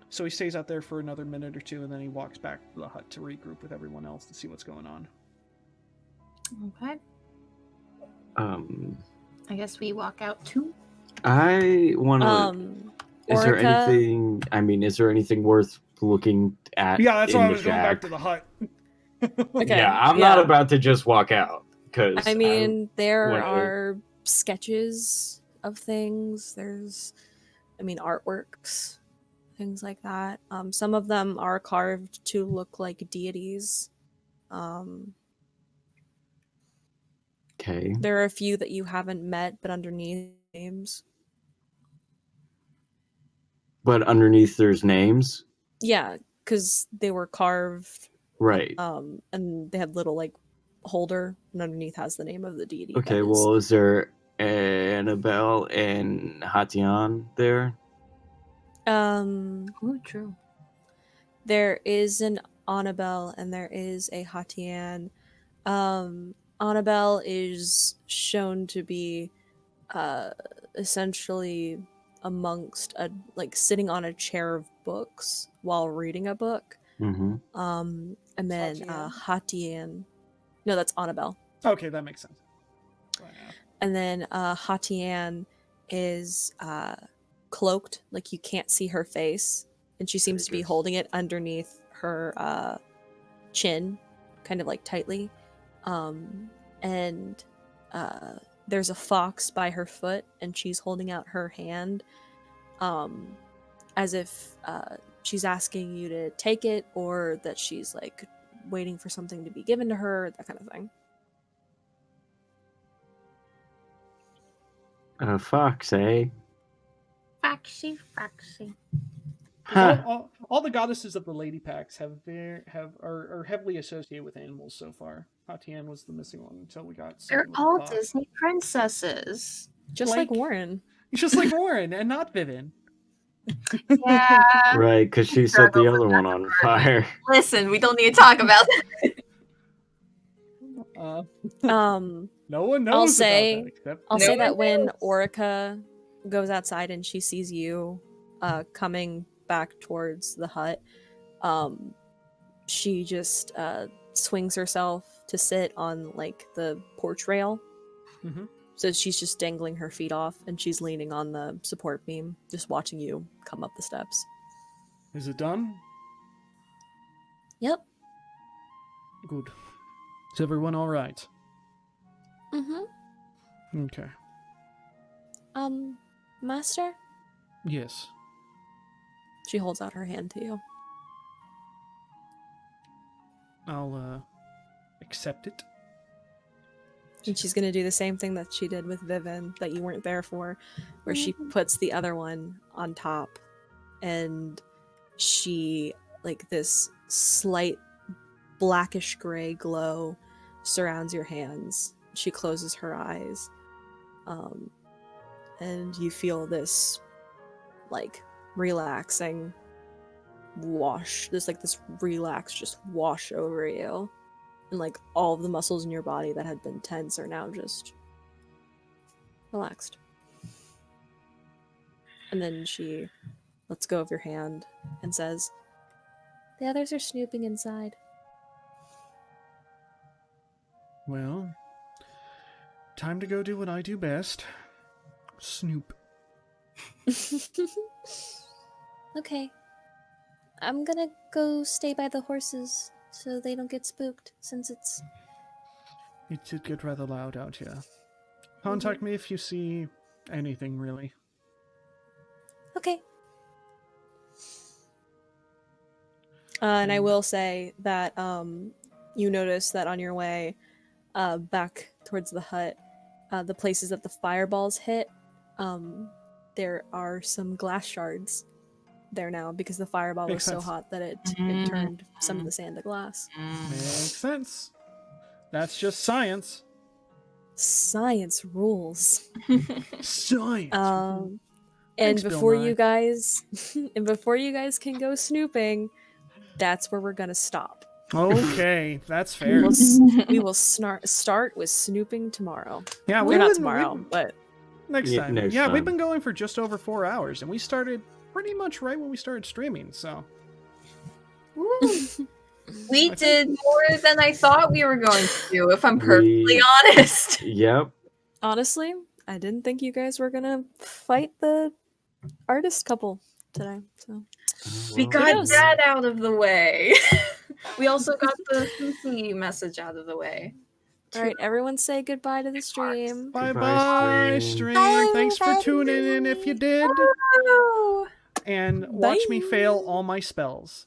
So he stays out there for another minute or 2, and then he walks back to the hut to regroup with everyone else to see what's going on. Okay. I guess we walk out too. I want to. Is there Orica- anything? I mean, is there anything worth looking at? Yeah, that's why I in was the going back shack? to the hut. Okay, Yeah, I'm not about to just walk out because I mean, there wanna- are sketches of things. There's artworks, things like that. Some of them are carved to look like deities. Okay. There are a few that you haven't met, but underneath names. But underneath there's names? Yeah, because they were carved, Right. and they had little like holder, and underneath has the name of the deity. Okay, well, is there Annabelle and Hatian there? Oh, true. There is an Annabelle and there is a Hatian. Annabelle is shown to be essentially amongst sitting on a chair of books while reading a book. Mm-hmm. And then Hatian. No, that's Annabelle. Okay, that makes sense. Wow. And then Hatian is cloaked, like you can't see her face, and she seems to be holding it underneath her chin, kind of like tightly. And there's a fox by her foot, and she's holding out her hand, as if she's asking you to take it, or that she's like waiting for something to be given to her, that kind of thing. Fox, eh? Foxy. Huh. All the goddesses of the Lady Packs are heavily associated with animals so far. Hatian was the missing one until we got. They're all Disney princesses. Just like Warren. Just like Warren, and not Vivian. Yeah. Right, because she set the other one on fire. Listen, we don't need to talk about that. No one knows. I'll say No that one when knows. Orica goes outside and she sees you coming back towards the hut, she just swings herself to sit on like the porch rail. Mm-hmm. So she's just dangling her feet off, and she's leaning on the support beam, just watching you come up the steps. Is it done? Yep. Good. Is everyone all right? Mm-hmm. Okay. Master? Yes. She holds out her hand to you. I'll accept it. And she's gonna do the same thing that she did with Vivian that you weren't there for, where she puts the other one on top, and she, like, this slight blackish gray glow surrounds your hands. She closes her eyes, and you feel this like relaxing wash, this relax just wash over you, and like all of the muscles in your body that had been tense are now just relaxed. And then she lets go of your hand and says, The others are snooping inside. Well, time to go do what I do best. Snoop. Okay. I'm gonna go stay by the horses so they don't get spooked, since it's... It did get rather loud out here. Contact me if you see anything, really. Okay. and I will say that you notice that on your way back towards the hut, the places that the fireballs hit, there are some glass shards there now because the fireball Makes was so sense. hot that it turned some of the sand to glass. Makes sense. That's just science. Science rules. Science. And Thanks, Bill before Nye. you guys can go snooping, that's where we're gonna stop. Okay, that's fair. We will start with snooping tomorrow. Yeah, We're not tomorrow, but next Yeah, time. next Yeah, we've time. been going for just over 4 hours, and we started pretty much right when we started streaming. So We did more than I thought we were going to do, if I'm perfectly honest. Yep. honestly, I didn't think you guys were gonna fight the artist couple today. So We Well, got knows? that out of the way. We also got the Susie message out of the way. All right, everyone say goodbye to the stream. Bye Goodbye, bye, stream. stream. Bye, Thanks for tuning in if you did. Woo! And watch me Bye. fail all my spells.